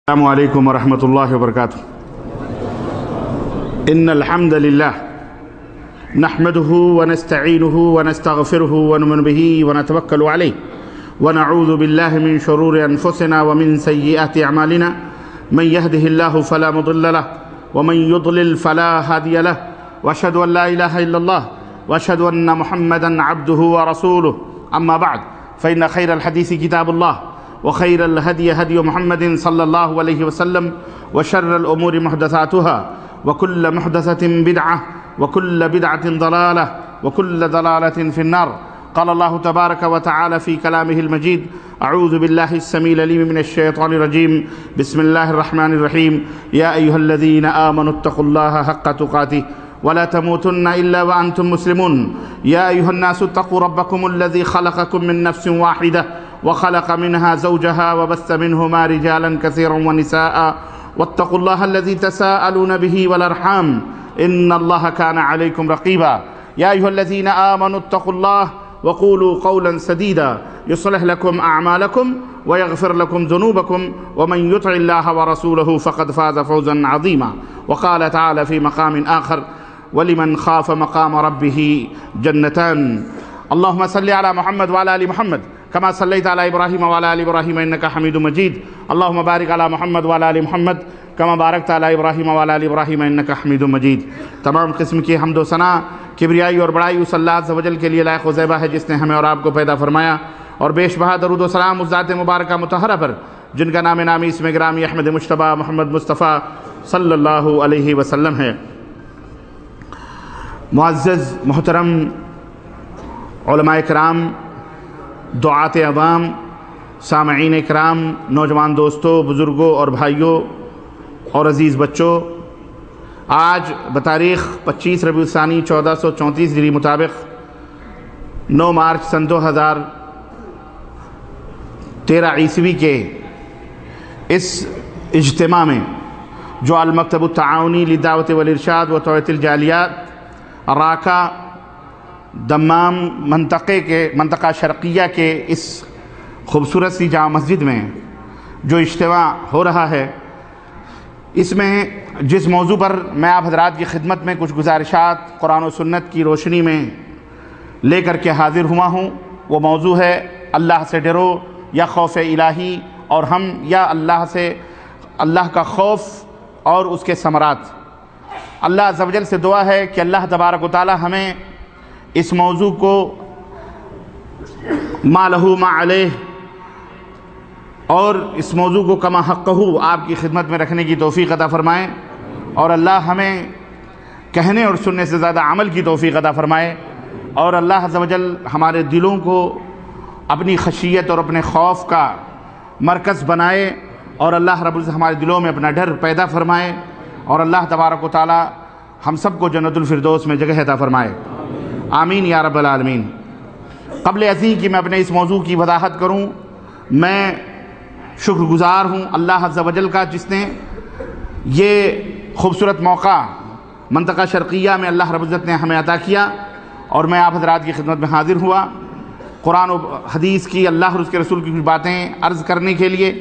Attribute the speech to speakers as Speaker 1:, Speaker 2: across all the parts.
Speaker 1: السلام علیکم ورحمۃ اللہ وبرکاتہ۔ ان الحمد للہ نحمده ونستعینه ونستغفره ونؤمن به ونتوکل علیہ ونعوذ باللہ من شرور انفسنا ومن سیئات اعمالنا من يهده الله فلا مضل له ومن يضلل فلا هادي له واشهد ان لا اله الا الله واشهد ان محمدا عبده ورسوله اما بعد فان خير الحديث كتاب الله وخير الهدي هدي محمد صلى الله عليه وسلم وشر الأمور محدثاتها وكل محدثة بدعة وكل بدعة ضلالة وكل ضلالة في النار. قال الله تبارك وتعالى في كلامه المجيد: أعوذ بالله السميع العليم من الشيطان الرجيم. بسم الله الرحمن الرحيم. يا أيها الذين آمنوا اتقوا الله حق تقاته ولا تموتن إلا وأنتم مسلمون. يا أيها الناس اتقوا ربكم الذي خلقكم من نفس واحدة وخلق منها زوجها وبث منهما رجالا كثيرا ونساء واتقوا الله الذي تساءلون به والأرحام إن الله كان عليكم رقيبا. يا أيها الذين آمنوا اتقوا الله وقولوا قولا سديدا يصلح لكم أعمالكم ويغفر لكم ذنوبكم ومن يطع الله ورسوله فقد فاز فوزا عظيما. وقال تعالى في مقام آخر: ولمن خاف مقام ربه جنتان. اللهم صل على محمد وعلى آل محمد كما صليت على إبراهيم وعلى آل إبراهيم إنك حميد مجيد. اللهم بارك على محمد وعلى آل محمد كما باركت على إبراهيم وعلى آل إبراهيم إنك حميد مجيد. تمام قسم کی حمد و ثنا، کبریائی اور بڑائی اس اللہ عز و جل کے لیے لائق و زیبا ہے جس نے ہمیں اور آپ کو پیدا فرمایا، اور بیش بہا درود و سلام اس ذات مبارکہ مطہرہ پر جن کا نام نامی اسم گرامی احمد مجتبیٰ محمد مصطفیٰ صلی اللہ علیہ وسلم ہے۔ معزز محترم علماء کرام، دعات عوام، سامعین کرام، نوجوان دوستوں، بزرگوں اور بھائیوں اور عزیز بچوں، آج بتاریخ 25 ربیع الثانی 1434 ہجری مطابق 9 مارچ سن 2013 عیسوی کے اس اجتماع میں جو المکتب التعاونی للدعوت والارشاد و توعیۃ الجالیات راکا دمام منطقہ شرقیہ کے اس خوبصورت سی جامع مسجد میں جو اجتماع ہو رہا ہے، اس میں جس موضوع پر میں آپ حضرات کی خدمت میں کچھ گزارشات قرآن و سنت کی روشنی میں لے کر کے حاضر ہوا ہوں، وہ موضوع ہے اللہ سے ڈرو یا خوف الہی، اور ہم یا اللہ کا خوف اور اس کے ثمرات۔ اللہ عز و جل سے دعا ہے کہ اللہ تبارک و تعالی ہمیں اس موضوع کو ما لہ ما علیہ اور اس موضوع کو کما حقہ آپ کی خدمت میں رکھنے کی توفیق عطا فرمائے، اور اللہ ہمیں کہنے اور سننے سے زیادہ عمل کی توفیق عطا فرمائے، اور اللہ عز و جل ہمارے دلوں کو اپنی خشیت اور اپنے خوف کا مرکز بنائے، اور اللہ رب العزت ہمارے دلوں میں اپنا ڈر پیدا فرمائے، اور اللہ تبارک و تعالی ہم سب کو جنت الفردوس میں جگہ عطا فرمائے، آمین یا رب العالمین۔ قبل ازیں کہ میں اپنے اس موضوع کی وضاحت کروں، میں شکر گزار ہوں اللہ عز و جل کا جس نے یہ خوبصورت موقع منطقہ شرقیہ میں اللہ رب العزت نے ہمیں عطا کیا، اور میں آپ حضرات کی خدمت میں حاضر ہوا قرآن و حدیث کی، اللہ اور اس کے رسول کی کچھ باتیں عرض کرنے کے لیے۔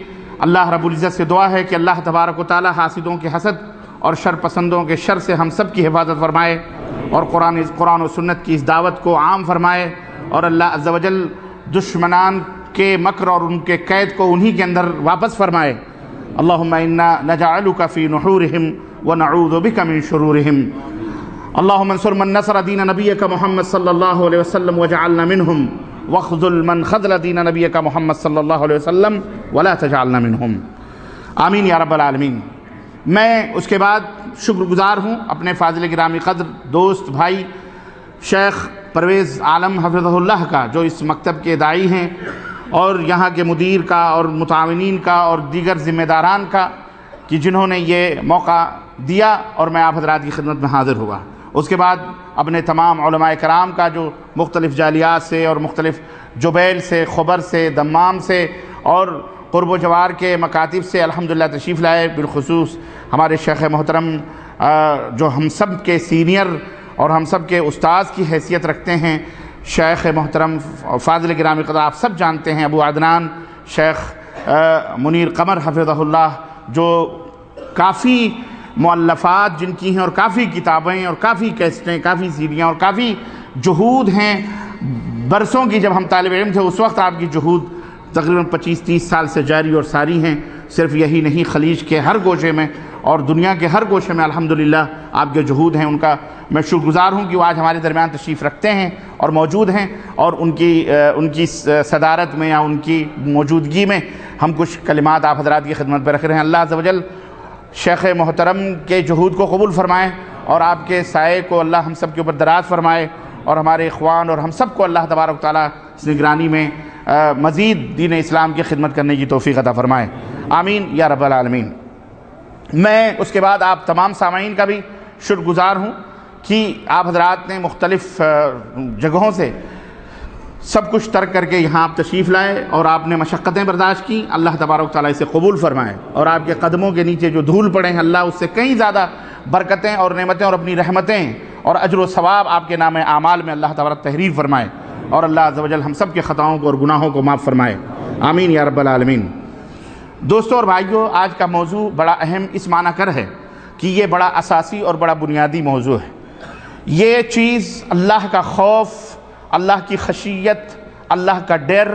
Speaker 1: اللہ رب العزت سے دعا ہے کہ اللہ تبارک و تعالی حاسدوں کے حسد اور شر پسندوں کے شر سے ہم سب کی حفاظت فرمائے، اور قرآن و سنت کی اس دعوت کو عام فرمائے، اور اللہ عز و جل دشمنان کے مکر اور ان کے قید کو انہی کے اندر واپس فرمائے۔ اللہم انا نجعلک فی نحورہم ونعوذ بک من شرورہم۔ اللہم انصر من نصر دین نبیک محمد صلی اللہ علیہ وسلم وجعلنا منہم، واخذل من خذل دین نبیک محمد صلی اللہ علیہ وسلم ولا تجعلنا منہم، آمین یا رب العالمین۔ میں اس کے بعد شکر گزار ہوں اپنے فاضل گرامی قدر دوست بھائی شیخ پرویز عالم حفظہ اللہ کا، جو اس مکتب کے داعی ہیں، اور یہاں کے مدیر کا اور متعاونین کا اور دیگر ذمہ داران کا، کہ جنہوں نے یہ موقع دیا اور میں آپ حضرات کی خدمت میں حاضر ہوا۔ اس کے بعد اپنے تمام علماء کرام کا جو مختلف جالیات سے اور مختلف جبیل سے، خبر سے، دمام سے اور قرب و جوار کے مکاتب سے الحمدللہ تشریف لائے، بالخصوص ہمارے شیخ محترم جو ہم سب کے سینئر اور ہم سب کے استاذ کی حیثیت رکھتے ہیں، شیخ محترم فاضل گرامی قدر آپ سب جانتے ہیں، ابو عدنان شیخ منیر قمر حفظہ اللہ جو کافی مؤلفات جن کی ہیں اور کافی کتابیں اور کافی کیسٹیں، کافی سیڈیاں اور کافی جہود ہیں برسوں کی، جب ہم طالب علم تھے اس وقت آپ کی جہود تقریباً 25-30 سال سے جاری اور ساری ہیں۔ صرف یہی نہیں، خلیج کے ہر گوشے میں اور دنیا کے ہر گوشے میں الحمدللہ آپ کے جہود ہیں۔ ان کا میں شکر گزار ہوں کہ وہ آج ہمارے درمیان تشریف رکھتے ہیں اور موجود ہیں، اور ان کی صدارت میں یا ان کی موجودگی میں ہم کچھ کلمات آپ حضرات کی خدمت پہ رکھ رہے ہیں۔ اللہ عز و جل شیخ محترم کے جہود کو قبول فرمائے اور آپ کے سائے کو اللہ ہم سب کے اوپر دراز فرمائے، اور ہمارے اخوان اور ہم سب کو اللہ تبارک تعالیٰ اس نگرانی میں مزید دین اسلام کی خدمت کرنے کی توفیق عطا فرمائے، آمین یا رب العالمین۔ میں اس کے بعد آپ تمام سامعین کا بھی شکر گزار ہوں کہ آپ حضرات نے مختلف جگہوں سے سب کچھ ترک کر کے یہاں آپ تشریف لائے اور آپ نے مشقتیں برداشت کی۔ اللہ تبارک تعالیٰ اسے قبول فرمائے، اور آپ کے قدموں کے نیچے جو دھول پڑے ہیں اللہ اس سے کئی زیادہ برکتیں اور نعمتیں اور اپنی رحمتیں اور اجر و ثواب آپ کے نام اعمال میں اللہ تبارک تحریر فرمائے، اور اللہ عز و جل ہم سب کے خطاؤں کو اور گناہوں کو معاف فرمائے، آمین یا رب العالمین۔ دوستوں اور بھائیوں، آج کا موضوع بڑا اہم اس معنی کر ہے کہ یہ بڑا اساسی اور بڑا بنیادی موضوع ہے۔ یہ چیز اللہ کا خوف، اللہ کی خشیت، اللہ کا ڈر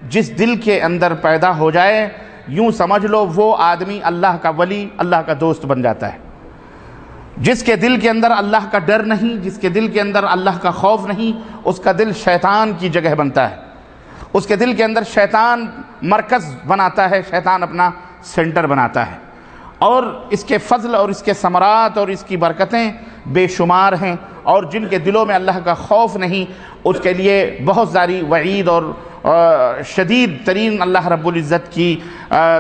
Speaker 1: جس دل کے اندر پیدا ہو جائے، یوں سمجھ لو وہ آدمی اللہ کا ولی، اللہ کا دوست بن جاتا ہے۔ جس کے دل کے اندر اللہ کا ڈر نہیں، جس کے دل کے اندر اللہ کا خوف نہیں، اس کا دل شیطان کی جگہ بنتا ہے، اس کے دل کے اندر شیطان مرکز بناتا ہے، شیطان اپنا سینٹر بناتا ہے، اور اس کے فضل اور اس کے ثمرات اور اس کی برکتیں بے شمار ہیں، اور جن کے دلوں میں اللہ کا خوف نہیں اس کے لیے بہت ساری وعید اور شدید ترین اللہ رب العزت کی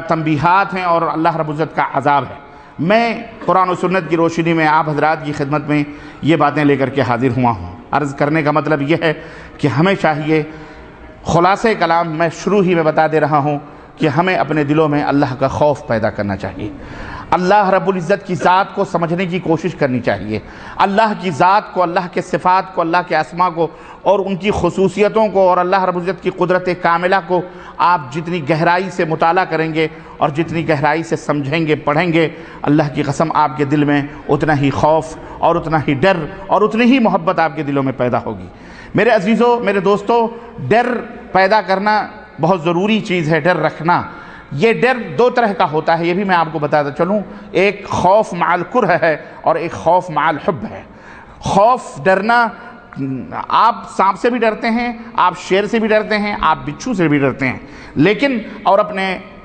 Speaker 1: تنبیہات ہیں اور اللہ رب العزت کا عذاب ہے۔ میں قرآن و سنت کی روشنی میں آپ حضرات کی خدمت میں یہ باتیں لے کر کے حاضر ہوا ہوں۔ عرض کرنے کا مطلب یہ ہے کہ ہمیں چاہیے، خلاصہ کلام میں شروع ہی میں بتا دے رہا ہوں کہ ہمیں اپنے دلوں میں اللہ کا خوف پیدا کرنا چاہیے، اللہ رب العزت کی ذات کو سمجھنے کی کوشش کرنی چاہیے، اللہ کی ذات کو، اللہ کے صفات کو، اللہ کے اسماء کو اور ان کی خصوصیتوں کو اور اللہ رب العزت کی قدرت کاملہ کو آپ جتنی گہرائی سے مطالعہ کریں گے اور جتنی گہرائی سے سمجھیں گے، پڑھیں گے، اللہ کی قسم آپ کے دل میں اتنا ہی خوف اور اتنا ہی ڈر اور اتنی ہی محبت آپ کے دلوں میں پیدا ہوگی۔ میرے عزیزوں، میرے دوستوں، ڈر پیدا کرنا بہت ضروری چیز ہے، ڈر رکھنا۔ یہ ڈر دو طرح کا ہوتا ہے، یہ بھی میں آپ کو بتاتا چلوں۔ ایک خوف مع الکرہ ہے اور ایک خوف مع الحب ہے۔ خوف، ڈرنا، آپ سانپ سے بھی ڈرتے ہیں، آپ شیر سے بھی ڈرتے ہیں، آپ بچھو سے بھی ڈرتے ہیں، لیکن اور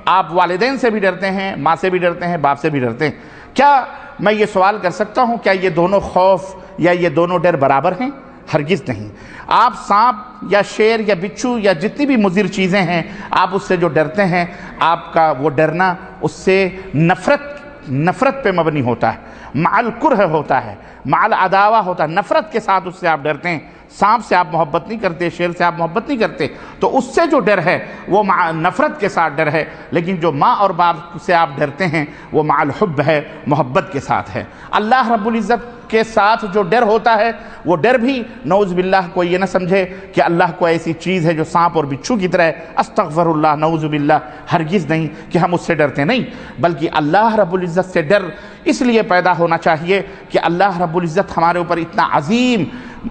Speaker 1: آپ والدین سے بھی ڈرتے ہیں، ماں سے بھی ڈرتے ہیں، باپ سے بھی ڈرتے ہیں۔ کیا میں یہ سوال کر سکتا ہوں، کیا یہ دونوں خوف یا یہ دونوں ڈر برابر ہیں؟ ہرگز نہیں۔ آپ سانپ یا شیر یا بچھو یا جتنی بھی مضر چیزیں ہیں، آپ اس سے جو ڈرتے ہیں، آپ کا وہ ڈرنا اس سے نفرت پہ مبنی ہوتا ہے، مع الکرہ ہوتا ہے، مع العداوہ ہوتا ہے، نفرت کے ساتھ اس سے آپ ڈرتے ہیں۔ سانپ سے آپ محبت نہیں کرتے، شیر سے آپ محبت نہیں کرتے، تو اس سے جو ڈر ہے وہ مع نفرت کے ساتھ ڈر ہے، لیکن جو ماں اور باپ سے آپ ڈرتے ہیں وہ مع الحب ہے، محبت کے ساتھ ہے۔ اللہ رب العزت کے ساتھ جو ڈر ہوتا ہے، وہ ڈر بھی نعوذ باللہ کوئی یہ نہ سمجھے کہ اللہ کو ایسی چیز ہے جو سانپ اور بچھو کی طرح ہے، استغفر اللہ، نعوذ باللہ، ہرگز نہیں کہ ہم اس سے ڈرتے نہیں، بلکہ اللہ رب العزت سے ڈر اس لیے پیدا ہونا چاہیے کہ اللہ رب العزت ہمارے اوپر اتنا عظیم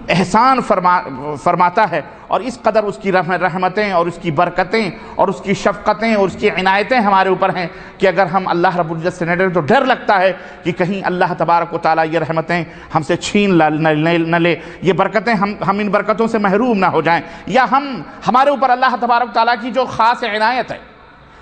Speaker 1: احسان فرماتا ہے، اور اس قدر اس کی رحمتیں اور اس کی برکتیں اور اس کی شفقتیں اور اس کی عنایتیں ہمارے اوپر ہیں کہ اگر ہم اللہ رب العزت سے نہ ڈریں تو ڈر لگتا ہے کہ کہیں اللہ تبارک و تعالیٰ یہ رحمتیں ہم سے چھین نہ لے، یہ برکتیں ہم ان برکتوں سے محروم نہ ہو جائیں، یا ہمارے اوپر اللہ تبارک و تعالیٰ کی جو خاص عنایت ہے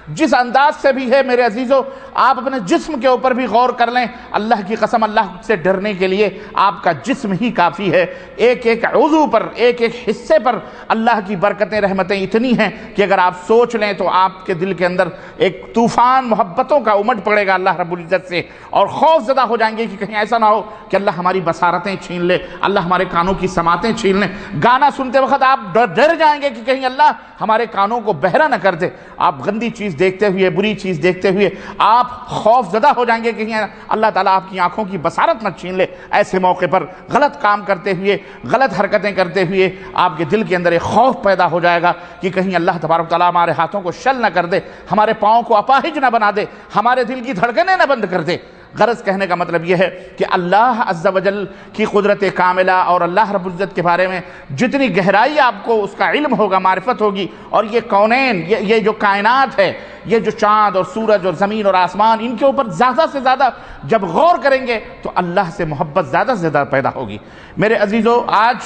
Speaker 1: جس انداز سے بھی ہے۔ میرے عزیزو، آپ اپنے جسم کے اوپر بھی غور کر لیں، اللہ کی قسم اللہ سے ڈرنے کے لیے آپ کا جسم ہی کافی ہے۔ ایک ایک عضو پر، ایک ایک حصے پر اللہ کی برکتیں، رحمتیں اتنی ہیں کہ اگر آپ سوچ لیں تو آپ کے دل کے اندر ایک طوفان محبتوں کا امٹ پڑے گا اللہ رب العزت سے، اور خوف زدہ ہو جائیں گے کہ کہیں ایسا نہ ہو کہ اللہ ہماری بصارتیں چھین لے، اللہ ہمارے کانوں کی سماعتیں چھین لیں۔ گانا سنتے وقت آپ ڈر جائیں گے کہ کہیں اللہ ہمارے کانوں کو بہرا نہ کر دے۔ آپ گندی چیز دیکھتے ہوئے، بری چیز دیکھتے ہوئے آپ خوف زدہ ہو جائیں گے کہ کہیں اللہ تعالیٰ آپ کی آنکھوں کی بصارت نہ چھین لے۔ ایسے موقع پر غلط کام کرتے ہوئے، غلط حرکتیں کرتے ہوئے آپ کے دل کے اندر ایک خوف پیدا ہو جائے گا کہ کہیں اللہ تبارک و تعالیٰ ہمارے ہاتھوں کو شل نہ کر دے، ہمارے پاؤں کو اپاہج نہ بنا دے، ہمارے دل کی دھڑکنیں نہ بند کر دے۔ غرض کہنے کا مطلب یہ ہے کہ اللہ عز و جل کی قدرت کاملہ اور اللہ رب العزت کے بارے میں جتنی گہرائی آپ کو اس کا علم ہوگا، معرفت ہوگی، اور یہ کونین، یہ جو کائنات ہے، یہ جو چاند اور سورج اور زمین اور آسمان، ان کے اوپر زیادہ سے زیادہ جب غور کریں گے تو اللہ سے محبت زیادہ سے زیادہ پیدا ہوگی۔ میرے عزیزو، آج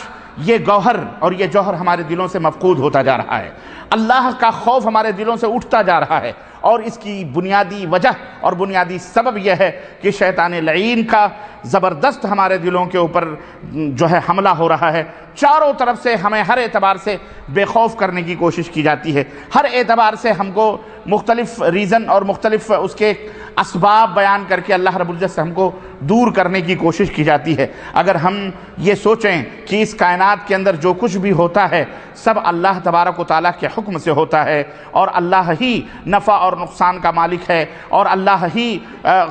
Speaker 1: یہ گوہر اور یہ جوہر ہمارے دلوں سے مفقود ہوتا جا رہا ہے۔ اللہ کا خوف ہمارے دلوں سے اٹھتا جا رہا ہے، اور اس کی بنیادی وجہ اور بنیادی سبب یہ ہے کہ شیطان لعین کا زبردست ہمارے دلوں کے اوپر جو ہے حملہ ہو رہا ہے۔ چاروں طرف سے ہمیں ہر اعتبار سے بے خوف کرنے کی کوشش کی جاتی ہے، ہر اعتبار سے ہم کو مختلف ریزن اور مختلف اس کے اسباب بیان کر کے اللہ رب العزت سے ہم کو دور کرنے کی کوشش کی جاتی ہے۔ اگر ہم یہ سوچیں کہ اس کائنات کے اندر جو کچھ بھی ہوتا ہے سب اللہ تبارک و تعالیٰ کے حکم سے ہوتا ہے، اور اللہ ہی نفع اور نقصان کا مالک ہے، اور اللہ ہی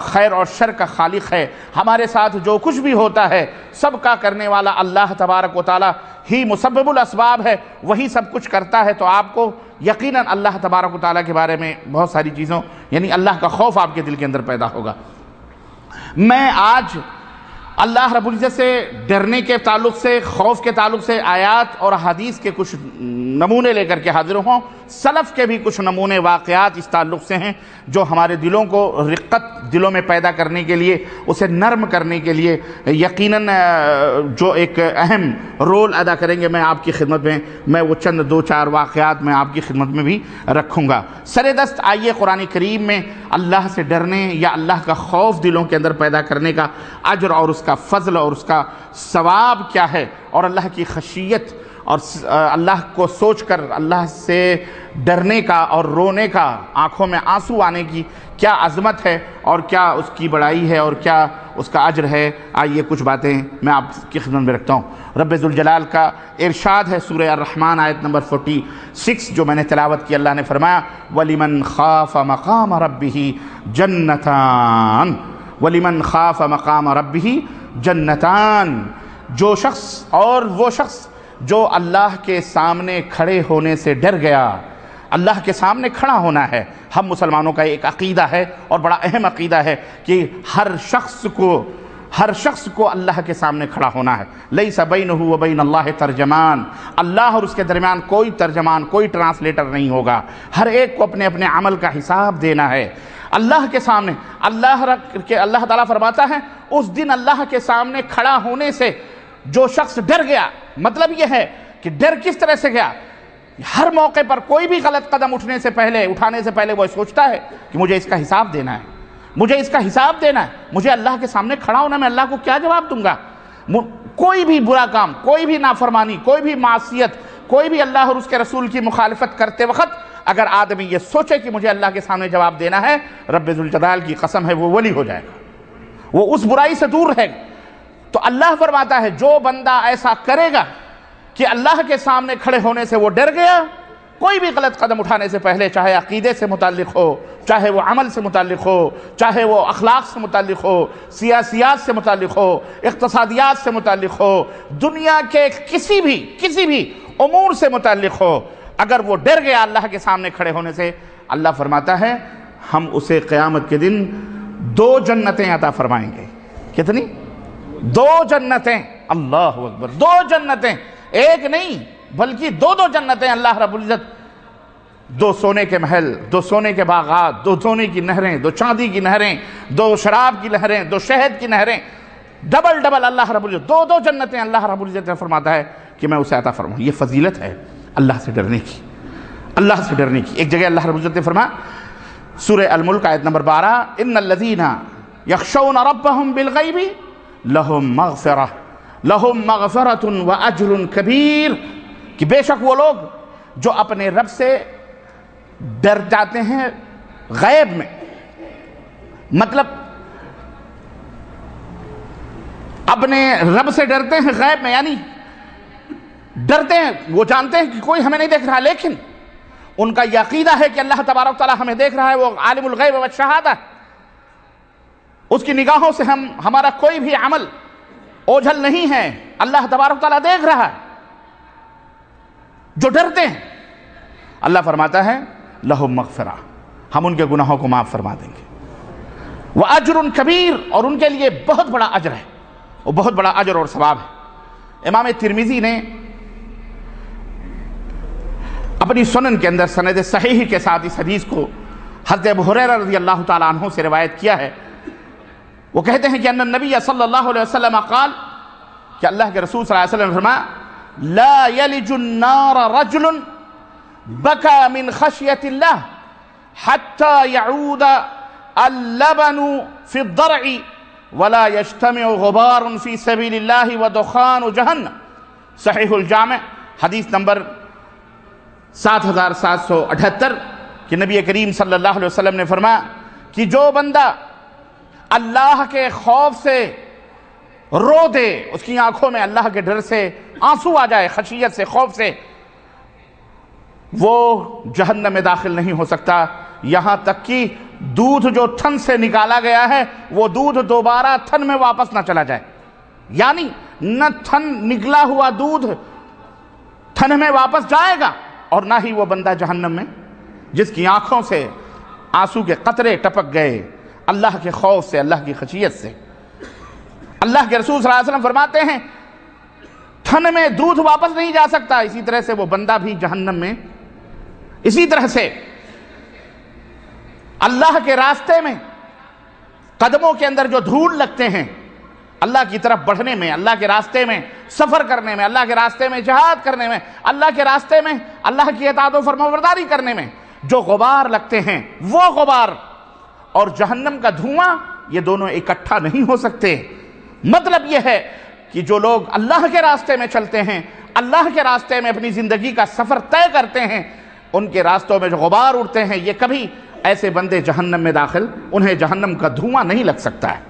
Speaker 1: خیر اور شر کا خالق ہے، ہمارے ساتھ جو کچھ بھی ہوتا ہے سب کا کرنے والا اللہ تبارک و تعالیٰ ہی مسبب الاسباب ہے، وہی سب کچھ کرتا ہے، تو آپ کو یقیناً اللہ تبارک و تعالیٰ کے بارے میں بہت ساری چیزوں یعنی اللہ کا خوف آپ کے دل کے اندر پیدا ہوگا۔ میں آج اللہ رب العزت سے ڈرنے کے تعلق سے، خوف کے تعلق سے آیات اور احادیث کے کچھ نمونے لے کر کے حاضر ہوں۔ سلف کے بھی کچھ نمونے واقعات اس تعلق سے ہیں جو ہمارے دلوں کو رقت دلوں میں پیدا کرنے کے لیے، اسے نرم کرنے کے لیے یقیناً جو ایک اہم رول ادا کریں گے۔ میں آپ کی خدمت میں وہ چند دو چار واقعات میں آپ کی خدمت میں بھی رکھوں گا۔ سر دست آئیے قرآن کریم میں اللہ سے ڈرنے یا اللہ کا خوف دلوں کے اندر پیدا کرنے کا اجر اور اس کا فضل اور اس کا ثواب کیا ہے، اور اللہ کی خشیت اور اللہ کو سوچ کر اللہ سے ڈرنے کا اور رونے کا، آنکھوں میں آنسو آنے کی کیا عظمت ہے اور کیا اس کی بڑائی ہے اور کیا اس کا اجر ہے۔ آئیے کچھ باتیں میں آپ کی خدمت میں رکھتا ہوں۔ رب ذوالجلال کا ارشاد ہے سورہ الرحمن آیت نمبر 46 جو میں نے تلاوت کی، اللہ نے فرمایا وَلِمَنْ خَافَ مَقَامَ رَبِّهِ جَنَّتَانِ وَلِمَنْ خَافَ مَقَامَ رَبِّهِ جَنَّتَانِ، جو شخص اور وہ شخص جو اللہ کے سامنے کھڑے ہونے سے ڈر گیا۔ اللہ کے سامنے کھڑا ہونا ہے ہم مسلمانوں کا ایک عقیدہ ہے اور بڑا اہم عقیدہ ہے کہ ہر شخص کو اللہ کے سامنے کھڑا ہونا ہے۔ لیس بینہ و بین اللہ ترجمان، اللہ اور اس کے درمیان کوئی ترجمان، کوئی ٹرانسلیٹر نہیں ہوگا۔ ہر ایک کو اپنے اپنے عمل کا حساب دینا ہے اللہ کے سامنے۔ اللہ تعالیٰ فرماتا ہے اس دن اللہ کے سامنے کھڑا ہونے سے جو شخص ڈر گیا، مطلب یہ ہے کہ ڈر کس طرح سے گیا، ہر موقع پر کوئی بھی غلط قدم اٹھانے سے پہلے وہ سوچتا ہے کہ مجھے اس کا حساب دینا ہے، مجھے اس کا حساب دینا ہے، مجھے اللہ کے سامنے کھڑا ہونا، میں اللہ کو کیا جواب دوں گا۔ کوئی بھی برا کام، کوئی بھی نافرمانی، کوئی بھی معصیت، کوئی بھی اللہ اور اس کے رسول کی مخالفت کرتے وقت اگر آدمی یہ سوچے کہ مجھے اللہ کے سامنے جواب دینا ہے، رب ذوالجلال کی قسم ہے وہ ولی ہو جائے گا، وہ اس برائی سے دور رہے گا۔ تو اللہ فرماتا ہے جو بندہ ایسا کرے گا کہ اللہ کے سامنے کھڑے ہونے سے وہ ڈر گیا، کوئی بھی غلط قدم اٹھانے سے پہلے، چاہے عقیدے سے متعلق ہو، چاہے وہ عمل سے متعلق ہو، چاہے وہ اخلاق سے متعلق ہو، سیاسیات سے متعلق ہو، اقتصادیات سے متعلق ہو، دنیا کے کسی بھی امور سے متعلق ہو، اگر وہ ڈر گیا اللہ کے سامنے کھڑے ہونے سے، اللہ فرماتا ہے ہم اسے قیامت کے دن 2 جنتیں عطا فرمائیں گے۔ کتنی؟ 2 جنتیں، اللہ اکبر، 2 جنتیں، ایک نہیں بلکہ 2 جنتیں اللہ رب العزت، 2 سونے کے محل، 2 سونے کے باغات، 2 سونے کی نہریں، 2 چاندی کی نہریں، 2 شراب کی نہریں، 2 شہد کی نہریں، ڈبل اللہ رب العزت، 2 جنتیں اللہ رب العزت نے فرماتا ہے کہ میں اسے عطا فرماؤں۔ یہ فضیلت ہے اللہ سے ڈرنے کی، اللہ سے ڈرنے کی۔ ایک جگہ اللہ رب العزت نے فرمایا سورہ الملک آیت نمبر 12 ان الذین یخشون ربهم بالغیب لہم مغفرۃ واجر کبیر، کہ بے شک وہ لوگ جو اپنے رب سے ڈر جاتے ہیں غیب میں، مطلب اپنے رب سے ڈرتے ہیں غیب میں، یعنی ڈرتے ہیں، وہ جانتے ہیں کہ کوئی ہمیں نہیں دیکھ رہا، لیکن ان کا یہ عقیدہ ہے کہ اللہ تبارک تعالیٰ ہمیں دیکھ رہا ہے، وہ عالم الغیب والشہادہ، اس کی نگاہوں سے ہمارا کوئی بھی عمل اوجھل نہیں ہے، اللہ تبارک تعالیٰ دیکھ رہا ہے۔ جو ڈرتے ہیں، اللہ فرماتا ہے لہم مغفرہ، ہم ان کے گناہوں کو معاف فرما دیں گے، وَأَجْرٌ كَبِيرٌ، اور ان کے لیے بہت بڑا اجر ہے، وہ بہت بڑا اجر اور ثواب ہے۔ امام ترمذی نے اپنی سنن کے اندر سند صحیح کے ساتھ اس حدیث کو حضرت ابو ہریرہ رضی اللہ تعالیٰ عنہ سے روایت کیا ہے۔ وہ کہتے ہیں کہ ان النبی صلی اللہ علیہ وسلم قال، کہ اللہ کے رسول صلی اللہ علیہ وسلم نے فرمایا لا يلج النار رجل بكى من خشية الله حتى يعود اللبن في الضرع ولا يجتمع غبار في سبيل الله ودخان جهنم۔ صحیح الجامع حدیث نمبر 7778 کہ نبی کریم صلی اللہ علیہ وسلم نے فرمایا کہ جو بندہ اللہ کے خوف سے رو دے، اس کی آنکھوں میں اللہ کے ڈر سے آنسو آ جائے، خشیت سے، خوف سے، وہ جہنم میں داخل نہیں ہو سکتا، یہاں تک کہ دودھ جو تھن سے نکالا گیا ہے وہ دودھ دوبارہ تھن میں واپس نہ چلا جائے، یعنی نہ تھن نکلا ہوا دودھ تھن میں واپس جائے گا، اور نہ ہی وہ بندہ جہنم میں جس کی آنکھوں سے آنسو کے قطرے ٹپک گئے اللہ کے خوف سے، اللہ کی خشیت سے۔ اللہ کے رسول صلی اللہ علیہ وسلم فرماتے ہیں تھن میں دودھ واپس نہیں جا سکتا، اسی طرح سے وہ بندہ بھی جہنم میں، اسی طرح سے اللہ کے راستے میں قدموں کے اندر جو دھول لگتے ہیں، اللہ کی طرف بڑھنے میں، اللہ کے راستے میں سفر کرنے میں، اللہ کے راستے میں جہاد کرنے میں، اللہ کے راستے میں اللہ کی اطاعت و فرمانبرداری کرنے میں جو غبار لگتے ہیں، وہ غبار اور جہنم کا دھواں، یہ دونوں اکٹھا نہیں ہو سکتے۔ مطلب یہ ہے کہ جو لوگ اللہ کے راستے میں چلتے ہیں، اللہ کے راستے میں اپنی زندگی کا سفر طے کرتے ہیں، ان کے راستوں میں جو غبار اڑتے ہیں، یہ کبھی ایسے بندے جہنم میں داخل، انہیں جہنم کا دھواں نہیں لگ سکتا ہے۔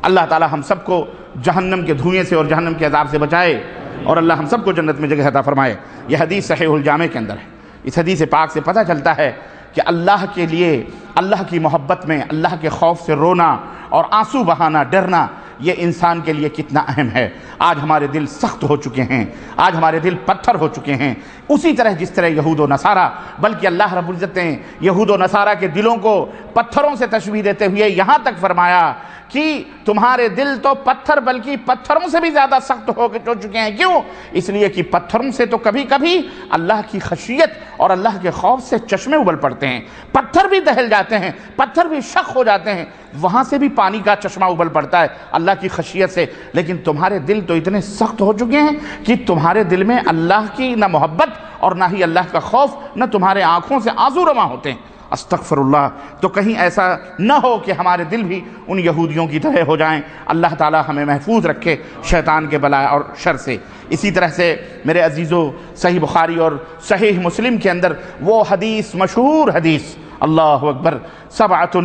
Speaker 1: اللہ تعالی ہم سب کو جہنم کے دھوئیں سے اور جہنم کے عذاب سے بچائے، اور اللہ ہم سب کو جنت میں جگہ عطا فرمائے۔ یہ حدیث صحیح الجامع کے اندر ہے۔ اس حدیث پاک سے پتہ چلتا ہے کہ اللہ کے لیے، اللہ کی محبت میں، اللہ کے خوف سے رونا اور آنسو بہانا، ڈرنا، یہ انسان کے لیے کتنا اہم ہے۔ آج ہمارے دل سخت ہو چکے ہیں، آج ہمارے دل پتھر ہو چکے ہیں، اسی طرح جس طرح یہود و نصارہ، بلکہ اللہ رب العزت نے یہود و نصارہ کے دلوں کو پتھروں سے تشبیہ دیتے ہوئے یہاں تک فرمایا کہ تمہارے دل تو پتھر بلکہ پتھروں سے بھی زیادہ سخت ہو چکے ہیں۔ کیوں؟ اس لیے کہ پتھروں سے تو کبھی کبھی اللہ کی خشیت اور اللہ کے خوف سے چشمے ابل پڑتے ہیں، پتھر بھی دہل جاتے ہیں، پتھر بھی شق ہو جاتے ہیں، وہاں سے بھی پانی کا چشمہ ابل پڑتا ہے اللہ کی خشیت سے، لیکن تمہارے دل تو اتنے سخت ہو چکے ہیں کہ تمہارے دل میں اللہ کی نہ محبت اور نہ ہی اللہ کا خوف، نہ تمہارے آنکھوں سے آنسو رواں ہوتے ہیں۔ استغفر اللہ۔ تو کہیں ایسا نہ ہو کہ ہمارے دل بھی ان یہودیوں کی طرح ہو جائیں۔ اللہ تعالی ہمیں محفوظ رکھے شیطان کے بلا اور شر سے۔ اسی طرح سے میرے عزیزو، صحیح بخاری اور صحیح مسلم کے اندر وہ حدیث، مشہور حدیث، اللہ اکبر، سبعۃ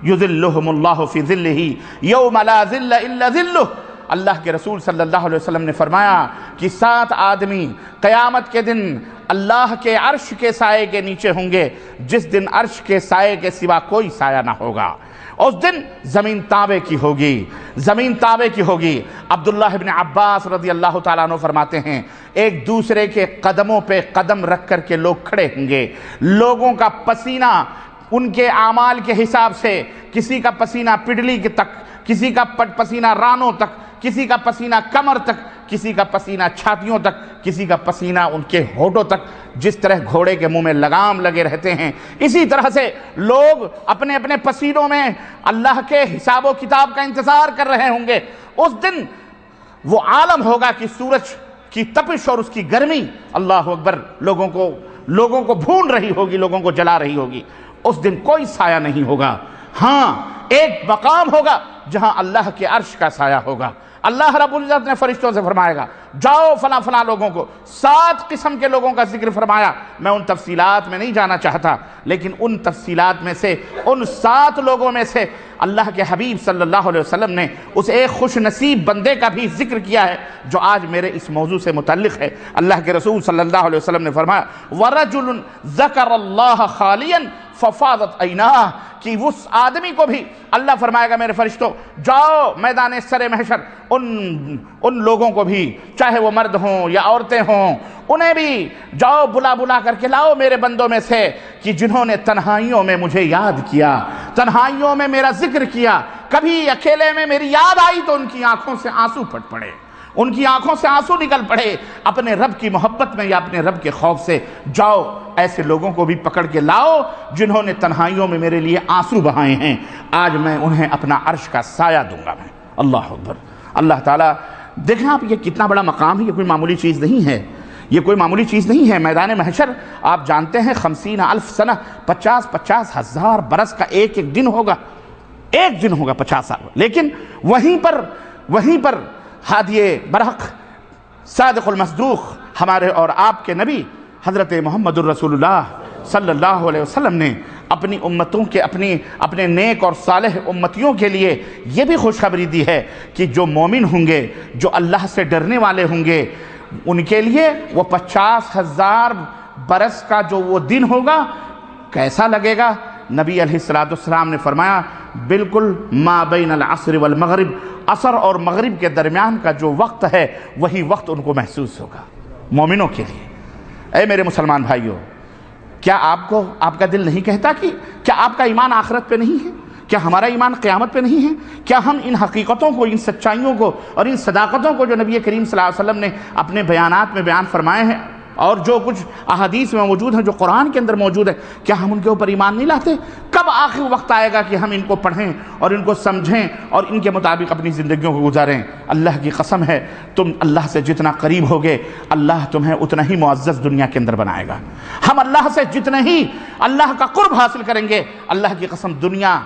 Speaker 1: یظلھم اللہ فی ظلہ یوم لا ظل الا ظلہ۔ اللہ کے رسول صلی اللہ علیہ وسلم نے فرمایا کہ 7 آدمی قیامت کے دن اللہ کے عرش کے سائے کے نیچے ہوں گے، جس دن عرش کے سائے کے سوا کوئی سایہ نہ ہوگا۔ اس دن زمین تابے کی ہوگی، زمین تابے کی ہوگی۔ عبداللہ ابن عباس رضی اللہ تعالیٰ عنہ فرماتے ہیں ایک دوسرے کے قدموں پہ قدم رکھ کر کے لوگ کھڑے ہوں گے، لوگوں کا پسینہ ان کے اعمال کے حساب سے، کسی کا پسینہ پڈلی تک، کسی کا پسینہ رانوں تک، کسی کا پسینہ کمر تک، کسی کا پسینہ چھاتیوں تک، کسی کا پسینہ ان کے ہونٹوں تک۔ جس طرح گھوڑے کے منہ میں لگام لگے رہتے ہیں، اسی طرح سے لوگ اپنے اپنے پسینوں میں اللہ کے حساب و کتاب کا انتظار کر رہے ہوں گے۔ اس دن وہ عالم ہوگا کہ سورج کی تپش اور اس کی گرمی، اللہ اکبر، لوگوں کو بھون رہی ہوگی، لوگوں کو جلا رہی ہوگی۔ اس دن کوئی سایہ نہیں ہوگا۔ ہاں، ایک مقام ہوگا جہاں اللہ کے عرش کا سایہ ہوگا۔ اللہ رب العزت نے فرشتوں سے فرمائے گا جاؤ فلاں فلاں لوگوں کو، 7 قسم کے لوگوں کا ذکر فرمایا۔ میں ان تفصیلات میں نہیں جانا چاہتا، لیکن ان تفصیلات میں سے ان 7 لوگوں میں سے اللہ کے حبیب صلی اللہ علیہ وسلم نے اس ایک خوش نصیب بندے کا بھی ذکر کیا ہے جو آج میرے اس موضوع سے متعلق ہے۔ اللہ کے رسول صلی اللہ علیہ وسلم نے فرمایا وَرَجُلٌ ذَكَرَ اللَّهَ خَالِيًا فَفَاضَتْ عَيْنَاهُ، کہ اس آدمی کو بھی اللہ فرمائے گا میرے فرشتوں جاؤ میدان سر محشر ان لوگوں کو بھی، چاہے وہ مرد ہوں یا عورتیں ہوں، انہیں بھی جاؤ بلا بلا کر کے لاؤ میرے بندوں میں سے کہ جنہوں نے تنہائیوں میں مجھے یاد کیا، تنہائیوں میں میرا ذکر کیا، کبھی اکیلے میں میری یاد آئی تو ان کی آنکھوں سے آنسو پھٹ پڑے، ان کی آنکھوں سے آنسو نکل پڑے اپنے رب کی محبت میں یا اپنے رب کے خوف سے۔ جاؤ ایسے لوگوں کو بھی پکڑ کے لاؤ جنہوں نے تنہائیوں میں میرے لیے آنسو بہائے ہیں، آج میں انہیں اپنا عرش کا سایہ دوں گا میں۔ اللہ اکبر۔ اللہ تعالیٰ دیکھیں آپ، یہ کتنا بڑا مقام ہے، یہ کوئی معمولی چیز نہیں ہے، یہ کوئی معمولی چیز نہیں ہے۔ میدان محشر آپ جانتے ہیں 50,000 سنہ، 50,000 برس کا ایک دن ہوگا، ایک دن ہوگا 50 سال، لیکن وہیں پر ہادی برحق صادق المصدوق ہمارے اور آپ کے نبی حضرت محمد الرسول اللہ صلی اللہ علیہ وسلم نے اپنی امتوں کے اپنے نیک اور صالح امتیوں کے لیے یہ بھی خوشخبری دی ہے کہ جو مومن ہوں گے، جو اللہ سے ڈرنے والے ہوں گے، ان کے لیے وہ 50,000 برس کا جو وہ دن ہوگا کیسا لگے گا؟ نبی علیہ السلام نے فرمایا بالکل ما بین العصر والمغرب، عصر اور مغرب کے درمیان کا جو وقت ہے وہی وقت ان کو محسوس ہوگا مومنوں کے لیے۔ اے میرے مسلمان بھائیوں، کیا آپ کا دل نہیں کہتا کہ کیا آپ کا ایمان آخرت پہ نہیں ہے؟ کیا ہمارا ایمان قیامت پہ نہیں ہے؟ کیا ہم ان حقیقتوں کو، ان سچائیوں کو اور ان صداقتوں کو جو نبی کریم صلی اللہ علیہ وسلم نے اپنے بیانات میں بیان فرمائے ہیں اور جو کچھ احادیث میں موجود ہیں، جو قرآن کے اندر موجود ہے، کیا ہم ان کے اوپر ایمان نہیں لاتے؟ کب آخر وقت آئے گا کہ ہم ان کو پڑھیں اور ان کو سمجھیں اور ان کے مطابق اپنی زندگیوں کو گزاریں؟ اللہ کی قسم ہے، تم اللہ سے جتنا قریب ہوگے اللہ تمہیں اتنا ہی معزز دنیا کے اندر بنائے گا۔ ہم اللہ سے جتنا ہی اللہ کا قرب حاصل کریں گے، اللہ کی قسم دنیا،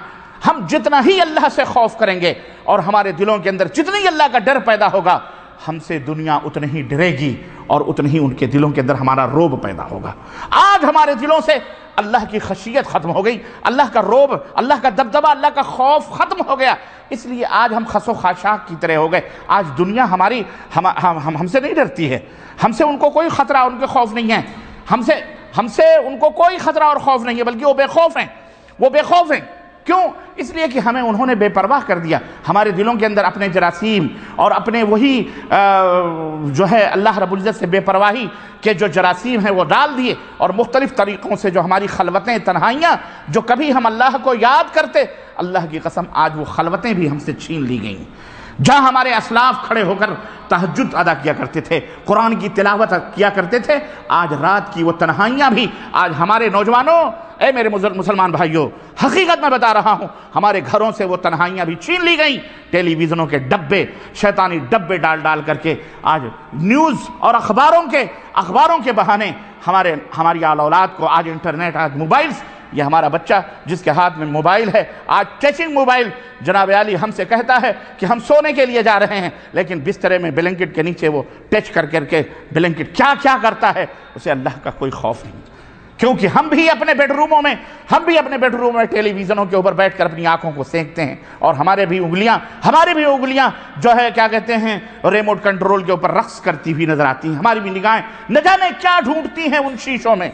Speaker 1: ہم جتنا ہی اللہ سے خوف کریں گے اور ہمارے دلوں کے اندر جتنی اللہ کا ڈر پیدا ہوگا، ہم سے دنیا اتنی ہی ڈرے گی اور اتنی ہی ان کے دلوں کے اندر ہمارا روب پیدا ہوگا۔ آج ہمارے دلوں سے اللہ کی خشیت ختم ہو گئی، اللہ کا روب، اللہ کا دبدبہ، اللہ کا خوف ختم ہو گیا، اس لیے آج ہم خس و خاشاک کی طرح ہو گئے۔ آج دنیا ہماری ہم سے نہیں ڈرتی ہے، ہم سے ان کو کوئی خطرہ، ان کے خوف نہیں ہے، ہم سے ان کو کوئی خطرہ اور خوف نہیں ہے، بلکہ وہ بے خوف ہیں۔ کیوں؟ اس لیے کہ ہمیں انہوں نے بے پرواہ کر دیا، ہمارے دلوں کے اندر اپنے جراثیم اور اپنے وہی جو ہے اللہ رب العزت سے بے پرواہی کے جو جراثیم ہیں وہ ڈال دیے، اور مختلف طریقوں سے جو ہماری خلوتیں، تنہائیاں، جو کبھی ہم اللہ کو یاد کرتے، اللہ کی قسم آج وہ خلوتیں بھی ہم سے چھین لی گئیں۔ جہاں ہمارے اسلاف کھڑے ہو کر تہجد ادا کیا کرتے تھے، قرآن کی تلاوت کیا کرتے تھے، آج رات کی وہ تنہائیاں بھی آج ہمارے نوجوانوں، اے میرے مسلمان بھائیوں، حقیقت میں بتا رہا ہوں، ہمارے گھروں سے وہ تنہائیاں بھی چھین لی گئیں۔ ٹیلی ویژنوں کے ڈبے، شیطانی ڈبے ڈال کر کے آج نیوز اور اخباروں کے بہانے ہماری اولاد کو آج انٹرنیٹ، آج موبائلز، یہ ہمارا بچہ جس کے ہاتھ میں موبائل ہے، آج ٹچنگ موبائل، جناب عالی ہم سے کہتا ہے کہ ہم سونے کے لیے جا رہے ہیں، لیکن بسترے میں بلینکٹ کے نیچے وہ ٹچ کر کے بلینکٹ کیا کرتا ہے، اسے اللہ کا کوئی خوف نہیں۔ کیونکہ ہم بھی اپنے بیڈ روموں میں ٹیلی ویژنوں کے اوپر بیٹھ کر اپنی آنکھوں کو سینکتے ہیں، اور ہماری بھی انگلیاں جو ہے کیا کہتے ہیں ریموٹ کنٹرول کے اوپر رقص کرتی ہوئی نظر آتی ہیں، ہماری بھی نگاہیں نہ جانے کیا ڈھونڈتی ہیں ان شیشوں میں،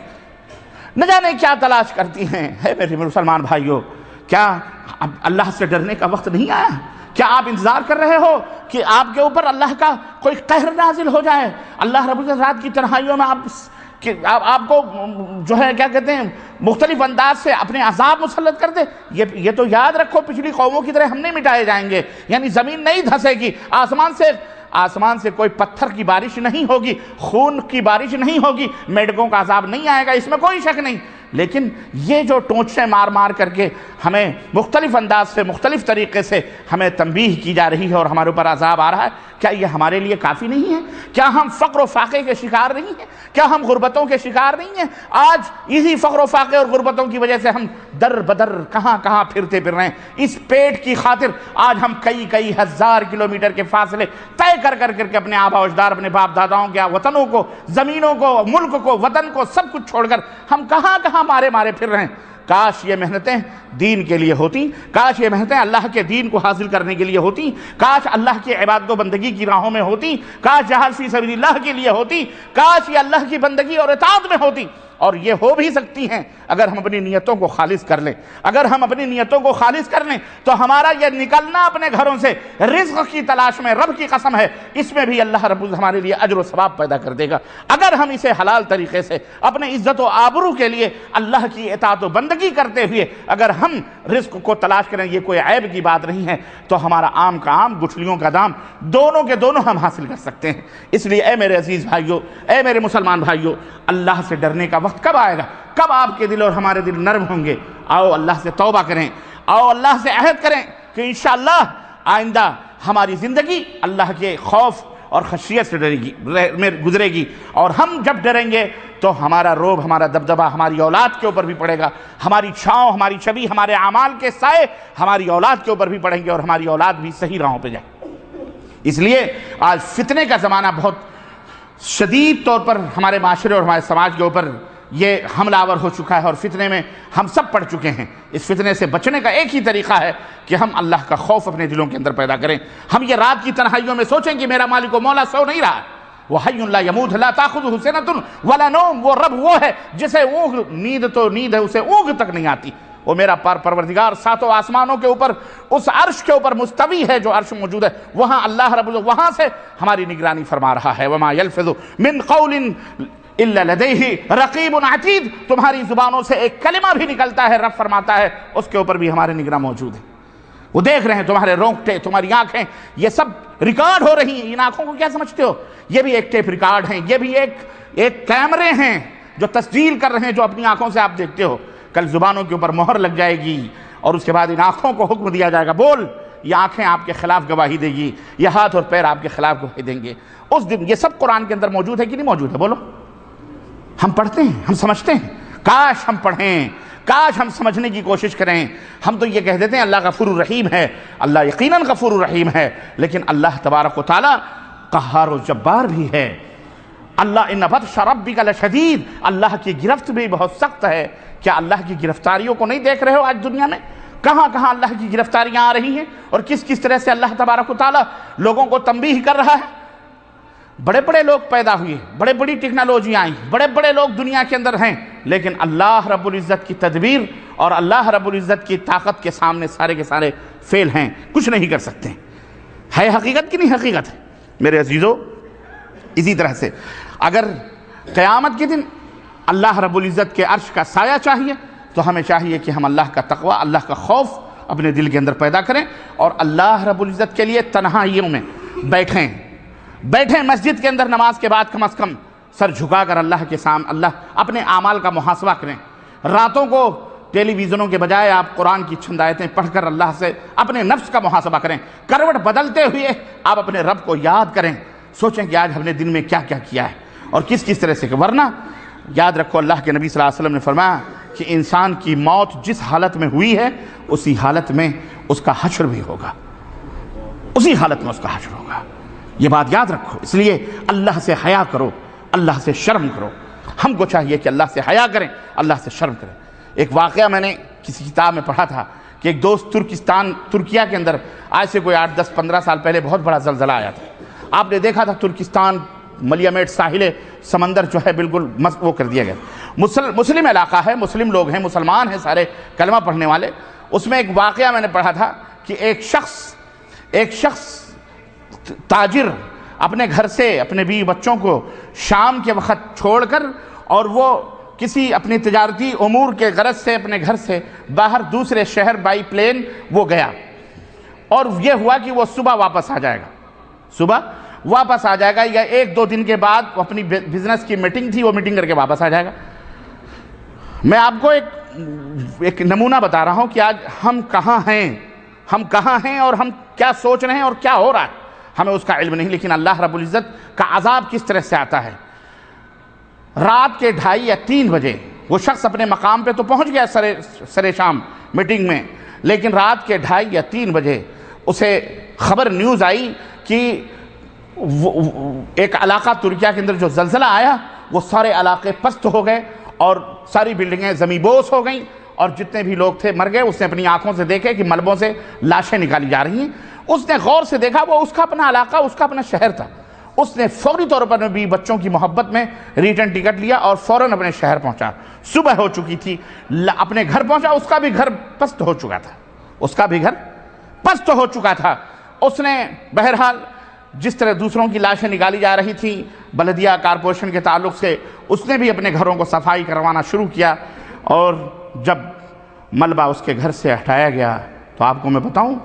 Speaker 1: نہ جانے کیا تلاش کرتی ہیں۔ ہے میرے مسلمان بھائیوں، کیا اب اللہ سے ڈرنے کا وقت نہیں آیا؟ کیا آپ انتظار کر رہے ہو کہ آپ کے اوپر اللہ کا کوئی قہر نازل ہو جائے؟ اللہ رب العزت رات کی تنہائیوں میں آپ کو جو ہے کیا کہتے ہیں مختلف انداز سے اپنے عذاب مسلط کر دے؟ یہ تو یاد رکھو، پچھلی قوموں کی طرح ہم نہیں مٹائے جائیں گے، یعنی زمین نہیں دھسے گی، آسمان سے کوئی پتھر کی بارش نہیں ہوگی، خون کی بارش نہیں ہوگی، میڈکوں کا عذاب نہیں آئے گا، اس میں کوئی شک نہیں۔ لیکن یہ جو ٹونچیں مار کر کے ہمیں مختلف انداز سے، مختلف طریقے سے ہمیں تنبیہ کی جا رہی ہے اور ہمارے اوپر عذاب آ رہا ہے، کیا یہ ہمارے لیے کافی نہیں ہے؟ کیا ہم فقر و فاقے کے شکار نہیں ہیں؟ کیا ہم غربتوں کے شکار نہیں ہیں؟ آج یہی فقر و فاقے اور غربتوں کی وجہ سے ہم در بدر کہاں کہاں پھرتے پھر رہے ہیں۔ اس پیٹ کی خاطر آج ہم کئی ہزار کلومیٹر کے فاصلے طے کر کے اپنے آبا و اجداد، اپنے باپ داداؤں کے وطنوں کو، زمینوں کو، ملک کو، وطن کو، سب کچھ چھوڑ کر ہم کہاں کہاں مارے پھر رہے ہیں۔ کاش یہ محنتیں دین کے لیے ہوتی، کاش یہ محنتیں اللہ کے دین کو حاصل کرنے کے لیے ہوتی، کاش اللہ کی عبادت و بندگی کی راہوں میں ہوتی، کاش جہاد فی سبیل اللہ کے لیے ہوتی، کاش یہ اللہ کی بندگی اور اطاعت میں ہوتی۔ اور یہ ہو بھی سکتی ہیں اگر ہم اپنی نیتوں کو خالص کر لیں۔ اگر ہم اپنی نیتوں کو خالص کر لیں تو ہمارا یہ نکلنا اپنے گھروں سے رزق کی تلاش میں، رب کی قسم ہے اس میں بھی اللہ رب العزت ہمارے لیے اجر و ثواب پیدا کر دے گا۔ اگر ہم اسے حلال طریقے سے اپنے عزت و آبرو کے لیے اللہ کی اطاعت و بندگی کرتے ہوئے اگر ہم رزق کو تلاش کریں، یہ کوئی عیب کی بات نہیں ہے، تو ہمارا عام کا عام، گٹھلیوں کا دام، دونوں کے دونوں ہم حاصل کر سکتے ہیں۔ اس لیے اے میرے عزیز بھائیوں، اے میرے مسلمان بھائیوں، اللہ سے ڈرنے کا وقت کب آئے گا؟ کب آپ کے دل اور ہمارے دل نرم ہوں گے؟ آؤ اللہ سے توبہ کریں، آؤ اللہ سے عہد کریں کہ انشاءاللہ آئندہ ہماری زندگی اللہ کے خوف اور خشیت سے گزرے گی، اور ہم جب ڈریں گے تو ہمارا روب، ہمارا دبدبہ ہماری اولاد کے اوپر بھی پڑے گا، ہماری چھاؤں، ہماری چھبی، ہمارے اعمال کے سائے ہماری اولاد کے اوپر بھی پڑیں گے، اور ہماری اولاد بھی صحیح راہوں پہ جائے۔ اس لیے آج فتنے کا زمانہ بہت شدید طور پر ہمارے معاشرے اور ہمارے سماج کے اوپر یہ حملہ آور ہو چکا ہے، اور فتنے میں ہم سب پڑ چکے ہیں۔ اس فتنے سے بچنے کا ایک ہی طریقہ ہے کہ ہم اللہ کا خوف اپنے دلوں کے اندر پیدا کریں۔ ہم یہ رات کی تنہائیوں میں سوچیں کہ میرا مالک و مولا سو نہیں رہا، وہ حی لا یموت لا تاخذہ سنۃ ولا نوم، وہ رب وہ ہے جسے اونگ، نیند تو نیند ہے، اسے اونگ تک نہیں آتی۔ وہ میرا پروردگار ساتوں آسمانوں کے اوپر اس عرش کے اوپر مستوی ہے، جو عرش موجود ہے وہاں اللہ رب العزت وہاں سے ہماری نگرانی فرما رہا ہے۔ وما یلفظ من قول الا لدیہ رقیب عتید، تمہاری زبانوں سے ایک کلمہ بھی نکلتا ہے، رب فرماتا ہے اس کے اوپر بھی ہمارے نگراں موجود ہے۔ وہ دیکھ رہے ہیں تمہارے رونگٹے، تمہاری آنکھیں، یہ سب ریکارڈ ہو رہی ہیں۔ ان آنکھوں کو کیا سمجھتے ہو؟ یہ بھی ایک ٹیپ ریکارڈ ہیں، یہ بھی ایک کیمرے ہیں جو تسجیل کر رہے ہیں جو اپنی آنکھوں سے آپ دیکھتے ہو۔ کل زبانوں کے اوپر مہر لگ جائے گی، اور اس کے بعد ان آنکھوں کو حکم دیا جائے گا، بول۔ یہ آنکھیں آپ کے خلاف گواہی دے گی، یہ ہاتھ اور پیر آپ کے خلاف گواہی دیں گے اس دن۔ یہ سب قرآن کے اندر موجود ہے کہ نہیں موجود ہے؟ بولو۔ ہم پڑھتے ہیں، ہم سمجھتے ہیں، کاش ہم پڑھیں، کاش ہم سمجھنے کی کوشش کریں۔ ہم تو یہ کہہ دیتے ہیں اللہ غفور الرحیم ہے، اللہ یقیناً غفور الرحیم ہے، لیکن اللہ تبارک و تعالی قہار و جبار بھی ہے۔ اللہ ان بطش ربک لشدید، اللہ کی گرفت بھی بہت سخت ہے۔ کیا اللہ کی گرفتاریوں کو نہیں دیکھ رہے ہو آج دنیا میں؟ کہاں کہاں اللہ کی گرفتاریاں آ رہی ہیں، اور کس طرح سے اللہ تبارک و تعالی لوگوں کو تنبیہ کر رہا ہے۔ بڑے بڑے لوگ پیدا ہوئے، بڑے بڑی ٹیکنالوجیاں آئیں، بڑے بڑے لوگ دنیا کے اندر ہیں، لیکن اللہ رب العزت کی تدبیر اور اللہ رب العزت کی طاقت کے سامنے سارے کے سارے فیل ہیں، کچھ نہیں کر سکتے۔ ہے حقیقت کی نہیں حقیقت ہے میرے عزیزو؟ اسی طرح سے اگر قیامت کے دن اللہ رب العزت کے عرش کا سایہ چاہیے تو ہمیں چاہیے کہ ہم اللہ کا تقوی، اللہ کا خوف اپنے دل کے اندر پیدا کریں، اور اللہ رب العزت کے لیے تنہائیوں میں بیٹھیں مسجد کے اندر نماز کے بعد کم از کم سر جھکا کر اللہ کے سامنے اللہ اپنے اعمال کا محاسبہ کریں۔ راتوں کو ٹیلی ویژنوں کے بجائے آپ قرآن کی چند آیتیں پڑھ کر اللہ سے اپنے نفس کا محاسبہ کریں۔ کروٹ بدلتے ہوئے آپ اپنے رب کو یاد کریں، سوچیں کہ آج ہم نے دن میں کیا کیا کیا ہے اور کس طرح سے، ورنہ یاد رکھو اللہ کے نبی صلی اللہ علیہ وسلم نے فرمایا کہ انسان کی موت جس حالت میں ہوئی ہے اسی حالت میں اس کا حشر بھی ہوگا، اسی حالت میں اس کا حشر ہوگا۔ یہ بات یاد رکھو۔ اس لیے اللہ سے حیا کرو، اللہ سے شرم کرو۔ ہم کو چاہیے کہ اللہ سے حیا کریں، اللہ سے شرم کریں۔ ایک واقعہ میں نے کسی کتاب میں پڑھا تھا کہ ایک دوست ترکیہ کے اندر آج سے کوئی 8-10-15 سال پہلے بہت بڑا زلزلہ آیا تھا۔ آپ نے دیکھا تھا ترکستان ملیامیٹ ساحل سمندر جو ہے بالکل وہ کر دیا گیا۔ مسلم علاقہ ہے، مسلم لوگ ہیں، مسلمان ہیں سارے، کلمہ پڑھنے والے۔ اس میں ایک واقعہ میں نے پڑھا تھا کہ ایک شخص تاجر اپنے گھر سے اپنے بیوی بچوں کو شام کے وقت چھوڑ کر، اور وہ کسی اپنی تجارتی امور کے غرض سے اپنے گھر سے باہر دوسرے شہر بائی پلین وہ گیا، اور یہ ہوا کہ وہ صبح واپس آ جائے گا یا 1-2 دن کے بعد اپنی بزنس کی میٹنگ تھی وہ میٹنگ کر کے واپس آ جائے گا۔ میں آپ کو ایک نمونہ بتا رہا ہوں کہ آج ہم کہاں ہیں اور ہم کیا سوچ رہے ہیں اور کیا ہو رہا ہے، ہمیں اس کا علم نہیں، لیکن اللہ رب العزت کا عذاب کس طرح سے آتا ہے۔ رات کے 2:30 یا 3 بجے وہ شخص اپنے مقام پہ تو پہنچ گیا سر شام میٹنگ میں، لیکن رات کے 2:30 یا 3 بجے اسے خبر نیوز آئی کہ ایک علاقہ ترکیہ کے اندر جو زلزلہ آیا وہ سارے علاقے پست ہو گئے اور ساری بلڈنگیں زمیں بوس ہو گئیں اور جتنے بھی لوگ تھے مر گئے۔ اس نے اپنی آنکھوں سے دیکھے کہ ملبوں سے لاشیں نکالی جا رہی ہیں۔ اس نے غور سے دیکھا وہ اس کا اپنا علاقہ، اس کا اپنا شہر تھا۔ اس نے فوری طور پر بھی بچوں کی محبت میں ریٹرن ٹکٹ لیا اور فوراً اپنے شہر پہنچا۔ صبح ہو چکی تھی، اپنے گھر پہنچا، اس کا بھی گھر پست ہو چکا تھا، اس کا بھی گھر پست ہو چکا تھا۔ اس نے بہرحال جس طرح دوسروں کی لاشیں نکالی جا رہی تھیں بلدیہ کارپوریشن کے تعلق سے، اس نے بھی اپنے گھروں کو صفائی کروانا شروع کیا، اور جب ملبہ اس کے گھر سے ہٹایا گیا تو آپ کو میں بتاؤں،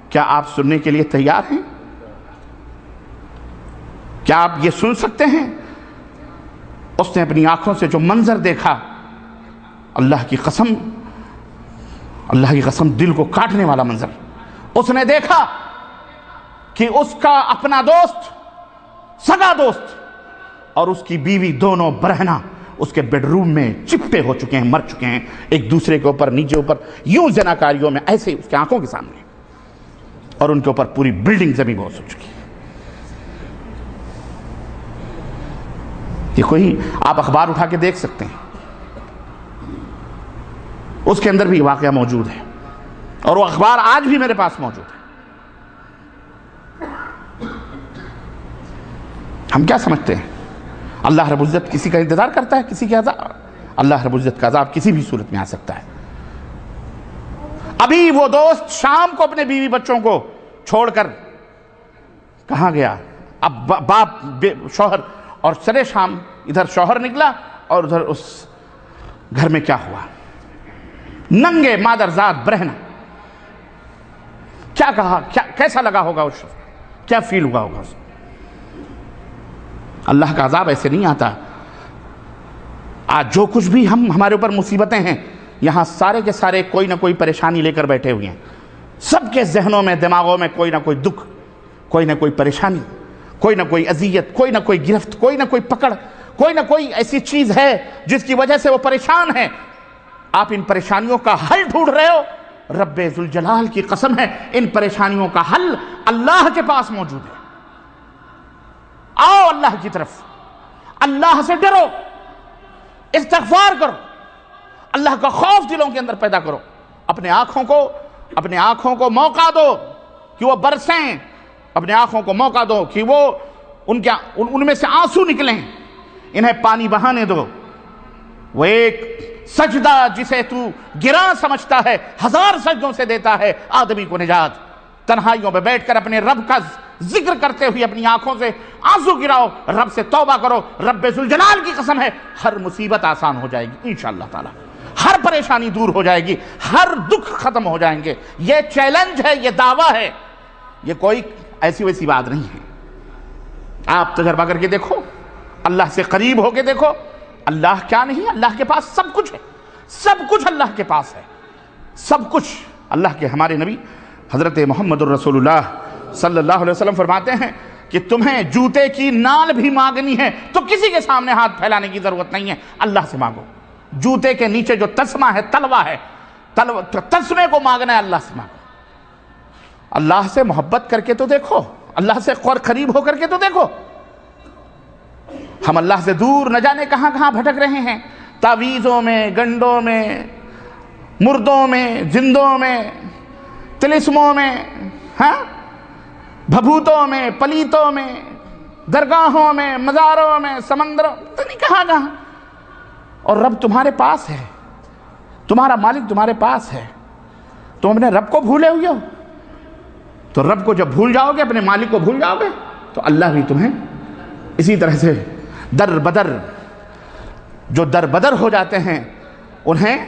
Speaker 1: کیا آپ سننے کے لیے تیار ہیں؟ کیا آپ یہ سن سکتے ہیں؟ اس نے اپنی آنکھوں سے جو منظر دیکھا، اللہ کی قسم دل کو کاٹنے والا منظر۔ اس نے دیکھا کہ اس کا اپنا دوست، سگا دوست اور اس کی بیوی دونوں برہنہ اس کے بیڈ روم میں چپٹے ہو چکے ہیں، مر چکے ہیں، ایک دوسرے کے اوپر نیچے اوپر یوں زناکاریوں میں، ایسے اس کی آنکھوں کے سامنے، اور ان کے اوپر پوری بلڈنگ زمین بوس ہو چکی ہے۔ یہ کوئی آپ اخبار اٹھا کے دیکھ سکتے ہیں، اس کے اندر بھی واقعہ موجود ہے، اور وہ اخبار آج بھی میرے پاس موجود ہے۔ ہم کیا سمجھتے ہیں اللہ رب العزت کسی کا انتظار کرتا ہے کسی کے عذاب؟ اللہ رب العزت کا عذاب کسی بھی صورت میں آ سکتا ہے۔ ابھی وہ دوست شام کو اپنے بیوی بچوں کو چھوڑ کر کہاں گیا؟ اب باپ شوہر، اور سرے شام ادھر شوہر نکلا اور ادھر اس گھر میں کیا ہوا؟ ننگے مادرزاد برہنہ۔ کیا کہا، کیسا لگا ہوگا اس شخص، کیا فیل ہوا ہوگا اس؟ اللہ کا عذاب ایسے نہیں آتا۔ آج جو کچھ بھی ہمارے اوپر مصیبتیں ہیں، یہاں سارے کے سارے کوئی نہ کوئی پریشانی لے کر بیٹھے ہوئے ہیں۔ سب کے ذہنوں میں، دماغوں میں کوئی نہ کوئی دکھ، کوئی نہ کوئی پریشانی، کوئی نہ کوئی اذیت، کوئی نہ کوئی گرفت، کوئی نہ کوئی پکڑ، کوئی نہ کوئی ایسی چیز ہے جس کی وجہ سے وہ پریشان ہے۔ آپ ان پریشانیوں کا حل ڈھونڈ رہے ہو، رب ذوالجلال کی قسم ہے ان پریشانیوں کا حل اللہ کے پاس موجود ہے۔ آؤ اللہ کی طرف، اللہ سے ڈرو، استغفار کرو، اللہ کا خوف دلوں کے اندر پیدا کرو، اپنے آنکھوں کو موقع دو کہ وہ برسیں، اپنے آنکھوں کو موقع دو کہ وہ ان میں سے آنسو نکلیں، انہیں پانی بہانے دو۔ وہ ایک سجدہ جسے تو گراں سمجھتا ہے 1000 سجدوں سے دیتا ہے آدمی کو نجات۔ تنہائیوں میں بیٹھ کر اپنے رب کا ذکر کرتے ہوئے اپنی آنکھوں سے آنسو گراؤ، رب سے توبہ کرو، رب ذوالجلال کی قسم ہے ہر مصیبت آسان ہو جائے گی انشاءاللہ تعالی، ہر پریشانی دور ہو جائے گی، ہر دکھ ختم ہو جائیں گے۔ یہ چیلنج ہے، یہ دعویٰ ہے، یہ کوئی ایسی ویسی بات نہیں ہے۔ آپ تجربہ کر کے دیکھو، اللہ سے قریب ہو کے دیکھو، اللہ کیا نہیں، اللہ کے پاس سب کچھ ہے، سب کچھ اللہ کے پاس ہے، سب کچھ اللہ کے۔ ہمارے نبی حضرت محمد الرسول اللہ صلی اللہ علیہ وسلم فرماتے ہیں کہ تمہیں جوتے کی نال بھی مانگنی ہے تو کسی کے سامنے ہاتھ پھیلانے کی ضرورت نہیں ہے، اللہ سے مانگو۔ جوتے کے نیچے جو تسمہ ہے، تلوہ ہے، تسمے کو مانگنا ہے، اللہ سے مانگو۔ اللہ سے محبت کر کے تو دیکھو، اللہ سے قریب ہو کر کے تو دیکھو۔ ہم اللہ سے دور نہ جانے کہاں کہاں بھٹک رہے ہیں، تعویذوں میں، گنڈوں میں، مردوں میں، زندوں میں، طلسموں میں، ہاں، بھبوتوں میں، پلیتوں میں، درگاہوں میں، مزاروں میں، سمندروں، تو نہیں کہاں کہاں۔ اور رب تمہارے پاس ہے، تمہارا مالک تمہارے پاس ہے، تم اپنے رب کو بھولے ہوئے ہو۔ تو رب کو جب بھول جاؤ گے، اپنے مالک کو بھول جاؤ گے، تو اللہ بھی تمہیں اسی طرح سے در بدر ہو جاتے ہیں، انہیں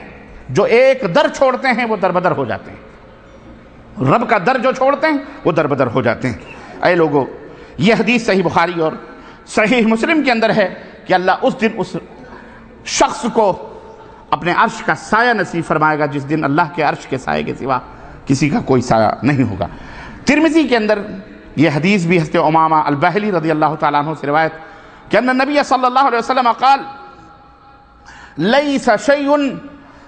Speaker 1: جو ایک در چھوڑتے ہیں وہ در بدر ہو جاتے ہیں، رب کا در جو چھوڑتے ہیں وہ در بدر ہو جاتے ہیں۔ اے لوگو، یہ حدیث صحیح بخاری اور صحیح مسلم کے اندر ہے کہ اللہ اس دن اس شخص کو اپنے عرش کا سایہ نصیب فرمائے گا جس دن اللہ کے عرش کے سائے کے سوا کسی کا کوئی سایہ نہیں ہوگا۔ ترمذی کے اندر یہ حدیث بھی حضرت امامہ الباہلی رضی اللہ تعالیٰ عنہ سے روایت کہ ان النبی صلی اللہ علیہ وسلم قال لیس شیء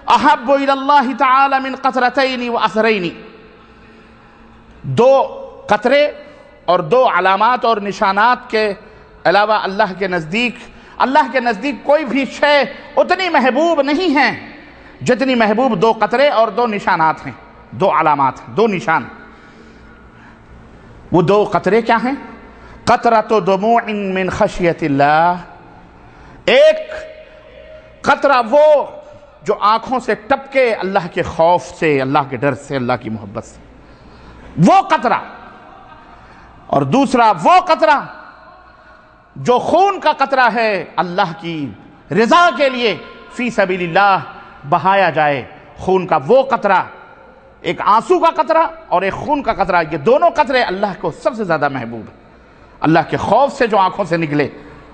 Speaker 1: احب الی اللہ تعالی من قطرتین و اثرین، دو قطرے اور دو علامات اور نشانات کے علاوہ اللہ کے نزدیک کوئی بھی شے اتنی محبوب نہیں ہے جتنی محبوب دو قطرے اور دو نشانات ہیں، دو علامات ہیں، دو نشان۔ وہ دو قطرے کیا ہیں؟ قطرۃ دموع من خشیت اللہ، ایک قطرہ وہ جو آنکھوں سے ٹپکے اللہ کے خوف سے، اللہ کے ڈر سے، اللہ کی محبت سے، وہ قطرہ، اور دوسرا وہ قطرہ جو خون کا قطرہ ہے، اللہ کی رضا کے لیے فی سبیل اللہ بہایا جائے، خون کا وہ قطرہ، ایک آنسو کا قطرہ اور ایک خون کا قطرہ، یہ دونوں قطرے اللہ کو سب سے زیادہ محبوب ہیں۔ اللہ کے خوف سے جو آنکھوں سے نکلے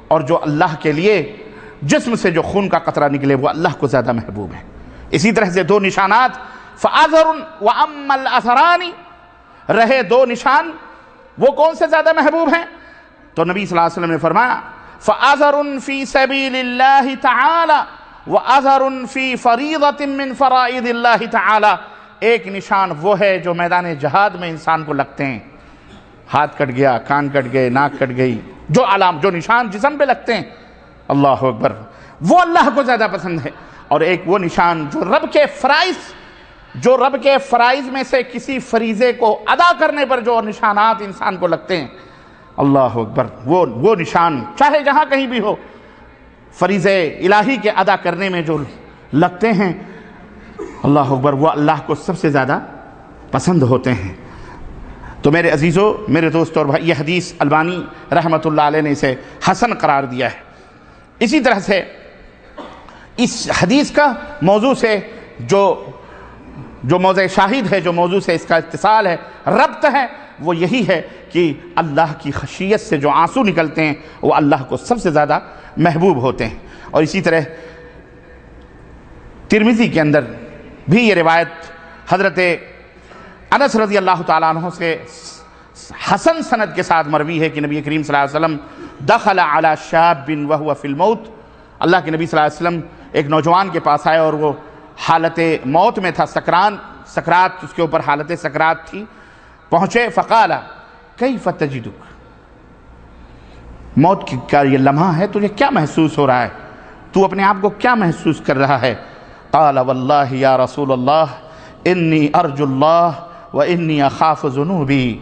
Speaker 1: اور جو اللہ کے لیے جسم سے جو خون کا قطرہ نکلے وہ اللہ کو زیادہ محبوب ہے۔ اسی طرح سے دو نشانات، فَأَثَرٌ وَأَمَّا الْأَثَرَانِ، رہے دو نشان، وہ کون سے زیادہ محبوب ہیں؟ تو نبی صلی اللہ علیہ وسلم نے فرمایا فَأَثَرٌ فِي سَبِيلِ اللَّهِ تَعَالَى وَأَثَرٌ فِي فَرِيضَةٍ مِّن فَرَائِضِ اللَّهِ تَعَالَى، ایک نشان وہ ہے جو میدان جہاد میں انسان کو لگتے ہیں، ہاتھ کٹ گیا، کان کٹ گئے، ناک کٹ گئی، جو نشان جسم پہ لگتے ہیں، اللہ اکبر، وہ اللہ کو زیادہ پسند ہے۔ اور ایک وہ نشان جو رب کے فرائض میں سے کسی فریضے کو ادا کرنے پر جو نشانات انسان کو لگتے ہیں، اللہ اکبر، وہ نشان چاہے جہاں کہیں بھی ہو، فریضے الہی کے ادا کرنے میں جو لگتے ہیں، اللہ اکبر، وہ اللہ کو سب سے زیادہ پسند ہوتے ہیں۔ تو میرے عزیزو، میرے دوستو اور بھائی، یہ حدیث البانی رحمۃ اللہ علیہ نے اسے حسن قرار دیا ہے۔ اسی طرح سے اس حدیث کا موضوع سے جو موضع شاہد ہے، جو موضوع سے اس کا اتصال ہے، ربط ہے، وہ یہی ہے کہ اللہ کی خشیت سے جو آنسو نکلتے ہیں وہ اللہ کو سب سے زیادہ محبوب ہوتے ہیں۔ اور اسی طرح ترمذی کے اندر بھی یہ روایت حضرت انس رضی اللہ تعالیٰ عنہ سے حسن سند کے ساتھ مروی ہے کہ نبی کریم صلی اللہ علیہ وسلم دخل علی شاب وہو فی الموت، اللہ کے نبی صلی اللہ علیہ وسلم ایک نوجوان کے پاس آئے اور وہ حالت موت میں تھا، سکرات اس کے اوپر حالت سکرات تھی، پہنچے، فقال کیف تجدک، موت کا یہ لمحہ ہے، تجھے کیا محسوس ہو رہا ہے، تو اپنے آپ کو کیا محسوس کر رہا ہے؟ قال واللہ یا رسول اللہ انی ارجو اللہ و انی اخاف ذنوبی،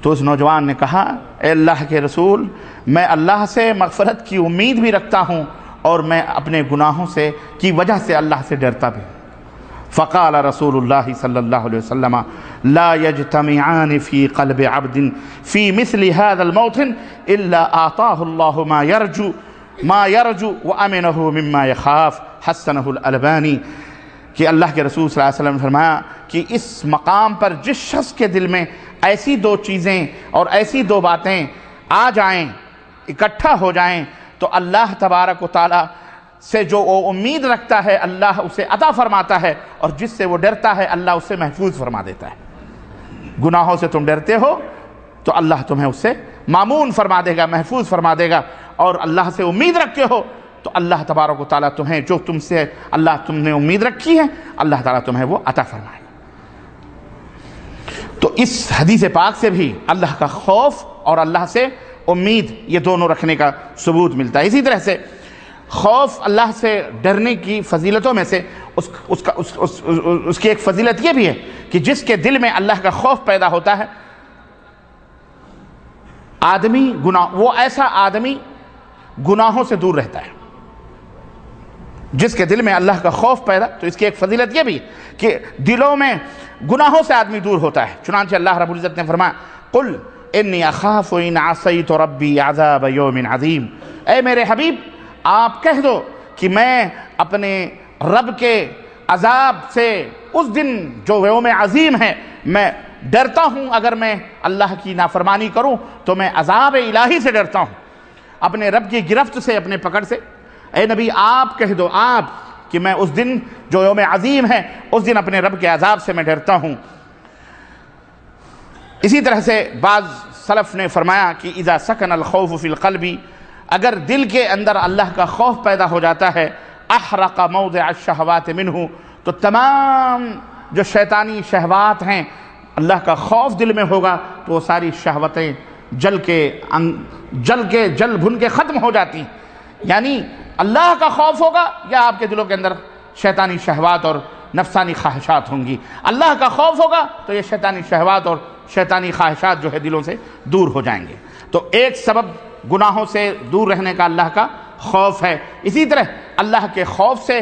Speaker 1: تو اس نوجوان نے کہا اے اللہ کے رسول، میں اللہ سے مغفرت کی امید بھی رکھتا ہوں اور میں اپنے گناہوں سے کی وجہ سے اللہ سے ڈرتا بھی۔ فقال رسول اللہ صلی اللہ علیہ وسلم لا يجتمعان في قلب عبد في مثل هذا الموطن الا اعطاه الله ما يرجو وامنه مما يخاف، حسنه الالبانی، کہ اللہ کے رسول صلی اللہ علیہ وسلم نے فرمایا کہ اس مقام پر جس شخص کے دل میں ایسی دو چیزیں اور ایسی دو باتیں آ جائیں، اکٹھا ہو جائیں، تو اللہ تبارک و تعالیٰ سے جو وہ امید رکھتا ہے اللہ اسے عطا فرماتا ہے، اور جس سے وہ ڈرتا ہے اللہ اسے محفوظ فرما دیتا ہے۔ گناہوں سے تم ڈرتے ہو تو اللہ تمہیں اس سے مامون فرما دے گا، محفوظ فرما دے گا، اور اللہ سے امید رکھتے ہو تو اللہ تبارک و تعالیٰ تمہیں جو تم نے امید رکھی ہے اللہ تعالیٰ تمہیں وہ عطا فرمائے۔ تو اس حدیث پاک سے بھی اللہ کا خوف اور اللہ سے امید، یہ دونوں رکھنے کا ثبوت ملتا ہے۔ اسی طرح سے خوف، اللہ سے ڈرنے کی فضیلتوں میں سے اس کی ایک فضیلت یہ بھی ہے کہ جس کے دل میں اللہ کا خوف پیدا ہوتا ہے، وہ ایسا آدمی گناہوں سے دور رہتا ہے۔ جس کے دل میں اللہ کا خوف پیدا، تو اس کی ایک فضیلت یہ بھی کہ دلوں میں گناہوں سے آدمی دور ہوتا ہے۔ چنانچہ اللہ رب العزت نے فرمایا قل انی اخاف ان عصیت ربی عذاب یوم عظیم، اے میرے حبیب آپ کہہ دو کہ میں اپنے رب کے عذاب سے اس دن جو یوم عظیم ہے میں ڈرتا ہوں، اگر میں اللہ کی نافرمانی کروں تو میں عذاب الہی سے ڈرتا ہوں، اپنے رب کی گرفت سے، اپنے پکڑ سے۔ اے نبی آپ کہہ دو آپ کہ میں اس دن جو یوم عظیم ہے اس دن اپنے رب کے عذاب سے میں ڈرتا ہوں۔ اسی طرح سے بعض سلف نے فرمایا کہ اذا سکن الخوف فی القلب، اگر دل کے اندر اللہ کا خوف پیدا ہو جاتا ہے، احرق موضع الشہوات منہ، تو تمام جو شیطانی شہوات ہیں اللہ کا خوف دل میں ہوگا تو وہ ساری شہوتیں جل بھن کے ختم ہو جاتی ہیں۔ یعنی اللہ کا خوف ہوگا یا آپ کے دلوں کے اندر شیطانی شہوات اور نفسانی خواہشات ہوں گی؟ اللہ کا خوف ہوگا تو یہ شیطانی شہوات اور شیطانی خواہشات جو ہے دلوں سے دور ہو جائیں گے۔ تو ایک سبب گناہوں سے دور رہنے کا اللہ کا خوف ہے۔ اسی طرح اللہ کے خوف سے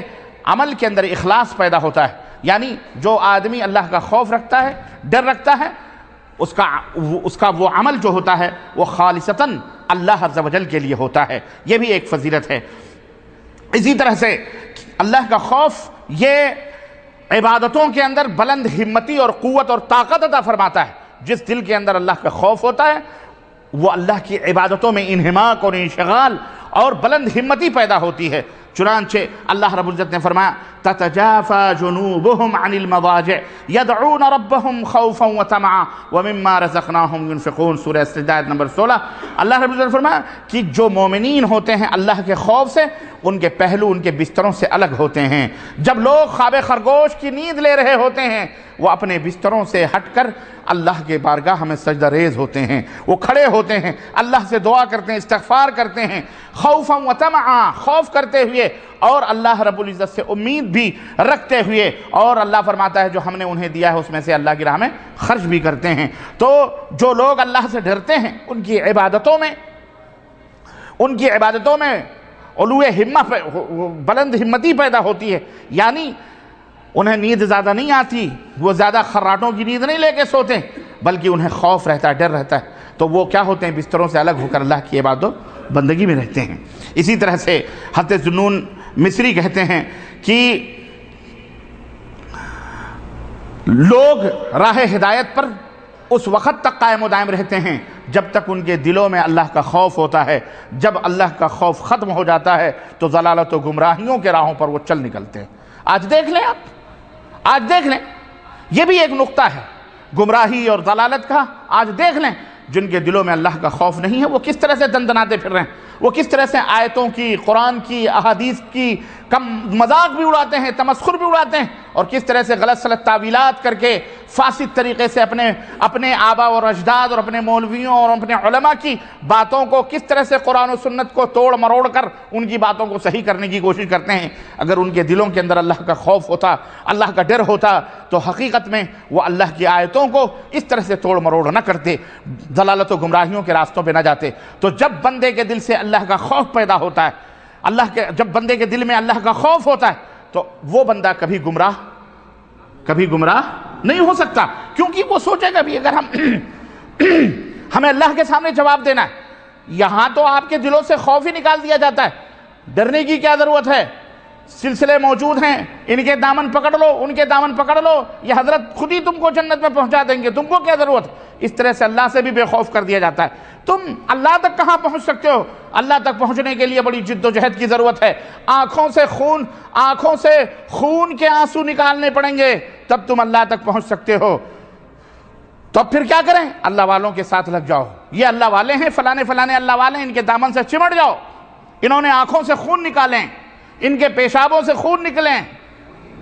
Speaker 1: عمل کے اندر اخلاص پیدا ہوتا ہے، یعنی جو آدمی اللہ کا خوف رکھتا ہے، ڈر رکھتا ہے، اس کا وہ عمل جو ہوتا ہے وہ خالصتاً اللہ عز و جل کے لیے ہوتا ہے۔ یہ بھی ایک فضیلت ہے۔ اسی طرح سے اللہ کا خوف یہ عبادتوں کے اندر بلند ہمتی اور قوت اور طاقت عطا فرماتا ہے۔ جس دل کے اندر اللہ کا خوف ہوتا ہے وہ اللہ کی عبادتوں میں انہماک اور انشغال اور بلند ہمتی پیدا ہوتی ہے۔ چنانچہ اللہ رب العزت نے فرمایا تتجافى جنوبهم عن المضاجع يدعون ربهم خوفا وطمعا ومما رزقناهم ينفقون، سورہ سجدہ آیت نمبر 16۔ اللہ رب العزت نے فرمایا کہ جو مومنین ہوتے ہیں اللہ کے خوف سے ان کے پہلو ان کے بستروں سے الگ ہوتے ہیں۔ جب لوگ خواب خرگوش کی نیند لے رہے ہوتے ہیں وہ اپنے بستروں سے ہٹ کر اللہ کے بارگاہ میں سجدہ ریز ہوتے ہیں، وہ کھڑے ہوتے ہیں، اللہ سے دعا کرتے ہیں، استغفار کرتے ہیں، خوفا وطمعا، خوف کرتے ہوئے اور اللہ رب العزت سے امید بھی رکھتے ہوئے، اور اللہ فرماتا ہے جو ہم نے انہیں دیا ہے اس میں سے اللہ کی راہ میں خرچ بھی کرتے ہیں۔ تو جو لوگ اللہ سے ڈرتے ہیں ان کی عبادتوں میں علو ہمت، بلند ہمتی پیدا ہوتی ہے، یعنی انہیں نیند زیادہ نہیں آتی، وہ زیادہ خراٹوں کی نیند نہیں لے کے سوتے بلکہ انہیں خوف رہتا ہے، ڈر رہتا ہے، تو وہ کیا ہوتے ہیں بستروں سے الگ ہو کر اللہ کی عبادت و بندگی میں رہتے ہیں۔ اسی طرح سے حضرت ذوالنون مصری کہتے ہیں کہ لوگ راہ ہدایت پر اس وقت تک قائم و دائم رہتے ہیں جب تک ان کے دلوں میں اللہ کا خوف ہوتا ہے۔ جب اللہ کا خوف ختم ہو جاتا ہے تو ضلالت و گمراہیوں کے راہوں پر وہ چل نکلتے ہیں۔ آج دیکھ لیں آج دیکھ لیں، یہ بھی ایک نقطہ ہے گمراہی اور ضلالت کا۔ آج دیکھ لیں جن کے دلوں میں اللہ کا خوف نہیں ہے وہ کس طرح سے دندناتے پھر رہے ہیں، وہ کس طرح سے آیتوں کی، قرآن کی، احادیث کی کم مذاق بھی اڑاتے ہیں، تمسخر بھی اڑاتے ہیں، اور کس طرح سے غلط سلط تعویلات کر کے فاسد طریقے سے اپنے آبا اور اجداد اور اپنے مولویوں اور اپنے علماء کی باتوں کو کس طرح سے قرآن و سنت کو توڑ مروڑ کر ان کی باتوں کو صحیح کرنے کی کوشش کرتے ہیں۔ اگر ان کے دلوں کے اندر اللہ کا خوف ہوتا، اللہ کا ڈر ہوتا، تو حقیقت میں وہ اللہ کی آیتوں کو اس طرح سے توڑ مروڑ نہ کرتے، ضلالت و گمراہیوں کے راستوں پہ نہ جاتے۔ تو جب بندے کے دل سے اللہ کا خوف پیدا ہوتا ہے، جب بندے کے دل میں اللہ کا خوف ہوتا ہے تو وہ بندہ کبھی گمراہ نہیں ہو سکتا، کیونکہ وہ سوچے گا بھی اگر ہمیں اللہ کے سامنے جواب دینا ہے، یہاں تو آپ کے دلوں سے خوف ہی نکال دیا جاتا ہے، ڈرنے کی کیا ضرورت ہے، سلسلے موجود ہیں، ان کے دامن پکڑ لو، ان کے دامن پکڑ لو، یہ حضرت خود ہی تم کو جنت میں پہنچا دیں گے، تم کو کیا ضرورت ہے۔ اس طرح سے اللہ سے بھی بے خوف کر دیا جاتا ہے۔ تم اللہ تک کہاں پہنچ سکتے ہو؟ اللہ تک پہنچنے کے لیے بڑی جد و جہد کی ضرورت ہے، آنکھوں سے خون کے آنسو نکالنے پڑیں گے تب تم اللہ تک پہنچ سکتے ہو۔ تو اب پھر کیا کریں؟ اللہ والوں کے ساتھ لگ جاؤ، یہ اللہ والے ہیں، فلانے اللہ والے ہیں، ان کے دامن سے چمٹ جاؤ، انہوں نے آنکھوں سے خون نکالیں، ان کے پیشابوں سے خون نکلیں،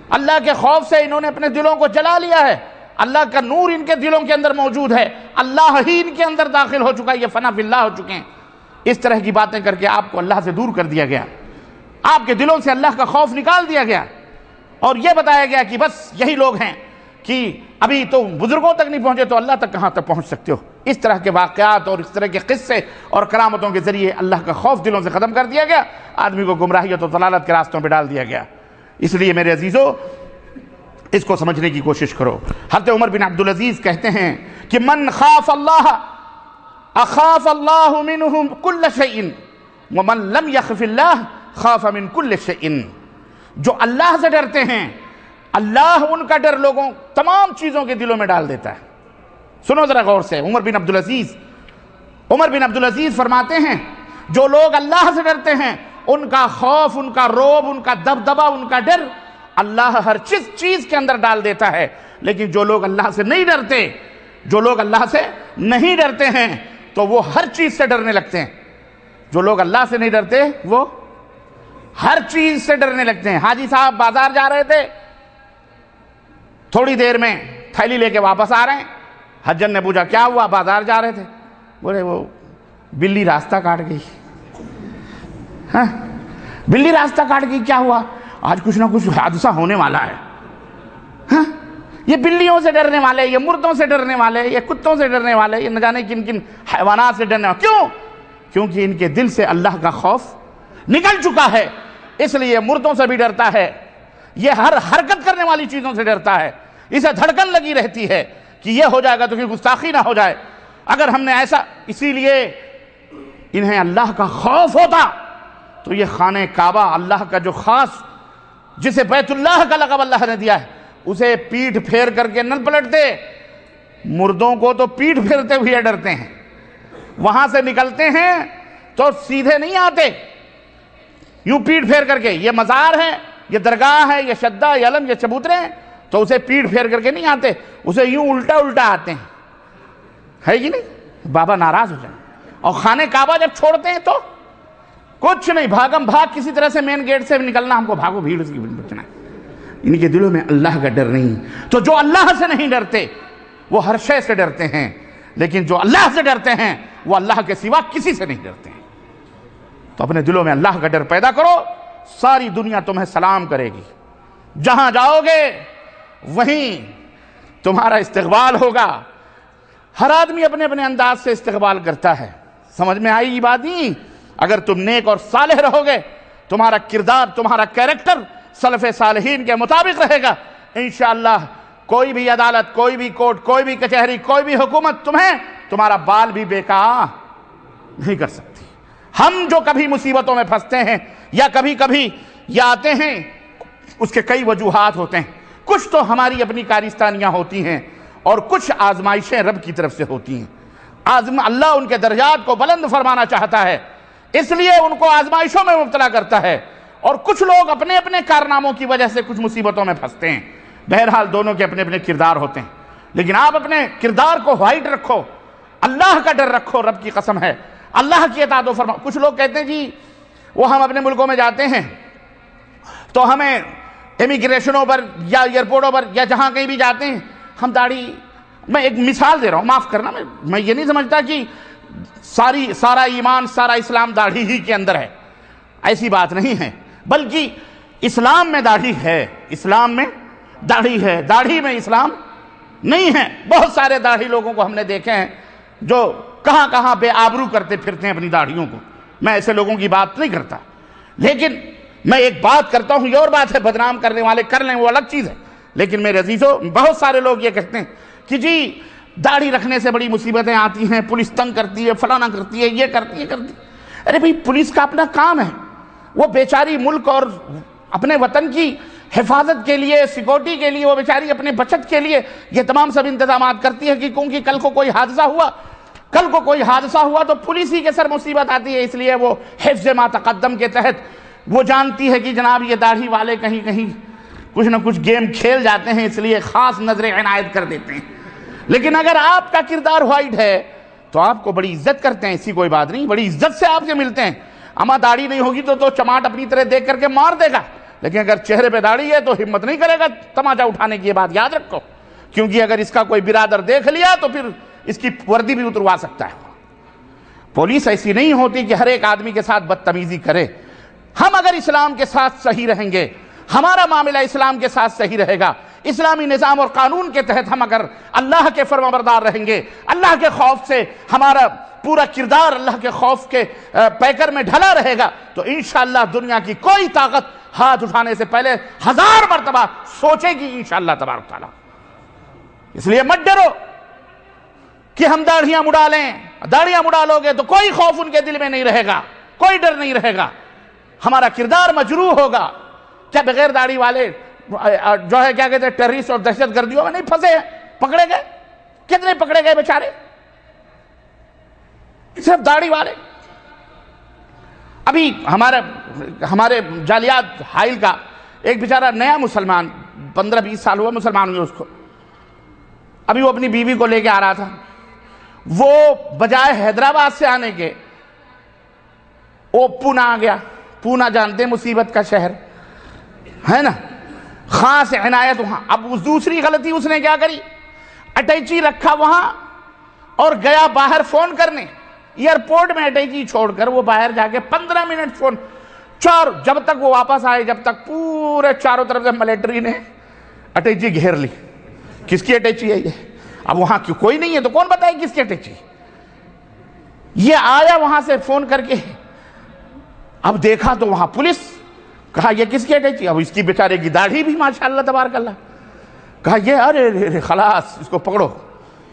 Speaker 1: اللہ کے خوف سے انہوں نے اپنے دلوں کو جلا لیا ہے، اللہ کا نور ان کے دلوں کے اندر موجود ہے، اللہ ہی ان کے اندر داخل ہو چکا ہے، یہ فنا فی اللہ ہو چکے ہیں۔ اس طرح کی باتیں کر کے آپ کو اللہ سے دور کر دیا گیا، آپ کے دلوں سے اللہ کا خوف نکال دیا گیا، اور یہ بتایا گیا کہ بس یہی لوگ ہیں کہ ابھی تو بزرگوں تک نہیں پہنچے تو اللہ تک کہاں تک پہنچ سکتے ہو۔ اس طرح کے واقعات اور اس طرح کے قصے اور کرامتوں کے ذریعے اللہ کا خوف دلوں سے ختم کر دیا گیا، آدمی کو گمراہیت و ضلالت کے راستوں پہ ڈال دیا گیا۔ اس لیے میرے عزیزو اس کو سمجھنے کی کوشش کرو۔ حضرت عمر بن عبدالعزیز کہتے ہیں کہ من خاف اللہ اخاف اللہ منہ کل شیء ومن لم یخف اللہ خاف من کل شیء۔ جو اللہ سے ڈرتے ہیں اللہ ان کا ڈر لوگوں تمام چیزوں کے دلوں میں ڈال دیتا ہے۔ سنو ذرا غور سے، عمر بن عبدالعزیز فرماتے ہیں جو لوگ اللہ سے ڈرتے ہیں ان کا خوف، ان کا روب، ان کا دبدبہ، ان کا ڈر اللہ ہر چیز کے اندر ڈال دیتا ہے۔ لیکن جو لوگ اللہ سے نہیں ڈرتے ہیں تو وہ ہر چیز سے ڈرنے لگتے ہیں۔ جو لوگ اللہ سے نہیں ڈرتے وہ ہر چیز سے ڈرنے لگتے ہیں. حاجی صاحب بازار جا رہے تھے, تھوڑی دیر میں تھیلی لے کے واپس آ رہے ہیں. حجن نے پوچھا کیا ہوا, بازار جا رہے تھے؟ بولے وہ بلی راستہ کاٹ گئی. ہاں بلی راستہ کاٹ گئی, کیا ہوا؟ آج کچھ نہ کچھ حادثہ ہونے والا ہے. ہاں یہ بلیوں سے ڈرنے والے, یہ مردوں سے ڈرنے والے, یہ کتوں سے ڈرنے والے, یہ نہ جانے کن کن حیوانات سے ڈرنے والے. کیوں؟ کیونکہ ان کے دل سے اللہ کا خوف نکل چکا ہے, اس لیے مردوں سے بھی ڈرتا ہے, یہ ہر حرکت کرنے والی چیزوں سے ڈرتا ہے, اسے دھڑکن لگی رہتی ہے کہ یہ ہو جائے گا تو پھر گستاخی نہ ہو جائے. اگر ہم نے ایسا, اسی لیے انہیں اللہ کا خوف ہوتا تو یہ خانہ کعبہ, اللہ کا جو خاص, جسے بیت اللہ کا لقب اللہ نے دیا ہے, اسے پیٹھ پھیر کر کے نہ پلٹتے. مردوں کو تو پیٹھ پھیرتے ہوئے ڈرتے ہیں, وہاں سے نکلتے ہیں تو سیدھے نہیں آتے, یوں پیٹھ پھیر کر کے. یہ مزار ہے, یہ درگاہ ہے, یہ شدہ, یہ علم, یہ چبوترے ہیں, تو اسے پیٹھ پھیر کر کے نہیں آتے, اسے یوں الٹا الٹا آتے ہیں. ہے کہ نہیں؟ بابا ناراض ہو جائیں. اور خانہ کعبہ جب چھوڑتے ہیں تو کچھ نہیں, بھاگم بھاگ کسی طرح سے مین گیٹ سے نکلنا, ہم کو بھاگو بھیڑ سے بچنا ہے. ان کے دلوں میں اللہ کا ڈر نہیں. تو جو اللہ سے نہیں ڈرتے وہ ہر شے سے ڈرتے ہیں, لیکن جو اللہ سے ڈرتے ہیں وہ اللہ کے سوا کسی سے نہیں ڈرتے ہیں. تو اپنے دلوں میں اللہ کا ڈر پیدا کرو, ساری دنیا تمہیں سلام کرے گی. جہاں جاؤ گے وہیں تمہارا استقبال ہوگا. ہر آدمی اپنے اپنے انداز سے استقبال کرتا ہے. سمجھ میں آئی یہ بات نہیں؟ اگر تم نیک اور صالح رہو گے, تمہارا کردار, تمہارا کیریکٹر سلف صالحین کے مطابق رہے گا, انشاءاللہ کوئی بھی عدالت, کوئی بھی کورٹ, کوئی بھی کچہری, کوئی بھی حکومت تمہیں تمہارا بال بھی بیکار نہیں کر سکتی. ہم جو کبھی مصیبتوں میں پھنستے ہیں یا کبھی کبھی یہ آتے ہیں, اس کے کئی وجوہات ہوتے ہیں. کچھ تو ہماری اپنی کارستانیاں ہوتی ہیں اور کچھ آزمائشیں رب کی طرف سے ہوتی ہیں. اللہ ان کے درجات کو بلند فرمانا چاہتا ہے, اس لیے ان کو آزمائشوں میں مبتلا کرتا ہے. اور کچھ لوگ اپنے اپنے کارناموں کی وجہ سے کچھ مصیبتوں میں پھنستے ہیں. بہرحال دونوں کے اپنے اپنے کردار ہوتے ہیں, لیکن آپ اپنے کردار کو وائٹ رکھو, اللہ کا ڈر رکھو. رب کی قسم ہے, اللہ کی اطاعت و فرما. کچھ لوگ کہتے ہیں جی وہ ہم اپنے ملکوں میں جاتے ہیں تو ہمیں امیگریشنوں پر یا ایئرپورٹوں پر یا جہاں کہیں بھی جاتے ہیں ہم داڑھی, میں ایک مثال دے رہا ہوں, معاف کرنا, میں یہ نہیں سمجھتا کہ سارا ایمان, سارا اسلام داڑھی ہی کے اندر ہے, ایسی بات نہیں ہے. بلکہ اسلام میں داڑھی ہے, اسلام میں داڑھی ہے, داڑھی میں اسلام نہیں ہے. بہت سارے داڑھی لوگوں کو ہم نے دیکھے ہیں جو کہاں کہاں بے آبرو کرتے پھرتے ہیں اپنی داڑھیوں کو. میں ایسے لوگوں کی بات نہیں کرتا, لیکن میں ایک بات کرتا ہوں, یہ اور بات ہے بدنام کرنے والے کر لیں وہ الگ چیز ہے. لیکن میرے عزیزو, بہت سارے لوگ یہ کہتے ہیں کہ جی داڑھی رکھنے سے بڑی مصیبتیں آتی ہیں, پولیس تنگ کرتی ہے, فلانا کرتی ہے, یہ کرتی ہے. ارے بھئی پولیس کا اپنا کام ہے, وہ بیچاری ملک اور اپنے وطن کی حفاظت کے لیے, سیکورٹی کے لیے, وہ بیچاری اپنے بچت کے لیے یہ تمام سب انتظامات کرتی ہے. کہ کیونکہ کل کو کوئی حادثہ ہوا تو پولیس ہی کے سر مصیبت آتی ہے, اس لیے وہ حفظ ما تقدم کے تحت وہ جانتی ہے کہ جناب یہ داڑھی والے کہیں کہیں کچھ نہ کچھ گیم کھیل جاتے ہیں, اس لیے خاص نظر عنایت کر دیتے ہیں. لیکن اگر آپ کا کردار وائٹ ہے تو آپ کو بڑی عزت کرتے ہیں, ایسی کوئی بات نہیں, بڑی عزت سے آپ سے ملتے ہیں. اما داڑھی نہیں ہوگی تو چماٹ اپنی طرح دیکھ کر کے مار دے گا, لیکن اگر چہرے پہ داڑھی ہے تو ہمت نہیں کرے گا تماچا اٹھانے کی. یہ بات یاد رکھو, کیونکہ اگر اس کا کوئی برادر دیکھ لیا تو پھر اس کی وردی بھی اتروا سکتا ہے. پولیس ایسی نہیں ہوتی کہ ہر ایک آدمی کے ساتھ بدتمیزی کرے. ہم اگر اسلام کے ساتھ صحیح رہیں گے, ہمارا معاملہ اسلام کے ساتھ صحیح رہے گا, اسلامی نظام اور قانون کے تحت ہم اگر اللہ کے فرمانبردار رہیں گے, اللہ کے خوف سے ہمارا پورا کردار اللہ کے خوف کے پیکر میں ڈھلا رہے گا, تو انشاءاللہ دنیا کی کوئی طاقت ہاتھ اٹھانے سے پہلے 1000 مرتبہ سوچے گی انشاءاللہ تبارک تعالیٰ. اس لیے مت ڈرو کہ ہم داڑھیاں مڑا لیں. داڑھیاں مڑا لو گے تو کوئی خوف ان کے دل میں نہیں رہے گا, کوئی ڈر نہیں رہے گا. ہمارا کردار مجروح ہوگا. کیا بغیر داڑھی والے جو ہے کیا کہتے ہیں ٹیررسٹ اور دہشت گردیوں میں نہیں پھنسے ہیں, پکڑے گئے, کتنے پکڑے گئے بیچارے صرف داڑھی والے. ابھی ہمارے جالیات حائل کا ایک بیچارہ نیا مسلمان, 15-20 سال ہوا مسلمان ہوئے اس کو, ابھی وہ اپنی بیوی کو لے کے آ رہا تھا. وہ بجائے حیدرآباد سے آنے کے وہ پونا آ گیا. پونا جانتے مصیبت کا شہر ہے نا، خاص عنایت وہاں۔ اب دوسری غلطی اس نے کیا کری، اٹیچی رکھا وہاں اور گیا باہر فون کرنے، ایئرپورٹ میں اٹیچی چھوڑ کر وہ باہر جا کے 15 منٹ فون، جب تک وہ واپس آئے، جب تک پورے چاروں طرف سے ملٹری نے اٹیچی گھیر لی۔ کس کی اٹیچی ہے یہ؟ اب وہاں کوئی نہیں ہے تو کون بتائے کس کی اٹیچی؟ یہ آیا وہاں سے فون کر کے، اب دیکھا تو وہاں پولیس، کہا یہ کس کی اٹیچی؟ اب اس کی بیچارے کی داڑھی بھی ماشاءاللہ تبارک اللہ، کہا یہ ارے خلاص اس کو پکڑو،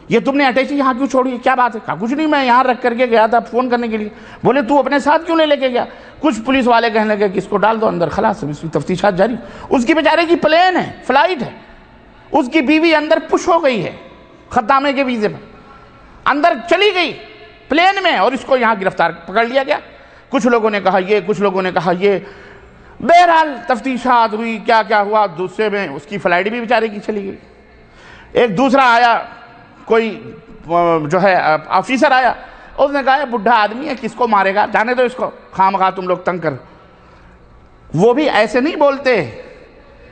Speaker 1: یہ تم نے اٹیچی یہاں کیوں چھوڑی ہے، کیا بات ہے؟ کہا کچھ نہیں، میں یہاں رکھ کر کے گیا تھا فون کرنے کے لیے۔ بولے تو اپنے ساتھ کیوں نہیں لے کے گیا؟ کچھ پولیس والے کہنے لگے کہ اس کو ڈال دو اندر، خلاص اس کی تفتیشات جاری۔ اس کی بیچارے کی پلین ہے، فلائٹ ہے، اس کی بیوی اندر پش ہو گئی ہے خطامے کے ویزے پر، اندر چلی گئی پلین میں، اور اس کو یہاں گرفتار پکڑ لیا گیا۔ کچھ لوگوں نے کہا یہ، کچھ لوگوں نے کہا یہ، بہرحال تفتیشات ہوئی، کیا کیا ہوا، دوسرے میں اس کی فلائٹ بھی بیچارے کی چلی گئی۔ ایک دوسرا آیا، کوئی جو ہے آفیسر آیا، اس نے کہا یہ بڈھا آدمی ہے، کس کو مارے گا، جانے دو اس کو، خام خواہ تم لوگ تنگ کر۔ وہ بھی ایسے نہیں بولتے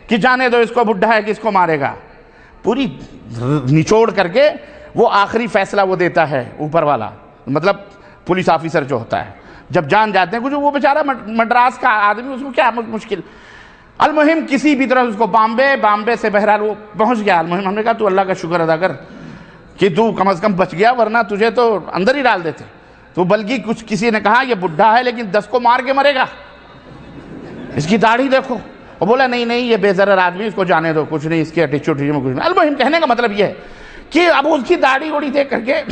Speaker 1: کہ جانے دو اس کو، بڈھا ہے کس کو مارے گا، پوری نچوڑ کر کے وہ آخری فیصلہ وہ دیتا ہے اوپر والا، مطلب پولیس آفیسر جو ہوتا ہے۔ جب جان جاتے ہیں کچھ، وہ بیچارہ مدراس کا آدمی، اس کو کیا مشکل۔ المہم کسی بھی طرح اس کو بامبے سے بہرحال وہ پہنچ گیا۔ المہم ہم نے کہا تو اللہ کا شکر ادا کر کہ تو کم از کم بچ گیا، ورنہ تجھے تو اندر ہی ڈال دیتے۔ تو بلکہ کسی نے کہا یہ بڈھا ہے لیکن 10 کو مار کے مرے گا، اس کی داڑھی دیکھو۔ وہ بولا نہیں یہ بے ضرر آدمی، اس کو جانے دو، کچھ نہیں، اس کی اٹیچی میں کچھ نہیں۔ المہم کہنے کا مطلب یہ ہے کہ اب اس کی داڑھی وڑی دیکھ کر کے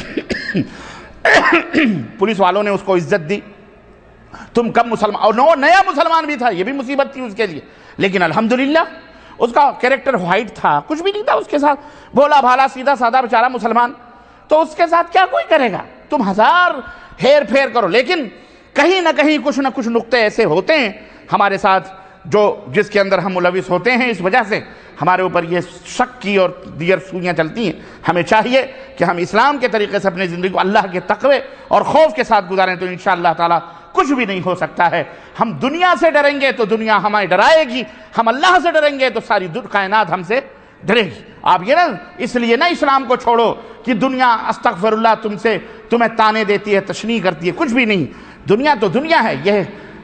Speaker 1: پولیس والوں نے اس کو عزت دی، تم کم مسلمان، اور وہ نیا مسلمان بھی تھا، یہ بھی مصیبت تھی اس کے لیے، لیکن الحمدللہ اس کا کریکٹر وائٹ تھا، کچھ بھی نہیں تھا اس کے ساتھ، بھولا بھالا سیدھا سادہ بیچارہ مسلمان، تو اس کے ساتھ کیا کوئی کرے گا؟ تم ہزار ہیر پھیر کرو، لیکن کہیں نہ کہیں کچھ نہ کچھ نقطے ایسے ہوتے ہیں ہمارے ساتھ جس کے اندر ہم ملوث ہوتے ہیں، اس وجہ سے ہمارے اوپر یہ شک کی اور دیگر سوئیاں چلتی ہیں۔ ہمیں چاہیے کہ ہم اسلام کے طریقے سے اپنی زندگی کو اللہ کے تقوی اور خوف کے ساتھ گزاریں، تو انشاءاللہ تعالی کچھ بھی نہیں ہو سکتا ہے۔ ہم دنیا سے ڈریں گے تو دنیا ہمیں ڈرائے گی، ہم اللہ سے ڈریں گے تو ساری کائنات ہم سے ڈرے گی۔ آپ یہ نا اس لیے نہ اسلام کو چھوڑو کہ دنیا استغفر اللہ تمہیں تانے دیتی ہے، تشنیع کرتی ہے، کچھ بھی نہیں۔ دنیا تو دنیا ہے،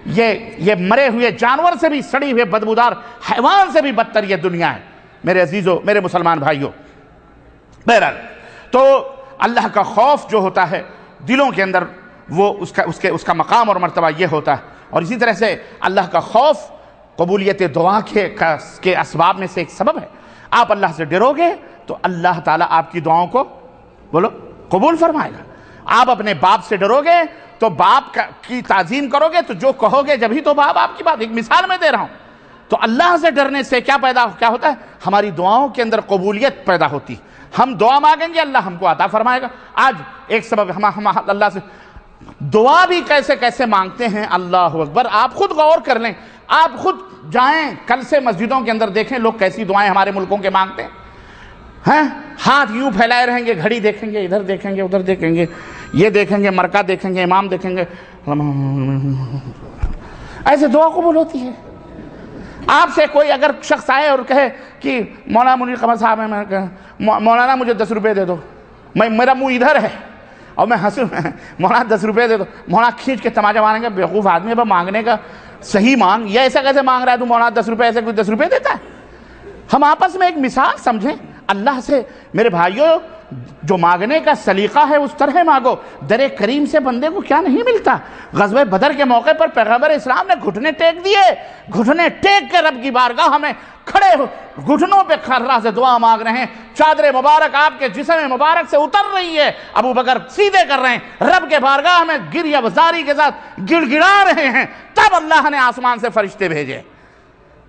Speaker 1: یہ مرے ہوئے جانور سے بھی، سڑی ہوئے بدبودار حیوان سے بھی بدتر یہ دنیا ہے میرے عزیزوں، میرے مسلمان بھائیوں۔ بہرحال تو اللہ کا خوف جو ہوتا ہے دلوں کے اندر، وہ اس کا مقام اور مرتبہ یہ ہوتا ہے۔ اور اسی طرح سے اللہ کا خوف قبولیت دعا کے اسباب میں سے ایک سبب ہے۔ آپ اللہ سے ڈرو گے تو اللہ تعالیٰ آپ کی دعاؤں کو قبول فرمائے گا۔ آپ اپنے باپ سے ڈرو گے تو باپ کی تعظیم کرو گے تو جو کہو گے جبھی تو باپ آپ کی بات، ایک مثال میں دے رہا ہوں۔ تو اللہ سے ڈرنے سے کیا ہوتا ہے؟ ہماری دعاؤں کے اندر قبولیت پیدا ہوتی ہے۔ ہم دعا مانگیں گے، اللہ ہم کو عطا فرمائے گا۔ آج ایک سبب ہم اللہ سے دعا بھی کیسے کیسے مانگتے ہیں، اللہ اکبر۔ آپ خود غور کر لیں، آپ خود جائیں کل سے مسجدوں کے اندر دیکھیں لوگ کیسی دعائیں ہمارے ملکوں کے مانگتے ہیں۔ ہاتھ یوں پھیلائے رہیں گے، گھڑی دیکھیں گے، ادھر دیکھیں گے، ادھر دیکھیں گے، یہ دیکھیں گے، مرکہ دیکھیں گے، امام دیکھیں گے، ایسے دعا قبول ہوتی ہے۔ آپ سے کوئی اگر شخص آئے اور کہے کہ مولانا منیر قمر صاحب ہے، مولانا مجھے 10 روپے دے دو، میرا منہ ادھر ہے اور میں ہنسوں، مولانا 10 روپے دے دو، مولانا کھینچ کے تماچا ماریں گے، بیوقوف آدمی ہے، مانگنے کا صحیح مانگ، یہ ایسا کیسے مانگ رہا ہے تو مولانا 10 روپے، ایسے کوئی 10 روپے دیتا ہے؟ ہم آپس میں ایک مثال سمجھیں اللہ سے۔ میرے بھائیوں، جو مانگنے کا سلیقہ ہے اس طرح مانگو۔ در کریم سے بندے کو کیا نہیں ملتا؟ غزوہ بدر کے موقع پر پیغمبر اسلام نے گھٹنے ٹیک دیے، گھٹنے ٹیک کے رب کی بارگاہ میں کھڑے ہو، گھٹنوں پہ اللہ سے دعا مانگ رہے ہیں، چادر مبارک آپ کے جسم مبارک سے اتر رہی ہے، ابو بکر سیدھے کر رہے ہیں، رب کے بارگاہ میں گریہ وزاری کے ساتھ گڑ گڑا رہے ہیں، تب اللہ نے آسمان سے فرشتے بھیجے۔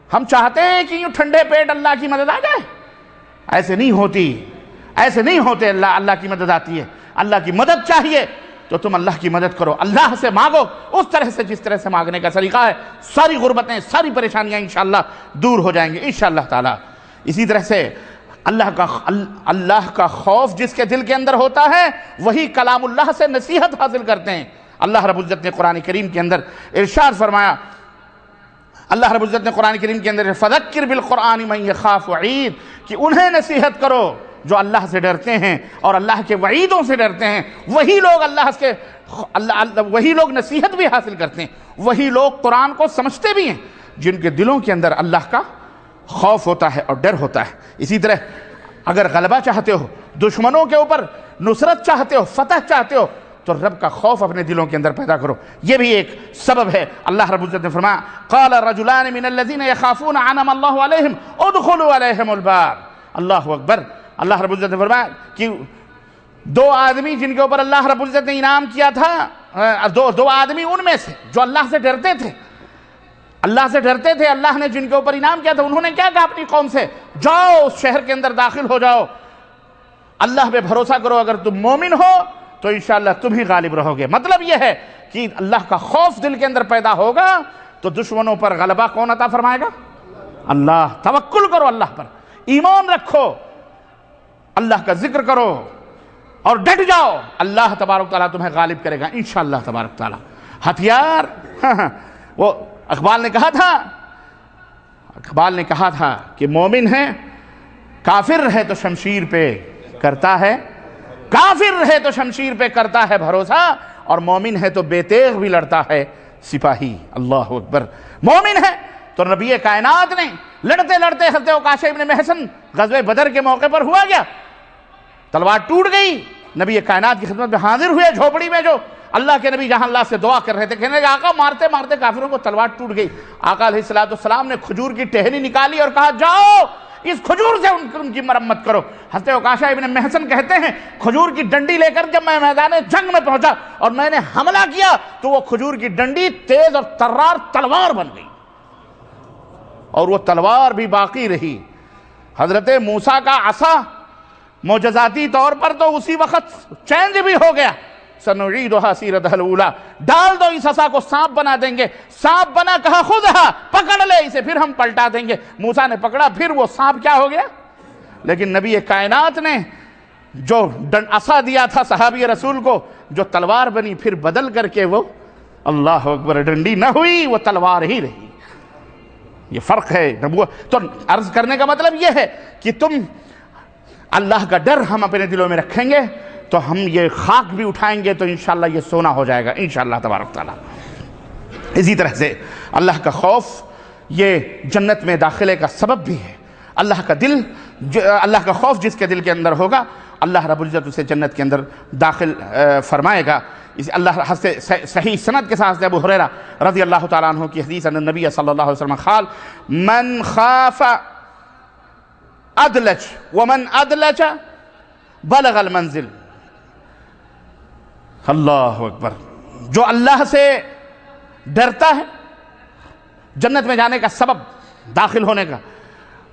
Speaker 1: ہم چاہتے ہیں کہ یوں ٹھنڈے پیٹ اللہ کی مدد آ جائے، ایسے نہیں ہوتی، ایسے نہیں ہوتے۔ اللہ کی مدد آتی ہے، اللہ کی مدد چاہیے تو تم اللہ کی مدد کرو، اللہ سے مانگو اس طرح سے جس طرح سے مانگنے کا طریقہ ہے، ساری غربتیں، ساری پریشانیاں انشاءاللہ دور ہو جائیں گے انشاءاللہ تعالی۔ اسی طرح سے اللہ کا خوف جس کے دل کے اندر ہوتا ہے وہی کلام اللہ سے نصیحت حاصل کرتے ہیں۔ اللہ رب العزت نے قرآن کریم کے اندر ارشاد فرمایا اللہ رب العزت نے قرآن کریم کے اندر فذکر بالقرآن من یخاف وعید کہ انہیں نصیحت کرو جو اللہ سے ڈرتے ہیں اور اللہ کے وعیدوں سے ڈرتے ہیں. وہی لوگ وہی لوگ نصیحت بھی حاصل کرتے ہیں, وہی لوگ قرآن کو سمجھتے بھی ہیں جن کے دلوں کے اندر اللہ کا خوف ہوتا ہے اور ڈر ہوتا ہے. اسی طرح اگر غلبہ چاہتے ہو, دشمنوں کے اوپر نصرت چاہتے ہو, فتح چاہتے ہو, تو رب کا خوف اپنے دلوں کے اندر پیدا کرو. یہ بھی ایک سبب ہے. اللہ رب العزت نے فرمایا قال رجلان من الذين يخافون انعم الله عليهم ادخلوا عليهم الباب. اللہ اکبر. اللہ رب العزت نے فرمایا کہ دو آدمی جن کے اوپر اللہ رب العزت نے انعام کیا تھا, دو آدمی ان میں سے جو اللہ سے ڈرتے تھے, اللہ نے جن کے اوپر انعام کیا تھا, انہوں نے کیا کہا اپنی قوم سے, جاؤ اس شہر کے اندر داخل ہو جاؤ, اللہ پہ بھروسہ کرو, اگر تم مومن ہو تو انشاءاللہ تم ہی غالب رہو گے. مطلب یہ ہے کہ اللہ کا خوف دل کے اندر پیدا ہوگا تو دشمنوں پر غلبہ کون عطا فرمائے گا؟ اللہ. توکل کرو اللہ پر, ایمان رکھو, اللہ کا ذکر کرو اور ڈٹ جاؤ, اللہ تبارک تعالیٰ تمہیں غالب کرے گا انشاءاللہ تبارک تعالیٰ. ہتھیار وہ اقبال نے کہا تھا کہ مومن ہے کافر ہے تو شمشیر پہ کرتا ہے, کافر ہے تو شمشیر پہ کرتا ہے بھروسہ, اور مومن ہے تو بے تیغ بھی لڑتا ہے سپاہی. اللہ اکبر. مومن ہے تو نبی کائنات نے لڑتے لڑتے حضرت عکاشہ ابن محصن غزوہ بدر کے موقع پر ہوا گیا, تلوار ٹوٹ گئی, نبی کائنات کی خدمت میں حاضر ہوئے جھوپڑی میں, جو اللہ کے نبی جہاں اللہ سے دعا کر رہے تھے, کہنے لگے آقا مارتے مارتے کافروں کو تلوار ٹوٹ گئی. آقا علیہ السلام نے کھجور کی ٹہنی نکالی اور کہا جاؤ اس کھجور سے ان کی مرمت کرو. حضرت عکاشہ ابن محصن کہتے ہیں کھجور کی ڈنڈی لے کر جب میں میدان جنگ میں پہنچا اور میں نے حملہ کیا تو وہ کھجور کی ڈنڈی تیز اور ترار تلوار بن گئی, اور وہ تلوار بھی باقی رہی. حضرت موسیٰ کا عصا معجزاتی طور پر تو اسی وقت چینج بھی ہو گیا. سنعیدها سیرتها الاولی, ڈال دو اس عصا کو, سانپ بنا دیں گے. سانپ بنا, کہا خذھا, پکڑ لے اسے, پھر ہم پلٹا دیں گے. موسیٰ نے پکڑا, پھر وہ سانپ کیا ہو گیا. لیکن نبی کائنات نے جو عصا دیا تھا صحابی رسول کو, جو تلوار بنی, پھر بدل کر کے وہ اللہ اکبر ڈنڈی نہ ہوئی, وہ تلوار ہی رہی. یہ فرق ہے نبوت. تو عرض کرنے کا مطلب یہ ہے کہ تم اللہ کا ڈر ہم اپنے دلوں میں رکھیں گے تو ہم یہ خاک بھی اٹھائیں گے تو انشاءاللہ یہ سونا ہو جائے گا انشاءاللہ تبارک تعالیٰ. اسی طرح سے اللہ کا خوف یہ جنت میں داخلے کا سبب بھی ہے. اللہ کا خوف جس کے دل کے اندر ہوگا اللہ رب العزت اسے جنت کے اندر داخل فرمائے گا. اللہ صحیح سند کے ساتھ ابو ہریرہ رضی اللہ تعالیٰ عنہ کی حدیث ان النبی صلی اللہ علیہ وسلم قال من خاف ادلج ومن ادلج بلغ المنزل. اللہ اکبر. جو اللہ سے ڈرتا ہے جنت میں جانے کا سبب داخل ہونے کا,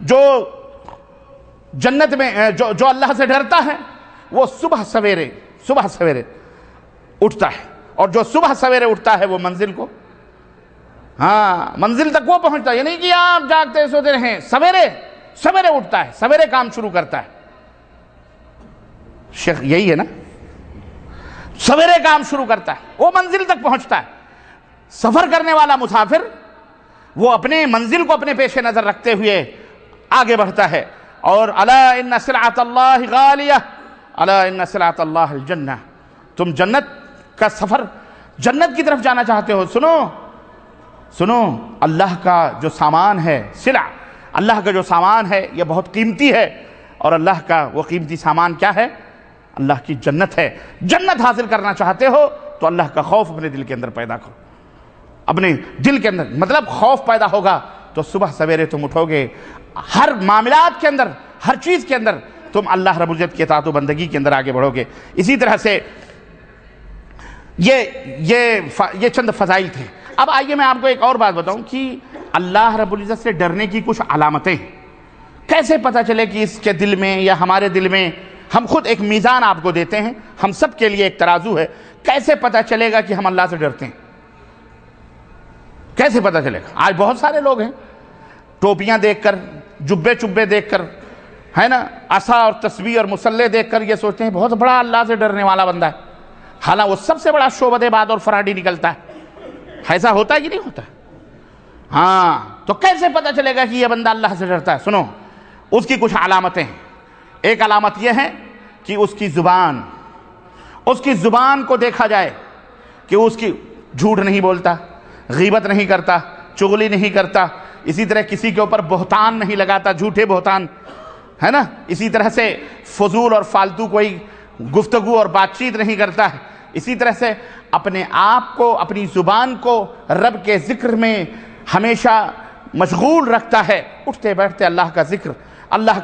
Speaker 1: جو جنت میں جو اللہ سے ڈرتا ہے وہ صبح سویرے اٹھتا ہے, اور جو صبح سویرے اٹھتا ہے وہ منزل کو, منزل تک وہ پہنچتا ہے. یہ نہیں کہ آپ جاگتے سوتے رہیں, سویرے اٹھتا ہے, سویرے کام شروع کرتا ہے. شیخ یہی ہے نا, سویرے کام شروع کرتا ہے, وہ منزل تک پہنچتا ہے. سفر کرنے والا مسافر وہ اپنے منزل کو اپنے پیش نظر رکھتے ہوئے آگے بڑھتا ہے. اور الا ان سلعۃ اللہ غالیہ الا ان سلعۃ اللہ الجنہ. تم جنت کا سفر, جنت کی طرف جانا چاہتے ہو, سنو اللہ کا جو سامان ہے, سلع, اللہ کا جو سامان ہے یہ بہت قیمتی ہے, اور اللہ کا وہ قیمتی سامان کیا ہے؟ اللہ کی جنت ہے. جنت حاصل کرنا چاہتے ہو تو اللہ کا خوف اپنے دل کے اندر پیدا کرو. اپنے دل کے اندر مطلب خوف پیدا ہوگا تو صبح سویرے تم اٹھو گے, ہر معاملات کے اندر, ہر چیز کے اندر تم اللہ رب العزت کی اطاعت و بندگی کے اندر آگے بڑھو گے. اسی طرح سے یہ چند فضائل تھے. اب آئیے میں آپ کو ایک اور بات بتاؤں کہ اللہ رب العزت سے ڈرنے کی کچھ علامتیں کیسے پتہ چلے کہ اس کے دل میں یا ہمارے دل میں. ہم خود ایک میزان آپ کو دیتے ہیں, ہم سب کے لیے ایک ترازو ہے. کیسے پتہ چلے گا کہ ہم اللہ سے ڈرتے ہیں؟ کیسے پتہ چلے گا؟ آج بہت سارے لوگ ہیں ٹوپیاں دیکھ کر, جبے دیکھ کر, ہے نا, عصا اور تسبیح اور مسلح دیکھ کر یہ سوچتے ہیں بہت بڑا اللہ سے ڈرنے والا بندہ ہے, حالانکہ وہ سب سے بڑا شعبدے باد اور فراڈی نکلتا ہے. ایسا ہوتا ہے کہ نہیں ہوتا؟ ہاں تو کیسے پتہ چلے گا کہ یہ بندہ اللہ سے ڈرتا ہے؟ سنو اس کی کچھ علامتیں ہیں۔ ایک علامت یہ ہے کہ اس کی زبان کو دیکھا جائے کہ اس کی جھوٹ نہیں بولتا، غیبت نہیں کرتا، چغلی نہیں کرتا، اسی طرح کسی کے اوپر بہتان نہیں لگاتا، جھوٹے بہتان، ہے نا، اسی طرح سے فضول اور فالتو کوئی گفتگو اور بات چیت نہیں کرتا ہے، اسی طرح سے اپنے آپ کو، اپنی زبان کو رب کے ذکر میں ہمیشہ مشغول رکھتا ہے، اٹھتے بیٹھتے اللہ کا ذکر، اللہ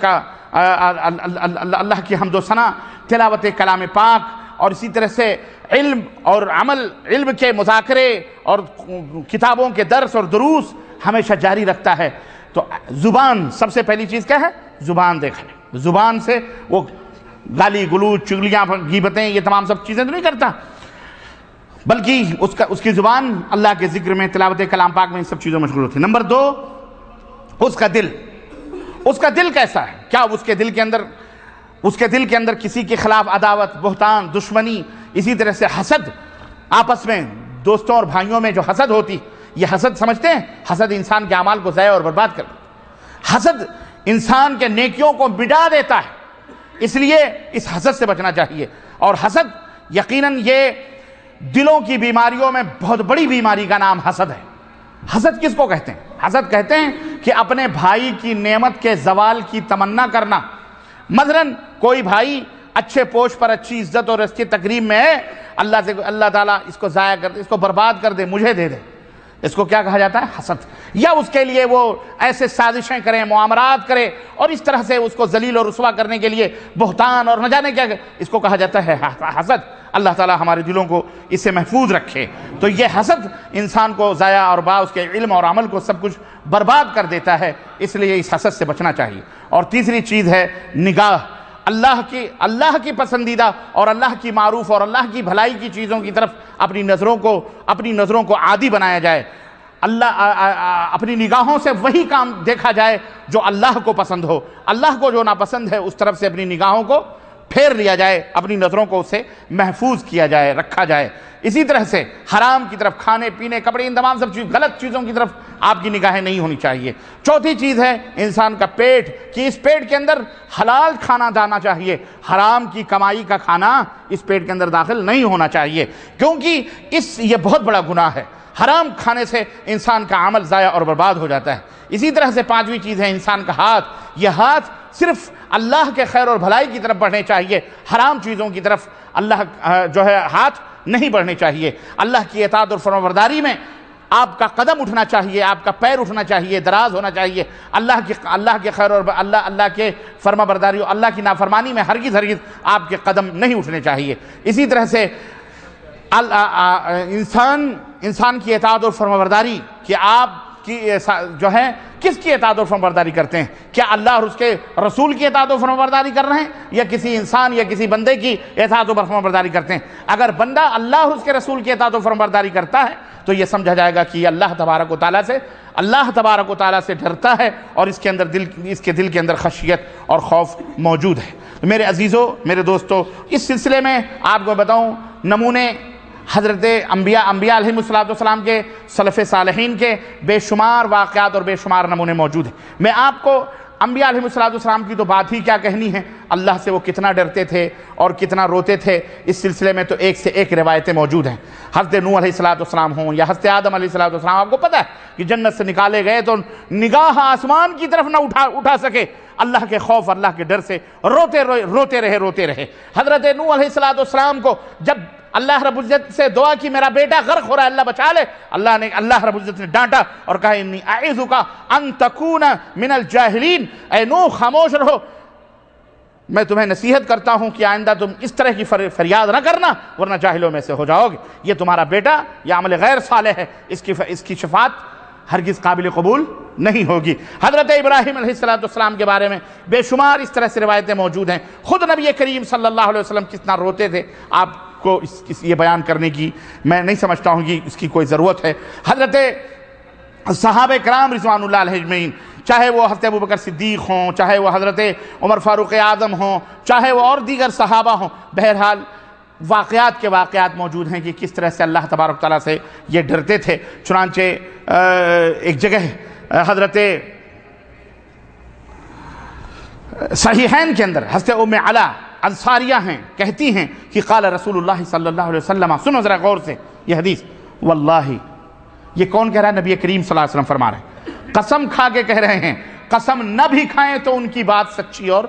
Speaker 1: کی حمد و ثنا، تلاوت کلام پاک، اور اسی طرح سے علم اور عمل، علم کے مذاکرے اور کتابوں کے درس اور دروس ہمیشہ جاری رکھتا ہے۔ تو زبان سب سے پہلی چیز کیا ہے؟ زبان دیکھیں، زبان سے وہ گالی گلوچ، چغلیاں، غیبتیں، یہ تمام سب چیزیں تو نہیں کرتا، بلکہ اس کی زبان اللہ کے ذکر میں، تلاوت کلام پاک میں، ان سب چیزوں میں مشغول ہوتی ہے۔ نمبر 2، اس کا دل کیسا ہے؟ کیا اس کے دل کے اندر کسی کے خلاف عداوت، بہتان، دشمنی، اسی طرح سے حسد، آپس میں دوستوں اور بھائیوں میں جو حسد ہوتی، یہ حسد سمجھتے ہیں؟ حسد انسان کے اعمال کو ضائع اور برباد کر دیتا ہے، حسد انسان کے نیکیوں کو مٹا دیتا ہے، اس لیے اس حسد سے بچنا چاہیے۔ اور حسد یقیناً یہ دلوں کی بیماریوں میں بہت بڑی بیماری کا نام حسد ہے۔ حسد کس کو کہتے ہیں؟ حسد کہتے ہیں کہ اپنے بھائی کی نعمت کے زوال کی تمنا کرنا۔ مثلاً کوئی بھائی اچھے پوسٹ پر، اچھی عزت اور اس کی تکریم میں ہے، اللہ تعالیٰ اس کو ضائع کر دے، اس کو برباد کر دے، مجھے دے دے، اس کو کیا کہا جاتا ہے؟ حسد۔ یا اس کے لیے وہ ایسے سازشیں کریں، معاملات کرے، اور اس طرح سے اس کو ذلیل اور رسوا کرنے کے لیے بہتان اور نہ جانے کیا، اس کو کہا جاتا ہے حسد۔ اللہ تعالیٰ ہمارے دلوں کو اس سے محفوظ رکھے۔ تو یہ حسد انسان کو ضائع اور اس کے علم اور عمل کو سب کچھ برباد کر دیتا ہے، اس لیے اس حسد سے بچنا چاہیے۔ اور تیسری چیز ہے نگاہ، اللہ کی پسندیدہ اور اللہ کی معروف اور اللہ کی بھلائی کی چیزوں کی طرف اپنی نظروں کو عادی بنایا جائے، اپنی نگاہوں سے وہی کام دیکھا جائے جو اللہ کو پسند ہو، اللہ کو جو ناپسند ہے اس طرف سے اپنی نگاہوں کو پھیر لیا جائے، اپنی نظروں کو اسے محفوظ کیا جائے، رکھا جائے۔ اسی طرح سے حرام کی طرف، کھانے پینے، کپڑے، ان تمام سب غلط چیزوں کی طرف آپ کی نگاہیں نہیں ہونی چاہیے۔ چوتھی چیز ہے انسان کا پیٹ، کہ اس پیٹ کے اندر حلال کھانا جانا چاہیے، حرام کی کمائی کا کھانا اس پیٹ کے اندر داخل نہیں ہونا چاہیے، کیونکہ یہ بہت بڑا گناہ ہے۔ حرام کھانے سے انسان کا عمل ضائع اور برباد ہو جاتا ہے۔ اسی طرح سے پانچویں چیز ہے انسان کا ہاتھ، یہ ہاتھ صرف اللہ کے خیر اور بھلائی کی طرف بڑھنے چاہیے، حرام چیزوں کی طرف ہاتھ نہیں بڑھنے چاہیے۔ اللہ کی اطاعت اور فرمانبرداری میں آپ کا قدم اٹھنا چاہیے، آپ کا پیر اٹھنا چاہیے، دراز ہونا چاہیے۔ اللہ کے خیر اور اللہ کے فرمانبرداری اور اللہ کی نافرمانی میں ہرگز آپ کے قدم نہیں اٹھنے چاہیے۔ اسی طرح سے انسان کی اطاعت اور فرمانبرداری، کہ آپ کی کس کی اطاعت اور فرمانبرداری کرتے ہیں؟ کیا اللہ اور اس کے رسول کی اطاعت و فرمانبرداری کر رہے ہیں، یا کسی انسان یا کسی بندے کی اطاعت و فرمانبرداری کرتے ہیں؟ اگر بندہ اللہ اور اس کے رسول کی اطاعت و فرمانبرداری کرتا ہے تو یہ سمجھا جائے گا کہ یہ اللہ تبارک و تعالیٰ سے ڈرتا ہے، اور اس کے دل کے اندر خشیت اور خوف موجود ہے۔ میرے عزیزوں، میرے دوستوں، اس سلسلے میں آپ کو بتاؤں نمونے حضرت انبیاء علیہ السلام کے، سلف صالحین کے بے شمار واقعات اور بے شمار نمونے موجود ہیں۔ میں آپ کو انبیاء علیہ السلام کی تو بات ہی کیا کہنی ہے، اللہ سے وہ کتنا ڈرتے تھے اور کتنا روتے تھے، اس سلسلے میں تو ایک سے ایک روایتیں موجود ہیں۔ حضرت نوح علیہ السلام ہوں یا حضرت آدم علیہ السلام، آپ کو پتہ ہے کہ جنت سے نکالے گئے تو نگاہ آسمان کی طرف نہ اٹھا سکے، اللہ کے خوف، اللہ کے ڈر سے روتے رہے۔ حضرت نوح علیہ السلام کو جب اللہ رب العزت سے دعا کی میرا بیٹا غرق ہو رہا ہے، اللہ بچا لے، اللہ رب العزت نے ڈانٹا اور کہا انی اعوذک ان تکون من الجاہلین، اے نوح خاموش رہو، میں تمہیں نصیحت کرتا ہوں کہ آئندہ تم اس طرح کی فریاد نہ کرنا ورنہ جاہلوں میں سے ہو جاؤ گے۔ یہ تمہارا بیٹا یہ عمل غیر صالح ہے، اس کی شفاعت ہرگز قابل قبول نہیں ہوگی۔ حضرت ابراہیم علیہ السلام کے بارے میں بے شمار اس طرح سے روایتیں موجود ہیں۔ خود نبی کریم صلی اللہ علیہ وسلم کتنا روتے تھے، آپ کو یہ بیان کرنے کی میں نہیں سمجھتا ہوں کہ اس کی کوئی ضرورت ہے۔ حضرت صحابہ کرام رضوان اللہ علیہ اجمعین، چاہے وہ حضرت ابوبکر صدیق ہوں، چاہے وہ حضرت عمر فاروق اعظم ہوں، چاہے وہ اور دیگر صحابہ ہوں، بہرحال واقعات کے واقعات موجود ہیں کہ کس طرح سے اللہ تبارک تعالیٰ سے یہ ڈرتے تھے۔ چنانچہ ایک جگہ حضرت صحیحین کے اندر حضرت ام علا انصاریہ ہیں، کہتی ہیں کہ قال رسول اللہ صلی اللہ علیہ وسلم، سنو ذرا غور سے یہ حدیث، واللہ، یہ کون کہہ رہا ہے؟ نبی کریم صلی اللہ علیہ وسلم فرما رہے ہیں، قسم کھا کے کہہ رہے ہیں، قسم نہ بھی کھائیں تو ان کی بات سچی اور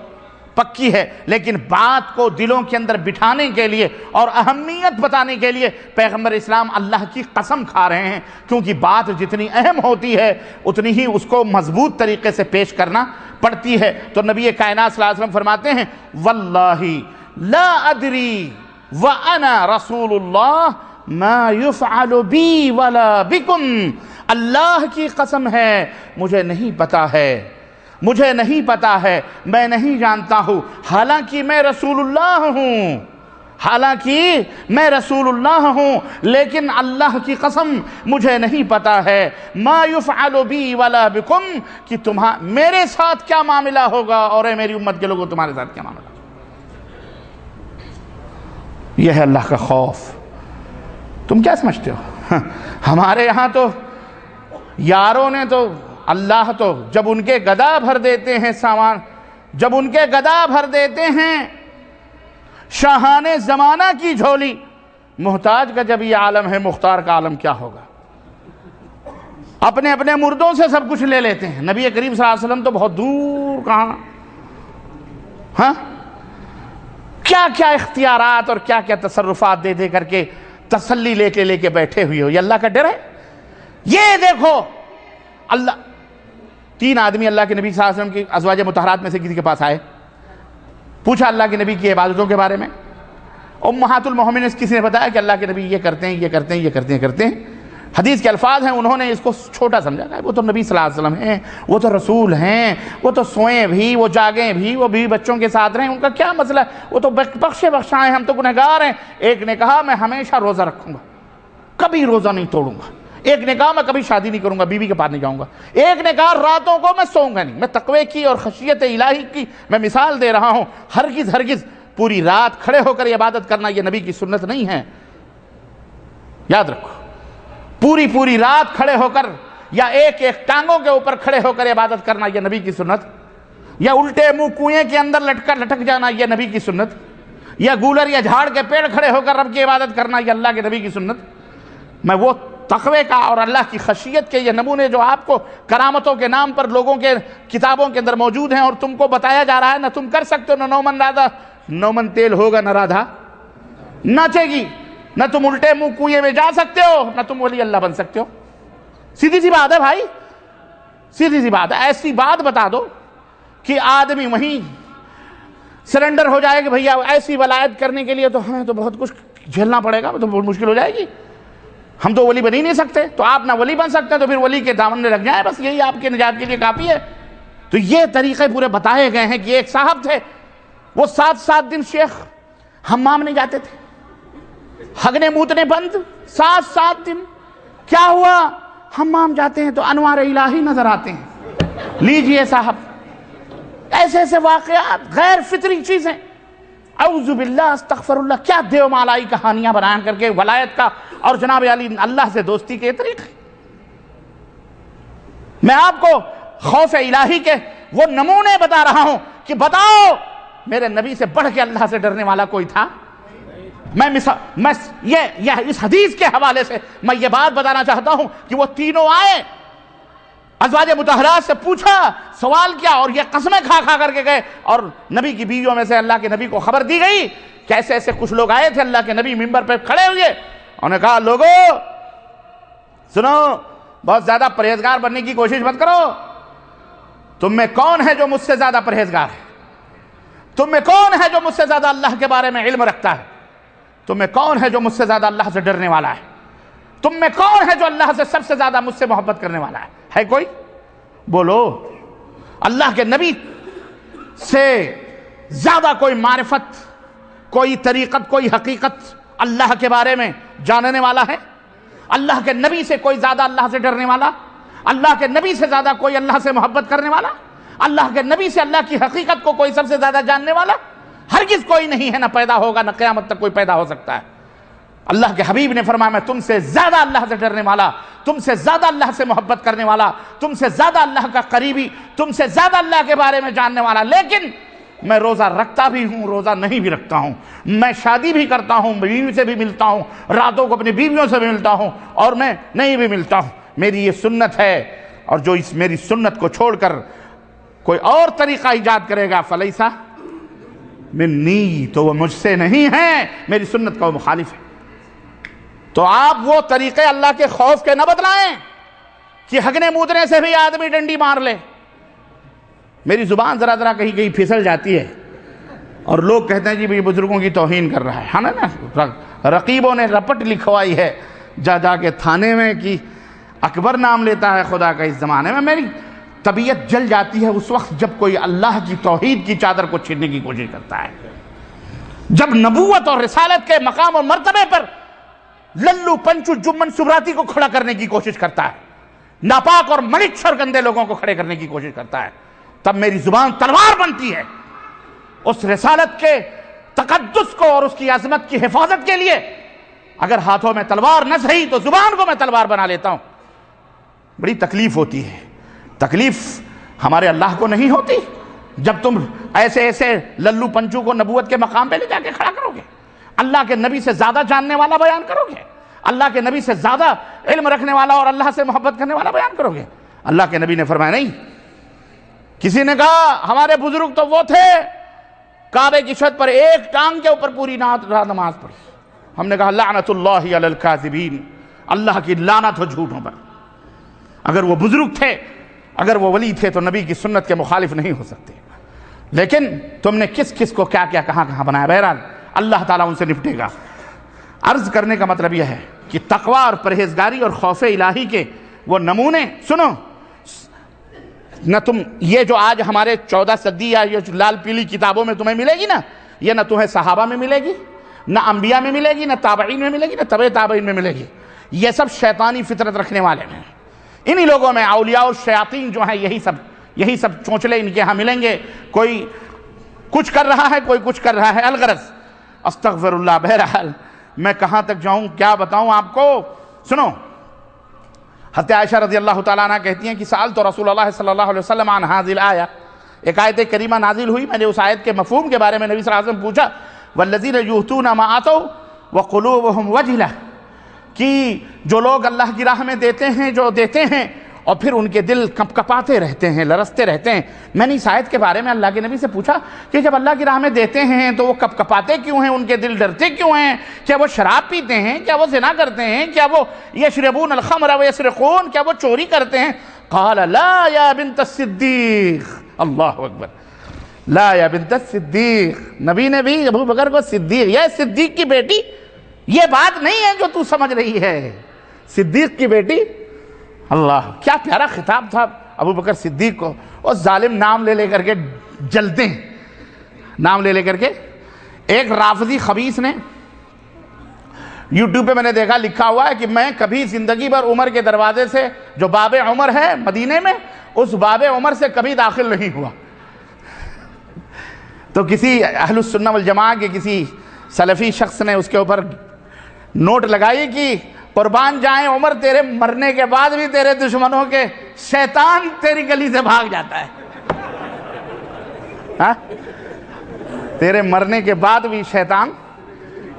Speaker 1: پکی ہے، لیکن بات کو دلوں کے اندر بٹھانے کے لیے اور اہمیت بتانے کے لیے پیغمبر اسلام اللہ کی قسم کھا رہے ہیں، کیونکہ بات جتنی اہم ہوتی ہے اتنی ہی اس کو مضبوط طریقے سے پیش کرنا پڑتی ہے۔ تو نبی کائنات صلی اللہ علیہ وسلم فرماتے ہیں، واللہ لا ادری وانا رسول اللہ ما يفعل بی ولا بکم، اللہ کی قسم ہے مجھے نہیں پتا ہے، مجھے نہیں پتا ہے، میں نہیں جانتا ہوں، حالانکہ میں رسول اللہ ہوں، حالانکہ میں رسول اللہ ہوں، لیکن اللہ کی قسم مجھے نہیں پتا ہے، ما یفعل بی ولا بکم، کہ میرے ساتھ کیا معاملہ ہوگا اور اے میری امت کے لوگوں تمہارے ساتھ کیا معاملہ ہوگا۔ یہ ہے اللہ کا خوف۔ تم کیا سمجھتے ہو؟ ہمارے یہاں تو یاروں نے تو اللہ تو جب ان کے گدا بھر دیتے ہیں سامان، جب ان کے گدا بھر دیتے ہیں شاہان زمانہ کی جھولی، محتاج کا جب یہ عالم ہے، مختار کا عالم کیا ہوگا؟ اپنے اپنے مردوں سے سب کچھ لے لیتے ہیں۔ نبی کریم صلی اللہ علیہ وسلم تو بہت دور کہاں، ہاں کیا کیا اختیارات اور کیا کیا تصرفات دے دے کر کے تسلی لے کے بیٹھے ہوئے ہو۔ یہ اللہ کا ڈر ہے۔ یہ دیکھو اللہ، 3 آدمی اللہ کے نبی صلی اللہ علیہ وسلم کی ازواج مطہرات میں سے کسی کے پاس آئے، پوچھا اللہ کے نبی کی عبادتوں کے بارے میں۔ امہات المومنین کسی نے بتایا کہ اللہ کے نبی یہ کرتے ہیں، یہ کرتے ہیں، یہ کرتے ہیں، کرتے ہیں۔ حدیث کے الفاظ ہیں، انہوں نے اس کو چھوٹا سمجھا کہ وہ تو نبی صلی اللہ علیہ وسلم ہیں، وہ تو رسول ہیں، وہ تو سوئیں بھی، وہ جاگیں بھی، وہ بیوی بچوں کے ساتھ رہیں، ان کا کیا مسئلہ ہے؟ وہ تو بخشے بخشائیں، ہم تو گنہگار ہیں۔ ایک نے کہا میں ہمیشہ روزہ رکھوں گا، کبھی روزہ نہیں توڑوں گا۔ ایک نے کہا میں کبھی شادی نہیں کروں گا، بیوی کے پاس نہیں جاؤں گا۔ ایک نے کہا راتوں کو میں سوؤں گا نہیں۔ میں تقوی کی اور خشیت الہی کی میں مثال دے رہا ہوں۔ ہرگز ہرگز پوری رات کھڑے ہو کر عبادت کرنا یہ نبی کی سنت نہیں ہے، یاد رکھو۔ پوری رات کھڑے ہو کر یا ایک ایک ٹانگوں کے اوپر کھڑے ہو کر عبادت کرنا یہ نبی کی سنت، یا الٹے منہ کنویں کے اندر لٹک جانا یہ نبی کی سنت، یا گولر یا جھاڑ کے پیڑ کھڑے ہو کر رب کی عبادت کرنا یہ اللہ کے نبی کی سنت۔ میں وہ تقوی کا اور اللہ کی خشیت کے یہ نمونے جو آپ کو کرامتوں کے نام پر لوگوں کے کتابوں کے اندر موجود ہیں اور تم کو بتایا جا رہا ہے، نہ تم کر سکتے ہو، نہ نومن تیل ہوگا نہ رادھا ناچے گی، نہ تم الٹے منہ کنویں میں جا سکتے ہو، نہ تم ولی اللہ بن سکتے ہو۔ سیدھی سی بات ہے بھائی، سیدھی سی بات ہے۔ ایسی بات بتا دو کہ آدمی وہیں سرنڈر ہو جائے کہ بھیا ایسی ولایت کرنے کے لیے تو ہمیں تو بہت کچھ جھیلنا پڑے گا، تو بہت مشکل ہو جائے گی، ہم تو ولی بن ہی نہیں سکتے۔ تو آپ نہ ولی بن سکتے ہیں تو پھر ولی کے دامن میں لگ جائیں، بس یہی آپ کے نجات کے لیے کافی ہے۔ تو یہ طریقے پورے بتائے گئے ہیں کہ ایک صاحب تھے، وہ 7 دن شیخ حمام نہیں جاتے تھے، ہگنے موتنے بند، 7 دن۔ کیا ہوا؟ حمام جاتے ہیں تو انوار الہی نظر آتے ہیں۔ لیجئے صاحب، ایسے ایسے واقعات، غیر فطری چیزیں، اعوذ باللہ استغفر اللہ، کیا دیو مالائی کہانیاں بیان کر کے ولایت کا اور جناب علی اللہ سے دوستی کے طریقے۔ میں آپ کو خوف الہی کے وہ نمونے بتا رہا ہوں کہ بتاؤ میرے نبی سے بڑھ کے اللہ سے ڈرنے والا کوئی تھا؟ میں اس حدیث کے حوالے سے میں یہ بات بتانا چاہتا ہوں کہ وہ تینوں آئے، ازواج مطہرات سے پوچھا، سوال کیا، اور یہ قسمیں کھا کر کے گئے، اور نبی کی بیویوں میں سے اللہ کے نبی کو خبر دی گئی کہ ایسے ایسے کچھ لوگ آئے تھے، اللہ کے نبی منبر پہ کھڑے ہوئے، انہوں نے کہا لوگو سنو، بہت زیادہ پرہیزگار بننے کی کوشش مت کرو، تم میں کون ہے جو مجھ سے زیادہ پرہیزگار ہے؟ تم میں کون ہے جو مجھ سے زیادہ اللہ کے بارے میں علم رکھتا ہے؟ تم میں کون ہے جو مجھ سے زیادہ اللہ سے ڈرنے والا ہے؟ تم میں کون ہے جو اللہ سے سب سے زیادہ مجھ سے محبت کرنے والا ہے کوئی؟ بولو۔ اللہ کے نبی سے زیادہ کوئی معرفت، کوئی طریقت، کوئی حقیقت اللہ کے بارے میں جاننے والا ہے؟ اللہ کے نبی سے کوئی زیادہ اللہ سے ڈرنے والا؟ اللہ کے نبی سے زیادہ کوئی اللہ سے محبت کرنے والا؟ اللہ کے نبی سے اللہ کی حقیقت کو کوئی سب سے زیادہ جاننے والا؟ ہرگز کوئی نہیں ہے، نہ پیدا ہوگا، نہ قیامت تک کوئی پیدا ہو سکتا ہے۔ اللہ کے حبیب نے فرمایا میں تم سے زیادہ اللہ سے ڈرنے والا، تم سے زیادہ اللہ سے محبت کرنے والا، تم سے زیادہ اللہ کا قریبی، تم سے زیادہ اللہ کے بارے میں جاننے والا، لیکن میں روزہ رکھتا بھی ہوں، روزہ نہیں بھی رکھتا ہوں، میں شادی بھی کرتا ہوں، بیوی سے بھی ملتا ہوں، راتوں کو اپنی بیویوں سے بھی ملتا ہوں، اور میں نہیں بھی ملتا ہوں، میری یہ سنت ہے، اور جو اس میری سنت کو چھوڑ کر کوئی اور طریقہ ایجاد کرے گا فلیسا منی، تو وہ مجھ سے نہیں ہے، میری سنت کا وہ مخالف ہے۔ تو آپ وہ طریقے اللہ کے خوف کے نہ بدلائیں کہ ہگنے مودنے سے بھی آدمی ڈنڈی مار لے۔ میری زبان ذرا ذرا کہیں کہیں پھسل جاتی ہے اور لوگ کہتے ہیں جی بھی بزرگوں کی توہین کر رہا ہے نا، رقیبوں نے رپٹ لکھوائی ہے جا کے تھانے میں کہ اکبر نام لیتا ہے خدا کا اس زمانے میں۔ میری طبیعت جل جاتی ہے اس وقت جب کوئی اللہ کی توحید کی چادر کو چھیننے کی کوشش کرتا ہے، جب نبوت اور رسالت کے مقام اور مرتبے پر للو پنچو جمن سبراتی کو کھڑا کرنے کی کوشش کرتا ہے، ناپاک اور ملک اور گندے لوگوں کو کھڑے کرنے کی کوشش کرتا ہے، تب میری زبان تلوار بنتی ہے اس رسالت کے تقدس کو اور اس کی عظمت کی حفاظت کے لیے۔ اگر ہاتھوں میں تلوار نہ صحیح تو زبان کو میں تلوار بنا لیتا ہوں۔ بڑی تکلیف ہوتی ہے، تکلیف ہمارے اللہ کو نہیں ہوتی جب تم ایسے ایسے للو پنچو کو نبوت کے مقام پہ لے جا کے کھڑا کرو گے، اللہ کے نبی سے زیادہ جاننے والا بیان کرو گے، اللہ کے نبی سے زیادہ علم رکھنے والا اور اللہ سے محبت کرنے والا بیان کرو گے۔ اللہ کے نبی نے فرمایا نہیں۔ کسی نے کہا ہمارے بزرگ تو وہ تھے کعبے کی چھت پر ایک ٹانگ کے اوپر پوری رات نماز پڑھی۔ ہم نے کہا لعنت اللہ علی الکاذبین، اللہ کی لعنت ہو جھوٹوں پر۔ اگر وہ بزرگ تھے، اگر وہ ولی تھے تو نبی کی سنت کے مخالف نہیں ہو سکتے، لیکن تم نے کس کس کو کیا کیا کہاں کہاں بنایا۔ بہرحال اللہ تعالیٰ ان سے نپٹے گا۔ عرض کرنے کا مطلب یہ ہے کہ تقوی اور پرہیزگاری اور خوف الہی کے وہ نمونے سنو نہ، تم یہ جو آج ہمارے 14 صدی یا یہ لال پیلی کتابوں میں تمہیں ملے گی نا، یہ نہ تمہیں صحابہ میں ملے گی، نہ انبیاء میں ملے گی، نہ تابعین میں ملے گی، نہ تبع تابعین میں ملے گی۔ یہ سب شیطانی فطرت رکھنے والے ہیں، انہی لوگوں میں اولیاء اور شیاطین جو ہیں یہی سب چونچلے ان کے ہاں ملیں گے۔ کوئی کچھ کر رہا ہے، کوئی کچھ کر رہا ہے، الغرض استغفر اللہ۔ بہرحال میں کہاں تک جاؤں، کیا بتاؤں آپ کو۔ سنو، حضرت عائشہ رضی اللہ تعالیٰ عنہ کہتی ہیں کہ سألت رسول اللہ صلی اللہ علیہ وسلم عن هذه الآیہ، ایک آیت کریمہ نازل ہوئی، میں نے اس آیت کے مفہوم کے بارے میں نبی صلی اللہ علیہ وسلم پوچھا، والذین یؤتون ما آتوا وقلوبهم وجلہ، کہ جو لوگ اللہ کی راہ میں دیتے ہیں، جو دیتے ہیں اور پھر ان کے دل کپ کپاتے رہتے ہیں، لرزتے رہتے ہیں۔ میں نے اس آیت کے بارے میں اللہ کے نبی سے پوچھا کہ جب اللہ کی راہ میں دیتے ہیں تو وہ کپ کپاتے کیوں ہیں، ان کے دل ڈرتے کیوں ہیں؟ کیا وہ شراب پیتے ہیں؟ کیا وہ زنا کرتے ہیں؟ کیا وہ یشربون الخمر ویسرقون؟ کیا وہ چوری کرتے ہیں؟ قال لا یا بنت الصدیق، اللہ اکبر، لا یا بنت الصدیق، نبی نے بھی ابو بکر کو صدیق، یہ صدیق کی بیٹی، یہ بات نہیں ہے جو تو سمجھ رہی ہے، صدیق کی بیٹی۔ اللہ، کیا پیارا خطاب تھا ابو بکر صدیق کو۔ اور ظالم نام لے کر کے جلتے ہیں، نام لے کر کے۔ ایک رافضی خبیث نے یوٹیوب پہ میں نے دیکھا لکھا ہوا ہے کہ میں کبھی زندگی بھر عمر کے دروازے سے، جو باب عمر ہے مدینے میں، اس باب عمر سے کبھی داخل نہیں ہوا۔ تو کسی اہل السنہ والجماعہ کے کسی سلفی شخص نے اس کے اوپر نوٹ لگائی کہ قربان جائیں عمر، تیرے مرنے کے بعد بھی تیرے دشمنوں کے شیطان تیری گلی سے بھاگ جاتا ہے۔ ہاں، تیرے مرنے کے بعد بھی شیطان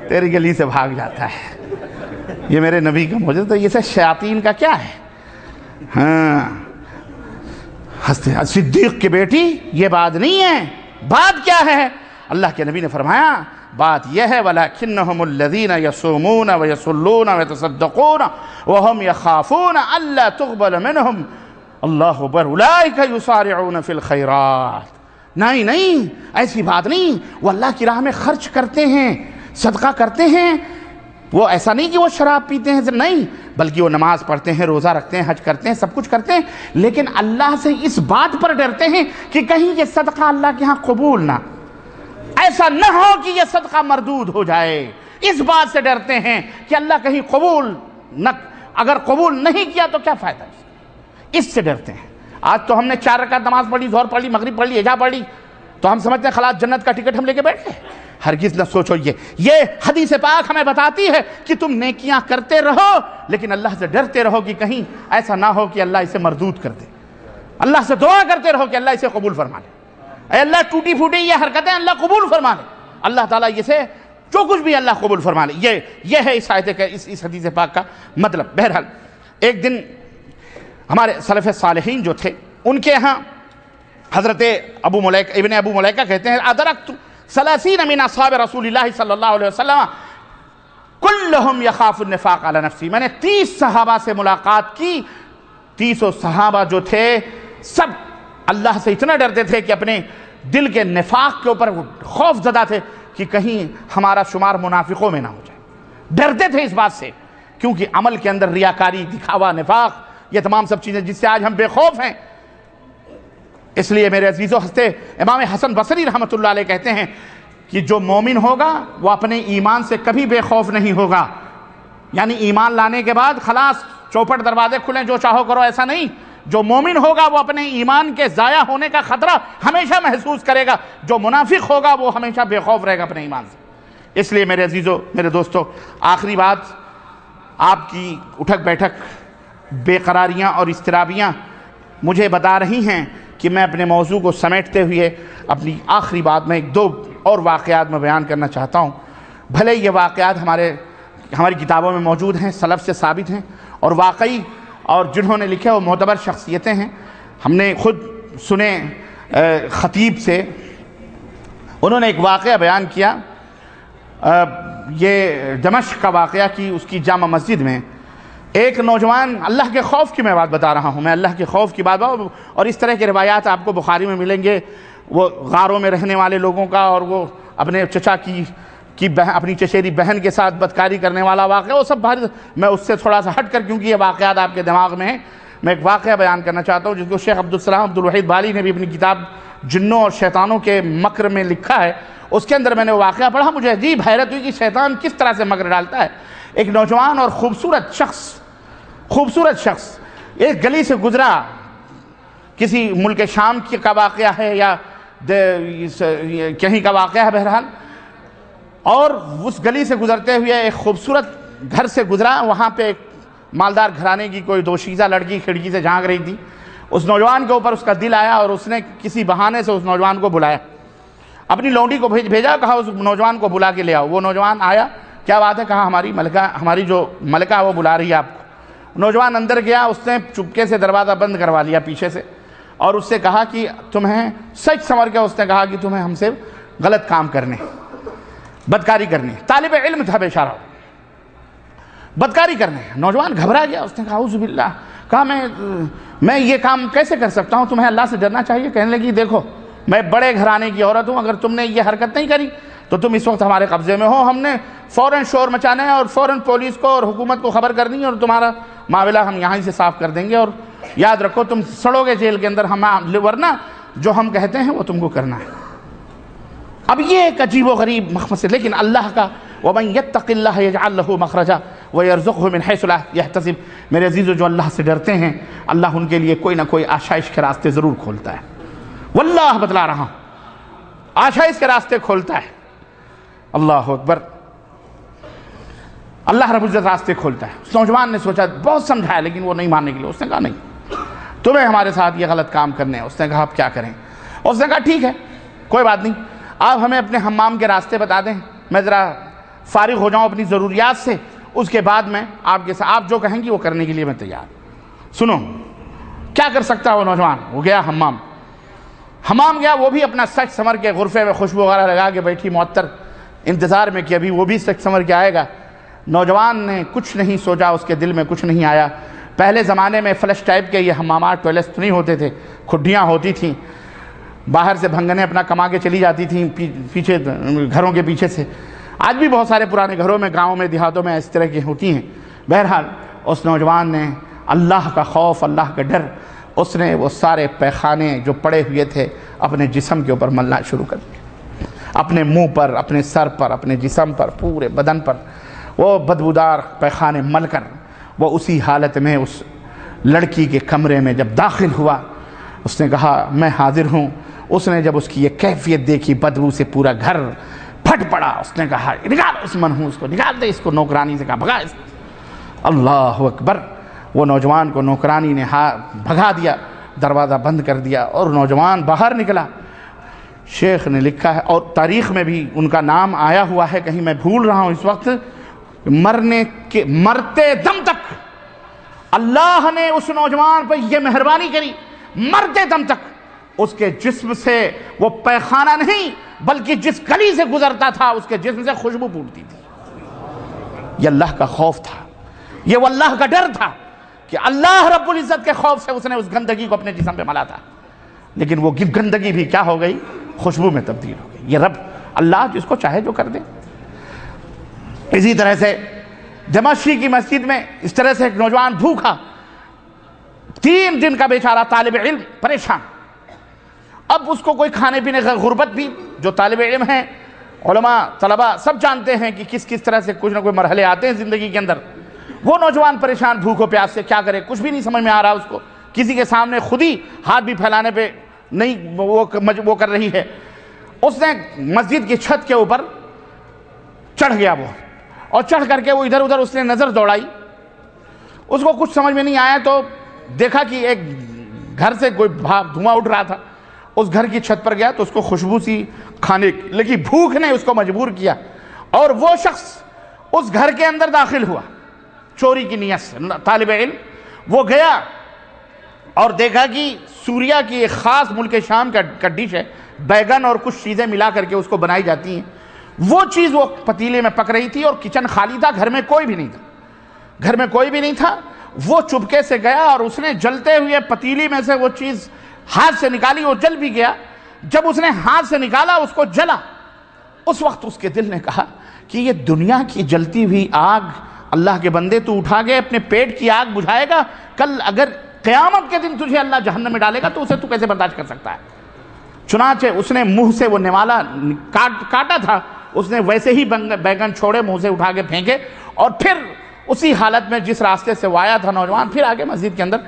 Speaker 1: تیری گلی سے بھاگ جاتا ہے۔ یہ میرے نبی کا معجزہ، تو یہ سے شیاطین کا کیا ہے؟ ہاں، صدیق کی بیٹی، یہ بات نہیں ہے۔ بات کیا ہے؟ اللہ کے نبی نے فرمایا بات یہ ہے وَلَكِنَّهُمُ الَّذِينَ يَصُومُونَ وَيَصُلُّونَ وَيَتَصَدَّقُونَ وَهُمْ يَخَافُونَ أَلَّا تُقْبَلَ مِنْهُمْ اللہ اکبر اولئک یسارعون فی الخیرات۔ نہیں، ایسی بات نہیں۔ وہ اللہ کی راہ میں خرچ کرتے ہیں، صدقہ کرتے ہیں، وہ ایسا نہیں کہ وہ شراب پیتے ہیں، نہیں، بلکہ وہ نماز پڑھتے ہیں، روزہ رکھتے ہیں، حج کرتے ہیں، سب کچھ کرتے ہیں، لیکن اللہ سے اس بات پر ڈرتے ہیں کہ کہیں یہ صدقہ اللہ کے ہاں قبول نہ، ایسا نہ ہو کہ یہ صدقہ مردود ہو جائے۔ اس بات سے ڈرتے ہیں کہ اللہ کہیں قبول نہ، اگر قبول نہیں کیا تو کیا فائدہ، اس سے ڈرتے ہیں۔ آج تو ہم نے 4 رکعت نماز پڑھی، ظہر پڑھ لی، مغرب پڑھ لی، عشاء پڑھ لی، تو ہم سمجھتے ہیں خلاص جنت کا ٹکٹ ہم لے کے بیٹھ گئے. ہرگز نہ سوچو. یہ حدیث پاک ہمیں بتاتی ہے کہ تم نیکیاں کرتے رہو لیکن اللہ سے ڈرتے رہو کہ کہیں ایسا نہ ہو کہ اللہ اسے مردود کر دے. اللہ سے دعا کرتے رہو کہ اللہ اسے قبول فرما لے. اے اللہ ٹوٹی پھوٹی یہ حرکتیں اللہ قبول فرما لے. اللہ تعالیٰ اسے جو کچھ بھی اللہ قبول فرما لے. یہ ہے اس آیت کا اس حدیث پاک کا مطلب. بہرحال ایک دن ہمارے سلف صالحین جو تھے ان کے ہاں حضرت ابن ابو ملیکہ کہتے ہیں ادرکت 30 من اصحاب رسول اللہ صلی اللہ علیہ وسلم کلہم یخاف النفاق علی نفسی. میں نے 30 صحابہ سے ملاقات کی. 30 صحابہ جو تھے سب اللہ سے اتنا ڈرتے تھے کہ اپنے دل کے نفاق کے اوپر خوف زدہ تھے کہ کہیں ہمارا شمار منافقوں میں نہ ہو جائے. ڈرتے تھے اس بات سے کیونکہ عمل کے اندر ریاکاری, دکھاوا, نفاق, یہ تمام سب چیزیں جس سے آج ہم بے خوف ہیں. اس لیے میرے عزیزو ہنستے امام حسن بصری رحمۃ اللہ علیہ کہتے ہیں کہ جو مومن ہوگا وہ اپنے ایمان سے کبھی بے خوف نہیں ہوگا. یعنی ایمان لانے کے بعد خلاص چوپٹ دروازے کھلیں جو چاہو کرو, ایسا نہیں. جو مومن ہوگا وہ اپنے ایمان کے ضائع ہونے کا خطرہ ہمیشہ محسوس کرے گا. جو منافق ہوگا وہ ہمیشہ بے خوف رہے گا اپنے ایمان سے. اس لیے میرے عزیزو, میرے دوستو, آخری بات, آپ کی اٹھک بیٹھک, بے قراریاں اور اضطرابیاں مجھے بتا رہی ہیں کہ میں اپنے موضوع کو سمیٹتے ہوئے اپنی آخری بات میں 2 اور واقعات میں بیان کرنا چاہتا ہوں. بھلے یہ واقعات ہماری کتابوں میں موجود ہیں, سلف سے ثابت ہیں اور واقعی, اور جنہوں نے لکھے وہ معتبر شخصیتیں ہیں. ہم نے خود سنے خطیب سے, انہوں نے ایک واقعہ بیان کیا. یہ دمشق کا واقعہ کی اس کی جامع مسجد میں ایک نوجوان, اللہ کے خوف کی میں بات بتا رہا ہوں, میں اللہ کے خوف کی بات, اور اس طرح کے روایات آپ کو بخاری میں ملیں گے. وہ غاروں میں رہنے والے لوگوں کا, اور وہ اپنے چچا کی اپنی چچیری بہن کے ساتھ بدکاری کرنے والا واقعہ, وہ سب باہر. میں اس سے تھوڑا سا ہٹ کر, کیونکہ یہ واقعات آپ کے دماغ میں ہیں, میں ایک واقعہ بیان کرنا چاہتا ہوں جس کو شیخ عبدالسلام عبدالوحید بالی نے بھی اپنی کتاب جنوں اور شیطانوں کے مکر میں لکھا ہے. اس کے اندر میں نے واقعہ پڑھا, مجھے عجیب حیرت ہوئی کہ شیطان کس طرح سے مکر ڈالتا ہے. ایک نوجوان اور خوبصورت شخص ایک گلی سے گزرا, کسی ملک شام کا واقعہ ہے یا کہیں کا واقعہ ہے بہرحال, اور اس گلی سے گزرتے ہوئے ایک خوبصورت گھر سے گزرا. وہاں پہ ایک مالدار گھرانے کی کوئی دوشیزہ لڑکی کھڑکی سے جھانک رہی تھی. اس نوجوان کے اوپر اس کا دل آیا اور اس نے کسی بہانے سے اس نوجوان کو بلایا, اپنی لونڈی کو بھیجا, کہا اس نوجوان کو بلا کے لے آؤ. وہ نوجوان آیا, کیا بات ہے, کہا ہماری جو ملکہ وہ بلا رہی ہے آپ کو. نوجوان اندر گیا, اس نے چپکے سے دروازہ بند کروا لیا پیچھے سے, اور اس سے کہا کہ تمہیں سچ سنور کے, اس نے کہا کہ تمہیں ہم سے غلط کام کرنے, بدکاری کرنی. طالب علم تھا بیچارہ, بدکاری کرنے. نوجوان گھبرا گیا, اس نے کہا اعوذ باللہ, کہا میں یہ کام کیسے کر سکتا ہوں, تمہیں اللہ سے ڈرنا چاہیے. کہنے لگی دیکھو میں بڑے گھرانے کی عورت ہوں, اگر تم نے یہ حرکت نہیں کری تو تم اس وقت ہمارے قبضے میں ہو. ہم نے فوراً شور مچانا ہے اور فوراً پولیس کو اور حکومت کو خبر کرنی ہے, اور تمہارا معاملہ ہم یہاں سے صاف کر دیں گے, اور یاد رکھو تم سڑو گے جیل کے اندر, ورنہ جو ہم کہتے ہیں وہ تم کو کرنا ہے. اب یہ ایک عجیب و غریب مخمص ہے, لیکن اللہ کا وَمَن يَتَّقِ اللَّهَ يَجْعَلْ لَهُ مَخْرَجًا وَيَرْزُقْهُ مِنْ حَيْثُ لَا يَحْتَسِبُ. میرے عزیزو, جو اللہ سے ڈرتے ہیں اللہ ان کے لیے کوئی نہ کوئی آشائش کے راستے ضرور کھولتا ہے. واللہ بتلا رہا ہوں, آشائش کے راستے کھولتا ہے. اللہ اکبر, اللہ رب العزت راستے کھولتا ہے. اس نوجوان نے سوچا, بہت سمجھایا لیکن وہ نہیں ماننے کے لیے. اس نے کہا نہیں, تمہیں ہمارے ساتھ یہ غلط کام کرنے ہیں. اس نے کہا اب کیا کریں. اس نے کہا ٹھیک ہے, کوئی بات نہیں, آپ ہمیں اپنے حمام کے راستے بتا دیں, میں ذرا فارغ ہو جاؤں اپنی ضروریات سے, اس کے بعد میں آپ جو کہیں گی وہ کرنے کے لیے میں تیار. سنو کیا کر سکتا ہے وہ نوجوان. وہ گیا حمام گیا, وہ بھی اپنا سچ سمر کے غرفے میں خوشبو وغیرہ لگا کے بیٹھی معطر انتظار میں کہ ابھی وہ بھی سچ سمر کے آئے گا. نوجوان نے کچھ نہیں سوچا, اس کے دل میں کچھ نہیں آیا. پہلے زمانے میں فلش ٹائپ کے یہ حمامات ٹوائلٹس نہیں ہوتے تھے, کھڈیاں ہوتی تھیں, باہر سے بھنگنے اپنا کما کے چلی جاتی تھیں پیچھے گھروں کے پیچھے سے. آج بھی بہت سارے پرانے گھروں میں, گاؤں میں, دیہاتوں میں اس طرح کی ہوتی ہیں. بہرحال اس نوجوان نے اللہ کا خوف, اللہ کا ڈر, اس نے وہ سارے پیخانے جو پڑے ہوئے تھے اپنے جسم کے اوپر ملنا شروع کر دیا. اپنے منہ پر, اپنے سر پر, اپنے جسم پر, پورے بدن پر وہ بدبودار پیخانے مل کر وہ اسی حالت میں اس لڑکی کے کمرے میں جب داخل ہوا, اس نے کہا میں حاضر ہوں. اس نے جب اس کی یہ کیفیت دیکھی، بدبو سے پورا گھر پھٹ پڑا، اس نے کہا نکال اس منحوس کو، نکال دے اس کو، نوکرانی سے کہا بھگا اس کو۔ اللہ اکبر! وہ نوجوان کو نوکرانی نے بھگا دیا، دروازہ بند کر دیا اور نوجوان باہر نکلا۔ شیخ نے لکھا ہے اور تاریخ میں بھی ان کا نام آیا ہوا ہے، کہیں میں بھول رہا ہوں اس وقت، مرتے دم تک اللہ نے اس نوجوان پر یہ مہربانی کری، مرتے دم تک اس کے جسم سے وہ پیخانہ نہیں بلکہ جس گلی سے گزرتا تھا اس کے جسم سے خوشبو پھوٹتی تھی۔ یہ اللہ کا خوف تھا، یہ وہ اللہ کا ڈر تھا کہ اللہ رب العزت کے خوف سے اس نے اس گندگی کو اپنے جسم پہ ملا تھا، لیکن وہ گندگی بھی کیا ہو گئی؟ خوشبو میں تبدیل ہو گئی۔ یہ رب اللہ جس کو چاہے جو کر دے۔ اسی طرح سے دمشق کی مسجد میں اس طرح سے ایک نوجوان بھوکا، 3 دن کا بیچارہ طالب علم پریشان، اب اس کو کوئی کھانے پینے کا، غربت بھی جو طالب علم ہیں، علماء طلباء سب جانتے ہیں کہ کس طرح سے کچھ نہ کوئی مرحلے آتے ہیں زندگی کے اندر۔ وہ نوجوان پریشان بھوکو پیاس سے، کیا کرے کچھ بھی نہیں سمجھ میں آ رہا اس کو، کسی کے سامنے خود ہی ہاتھ بھی پھیلانے پہ نہیں وہ کر رہی ہے۔ اس نے مسجد کی چھت کے اوپر چڑھ گیا وہ، اور چڑھ کر کے وہ ادھر ادھر اس نے نظر دوڑائی، اس کو کچھ سمجھ میں نہیں آیا تو دیکھا کہ ایک گھر سے کوئی دھواں اٹھ رہا تھا، اس گھر کی چھت پر گیا تو اس کو خوشبو سی کھانے لگی، بھوک نے اس کو مجبور کیا، اور وہ شخص اس گھر کے اندر داخل ہوا چوری کی نیت سے، طالب علم وہ گیا اور دیکھا کہ سوریا کی ایک خاص ملک شام کا ڈش ہے، بیگن اور کچھ چیزیں ملا کر کے اس کو بنائی جاتی ہیں، وہ چیز وہ پتیلے میں پک رہی تھی اور کچن خالی تھا، گھر میں کوئی بھی نہیں تھا۔ وہ چپکے سے گیا اور اس نے جلتے ہوئے پتیلی میں سے وہ چیز ہاتھ سے نکالی، وہ جل بھی گیا۔ جب اس نے ہاتھ سے نکالا اس کو جلا، اس وقت اس کے دل نے کہا کہ یہ دنیا کی جلتی ہوئی آگ اللہ کے بندے تو اٹھا گئے، اپنے پیٹ کی آگ بجھائے گا، کل اگر قیامت کے دن تجھے اللہ جہنم میں ڈالے گا تو اسے تو کیسے برداشت کر سکتا ہے؟ چنانچہ اس نے منہ سے وہ نوالا کاٹا تھا، اس نے ویسے ہی بیگن چھوڑے، منہ سے اٹھا کے پھینکے، اور پھر اسی حالت میں جس راستے سے وہ آیا تھا نوجوان، پھر آگے مسجد کے اندر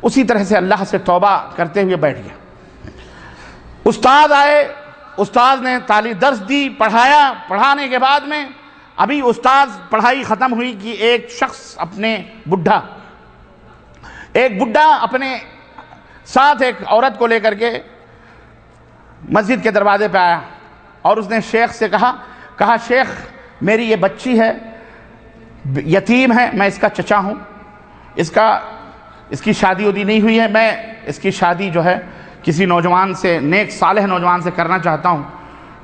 Speaker 1: اسی طرح سے اللہ سے توبہ کرتے ہوئے بیٹھ گیا۔ استاد آئے، استاد نے درس دی، پڑھانے کے بعد میں ابھی استاد پڑھائی ختم ہوئی کہ ایک شخص ایک بڈھا اپنے ساتھ ایک عورت کو لے کر کے مسجد کے دروازے پہ آیا، اور اس نے شیخ سے کہا شیخ میری یہ بچی ہے، یتیم ہے، میں اس کا چچا ہوں، اس کی شادی ودی نہیں ہوئی ہے، میں اس کی شادی جو ہے کسی نوجوان سے، نیک صالح نوجوان سے کرنا چاہتا ہوں،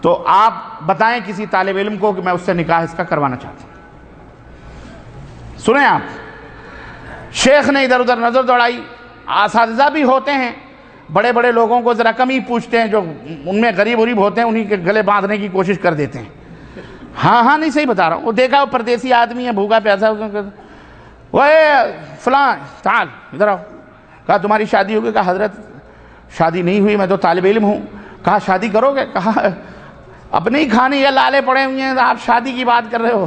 Speaker 1: تو آپ بتائیں کسی طالب علم کو کہ میں اس سے نکاح اس کا کروانا چاہتا ہوں۔ سنیں آپ، شیخ نے ادھر ادھر نظر دوڑائی، اساتذہ بھی ہوتے ہیں، بڑے بڑے لوگوں کو ذرا کم ہی پوچھتے ہیں، جو ان میں غریب ہوتے ہیں انہی کے گلے باندھنے کی کوشش کر دیتے ہیں۔ ہاں نہیں صحیح بتا رہا ہوں، وہ دیکھا وہ پردیسی آدمی ہے، بھوکا پیاسا، وہ فلاں تعال ادھر آؤ، کہا تمہاری شادی ہوگی؟ کہا حضرت شادی نہیں ہوئی، میں تو طالب علم ہوں۔ کہا شادی کرو گے؟ کہا اپنے ہی کھانے یہ لالے پڑے ہوئے ہیں، آپ شادی کی بات کر رہے ہو،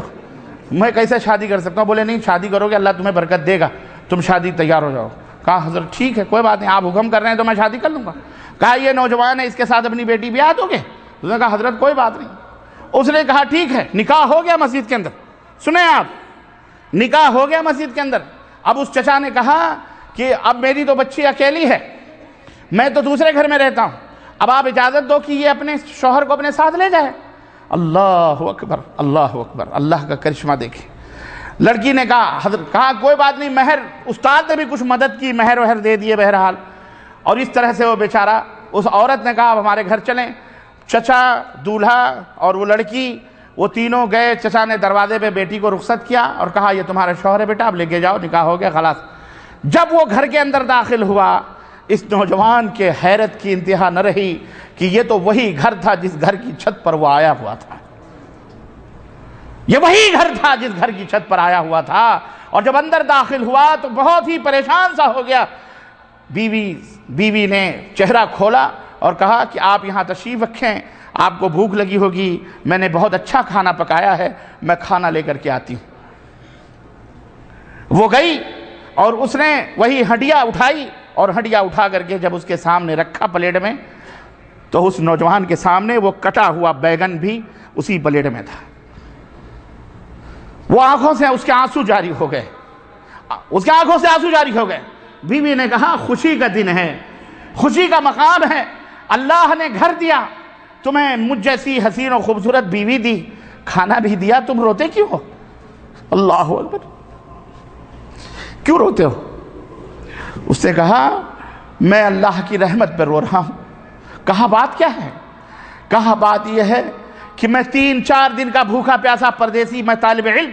Speaker 1: میں کیسے شادی کر سکتا ہوں؟ بولے نہیں شادی کرو گے اللہ تمہیں برکت دے گا، تم شادی تیار ہو جاؤ۔ کہا حضرت ٹھیک ہے کوئی بات نہیں، آپ حکم کر رہے ہیں تو میں شادی کر لوں گا۔ کہا یہ نوجوان ہے، اس کے ساتھ اپنی بیٹی بیاہ دو گے؟ اس نے کہا حضرت کوئی بات نہیں۔ اس نے کہا ٹھیک ہے، نکاح ہو گیا مسجد کے اندر۔ سنیں آپ، نکاح ہو گیا مسجد کے اندر۔ اب اس چچا نے کہا کہ اب میری تو بچی اکیلی ہے، میں تو دوسرے گھر میں رہتا ہوں، اب آپ اجازت دو کہ یہ اپنے شوہر کو اپنے ساتھ لے جائے۔ اللہ اکبر، اللہ اکبر، اللہ کا کرشمہ دیکھیں۔ لڑکی نے کہا حضرت، کہا کوئی بات نہیں، مہر استاد نے بھی کچھ مدد کی، مہر وہر دے دیے بہرحال، اور اس طرح سے وہ بیچارہ، اس عورت نے کہا اب ہمارے گھر چلیں۔ چچا، دولہا اور وہ لڑکی، وہ تینوں گئے۔ چچا نے دروازے پہ بیٹی کو رخصت کیا اور کہا یہ تمہارا شوہر ہے بیٹا، اب لے کے جاؤ، نکاح ہو گیا خلاص۔ جب وہ گھر کے اندر داخل ہوا، اس نوجوان کے حیرت کی انتہا نہ رہی کہ یہ تو وہی گھر تھا جس گھر کی چھت پر وہ آیا ہوا تھا، یہ وہی گھر تھا جس گھر کی چھت پر آیا ہوا تھا۔ اور جب اندر داخل ہوا تو بہت ہی پریشان سا ہو گیا۔ بیوی نے چہرہ کھولا اور کہا کہ آپ یہاں تشریف رکھیں، آپ کو بھوک لگی ہوگی، میں نے بہت اچھا کھانا پکایا ہے، میں کھانا لے کر کے آتی ہوں۔ وہ گئی اور اس نے وہی ہڈیا اٹھائی، اور ہڈیا اٹھا کر کے جب اس کے سامنے رکھا پلیٹ میں، تو اس نوجوان کے سامنے وہ کٹا ہوا بیگن بھی اسی پلیٹ میں تھا. وہ آنکھوں سے اس کے آنسو جاری ہو گئے، اس کے آنکھوں سے آنسو جاری ہو گئے. بیوی نے کہا خوشی کا دن ہے، خوشی کا مقام ہے، اللہ نے گھر دیا تمہیں، مجھ جیسی حسین و خوبصورت بیوی دی، کھانا بھی دیا، تم روتے کیوں ہو؟ اللہ اکبر، کیوں روتے ہو؟ اس نے کہا میں اللہ کی رحمت پر رو رہا ہوں. کہا بات کیا ہے؟ کہا بات یہ ہے کہ میں 3-4 دن کا بھوکا پیاسا پردیسی، میں طالب علم،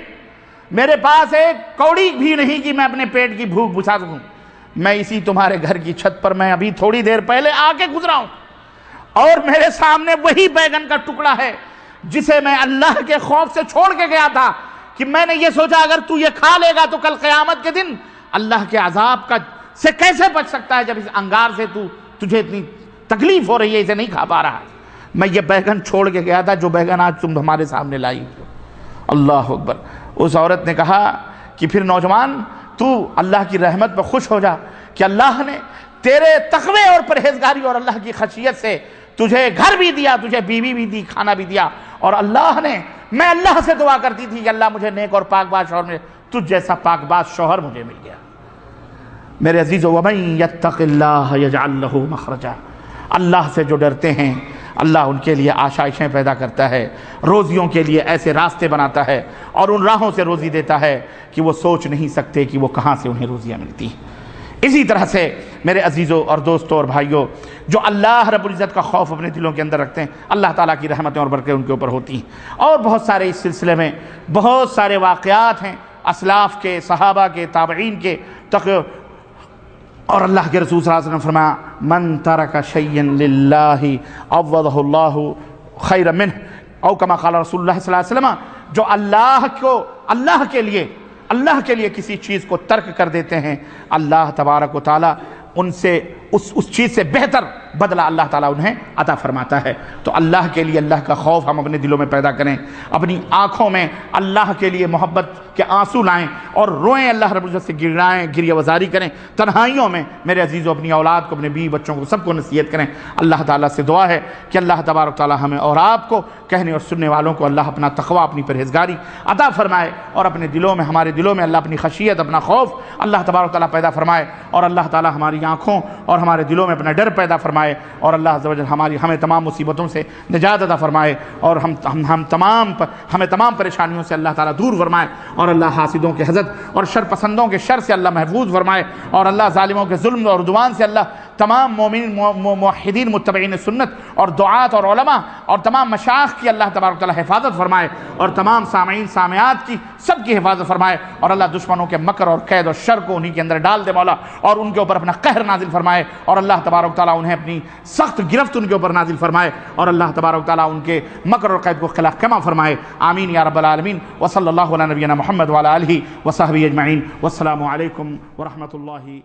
Speaker 1: میرے پاس ایک کوڑی بھی نہیں کہ میں اپنے پیٹ کی بھوک بجھا سکوں. میں اسی تمہارے گھر کی چھت پر میں ابھی تھوڑی دیر پہلے آ کے گزرا ہوں، اور میرے سامنے وہی بیگن کا ٹکڑا ہے جسے میں اللہ کے خوف سے چھوڑ کے گیا تھا کہ میں نے یہ سوچا اگر تو یہ کھا لے گا تو کل قیامت کے دن اللہ کے عذاب کا سے کیسے بچ سکتا ہے، جب اس انگار سے تجھے اتنی تکلیف ہو رہی ہے، اسے نہیں کھا پا رہا. میں یہ بیگن چھوڑ کے گیا تھا جو بیگن آج تم ہمارے سامنے لائی. اللہ اکبر. اس عورت نے کہا کہ پھر نوجوان تو اللہ کی رحمت پر خوش ہو جا کہ اللہ نے تیرے تقوی اور پرہیزگاری اور اللہ کی خشیت سے تجھے گھر بھی دیا، تجھے بیوی بھی دی، کھانا بھی دیا. اور اللہ نے، میں اللہ سے دعا کرتی تھی کہ اللہ مجھے نیک اور پاک باز شوہر ملے، تجھ جیسا پاک باز شوہر مجھے مل گیا. میرے عزیزو، وَمَن يَتَّقِ اللَّهَ يَجْعَل لَّهُ مَخْرَجًا، اللہ سے جو ڈرتے ہیں اللہ ان کے لیے آشائشیں پیدا کرتا ہے، روزیوں کے لیے ایسے راستے بناتا ہے اور ان راہوں سے روزی دیتا ہے کہ وہ سوچ نہیں سکتے کہ وہ کہاں سے انہیں روزیاں ملتی ہیں. اسی طرح سے میرے عزیزوں اور دوستوں اور بھائیوں، جو اللہ رب العزت کا خوف اپنے دلوں کے اندر رکھتے ہیں، اللہ تعالیٰ کی رحمتیں اور برکتیں ان کے اوپر ہوتی ہیں. اور بہت سارے اس سلسلے میں بہت سارے واقعات ہیں اسلاف کے، صحابہ کے، تابعین کے اور اللہ کے رسول صلی اللہ علیہ وسلم نے فرمایا من ترک شیئا للہ عوضہ اللہ خیرا منہ، او کما قال رسول اللہ صلی اللہ علیہ وسلم، جو اللہ کے لیے کسی چیز کو ترک کر دیتے ہیں، اللہ تبارک و تعالی ان سے اس چیز سے بہتر بدلہ اللہ تعالیٰ انہیں عطا فرماتا ہے. تو اللہ کے لیے اللہ کا خوف ہم اپنے دلوں میں پیدا کریں، اپنی آنکھوں میں اللہ کے لیے محبت کے آنسو لائیں اور روئیں، اللہ رب العزت سے گرائیں، گریہ وزاری کریں تنہائیوں میں. میرے عزیزوں، اپنی اولاد کو، اپنے بیوی بچوں کو، سب کو نصیحت کریں. اللہ تعالیٰ سے دعا ہے کہ اللہ تبارک تعالیٰ ہمیں اور آپ کو، کہنے اور سننے والوں کو اللہ اپنا تقوی، اپنی پرہیزگاری عطا فرمائے، اور اپنے دلوں میں، ہمارے دلوں میں اللہ اپنی خشیت، اپنا خوف اللہ تبارک تعالیٰ پیدا فرمائے، اور اللہ تعالیٰ ہماری آنکھوں اور ہمارے دلوں میں اپنا ڈر پیدا فرمائے، اور اللہ عز و جل ہمیں تمام مصیبتوں سے نجات عطا فرمائے، اور ہمیں تمام پریشانیوں سے اللہ تعالیٰ دور فرمائے، اور اللہ حاسدوں کے حسد اور شر پسندوں کے شر سے اللہ محفوظ فرمائے، اور اللہ ظالموں کے ظلم اور عدوان سے اللہ تمام مومنین، موحدین، متبعین سنت اور دعات اور علماء اور تمام مشائخ کی اللہ تبارک تعالیٰ حفاظت فرمائے، اور تمام سامعین سامعات کی سب کی حفاظت فرمائے، اور اللہ دشمنوں کے مکر اور قید اور شر کو انہی کے اندر ڈال دے مولا، اور ان کے اوپر اپنا قہر نازل فرمائے، اور اللہ تبارک تعالیٰ انہیں اپنی سخت گرفت ان کے اوپر نازل فرمائے، اور اللہ تبارک تعالیٰ ان کے مکر اور قید کو خلاف کما فرمائے. آمین یا رب العالمین. وصلی اللہ علی نبینا محمد وعلی آلہ وصحبہ اجمعین. والسلام علیکم ورحمۃ اللہ.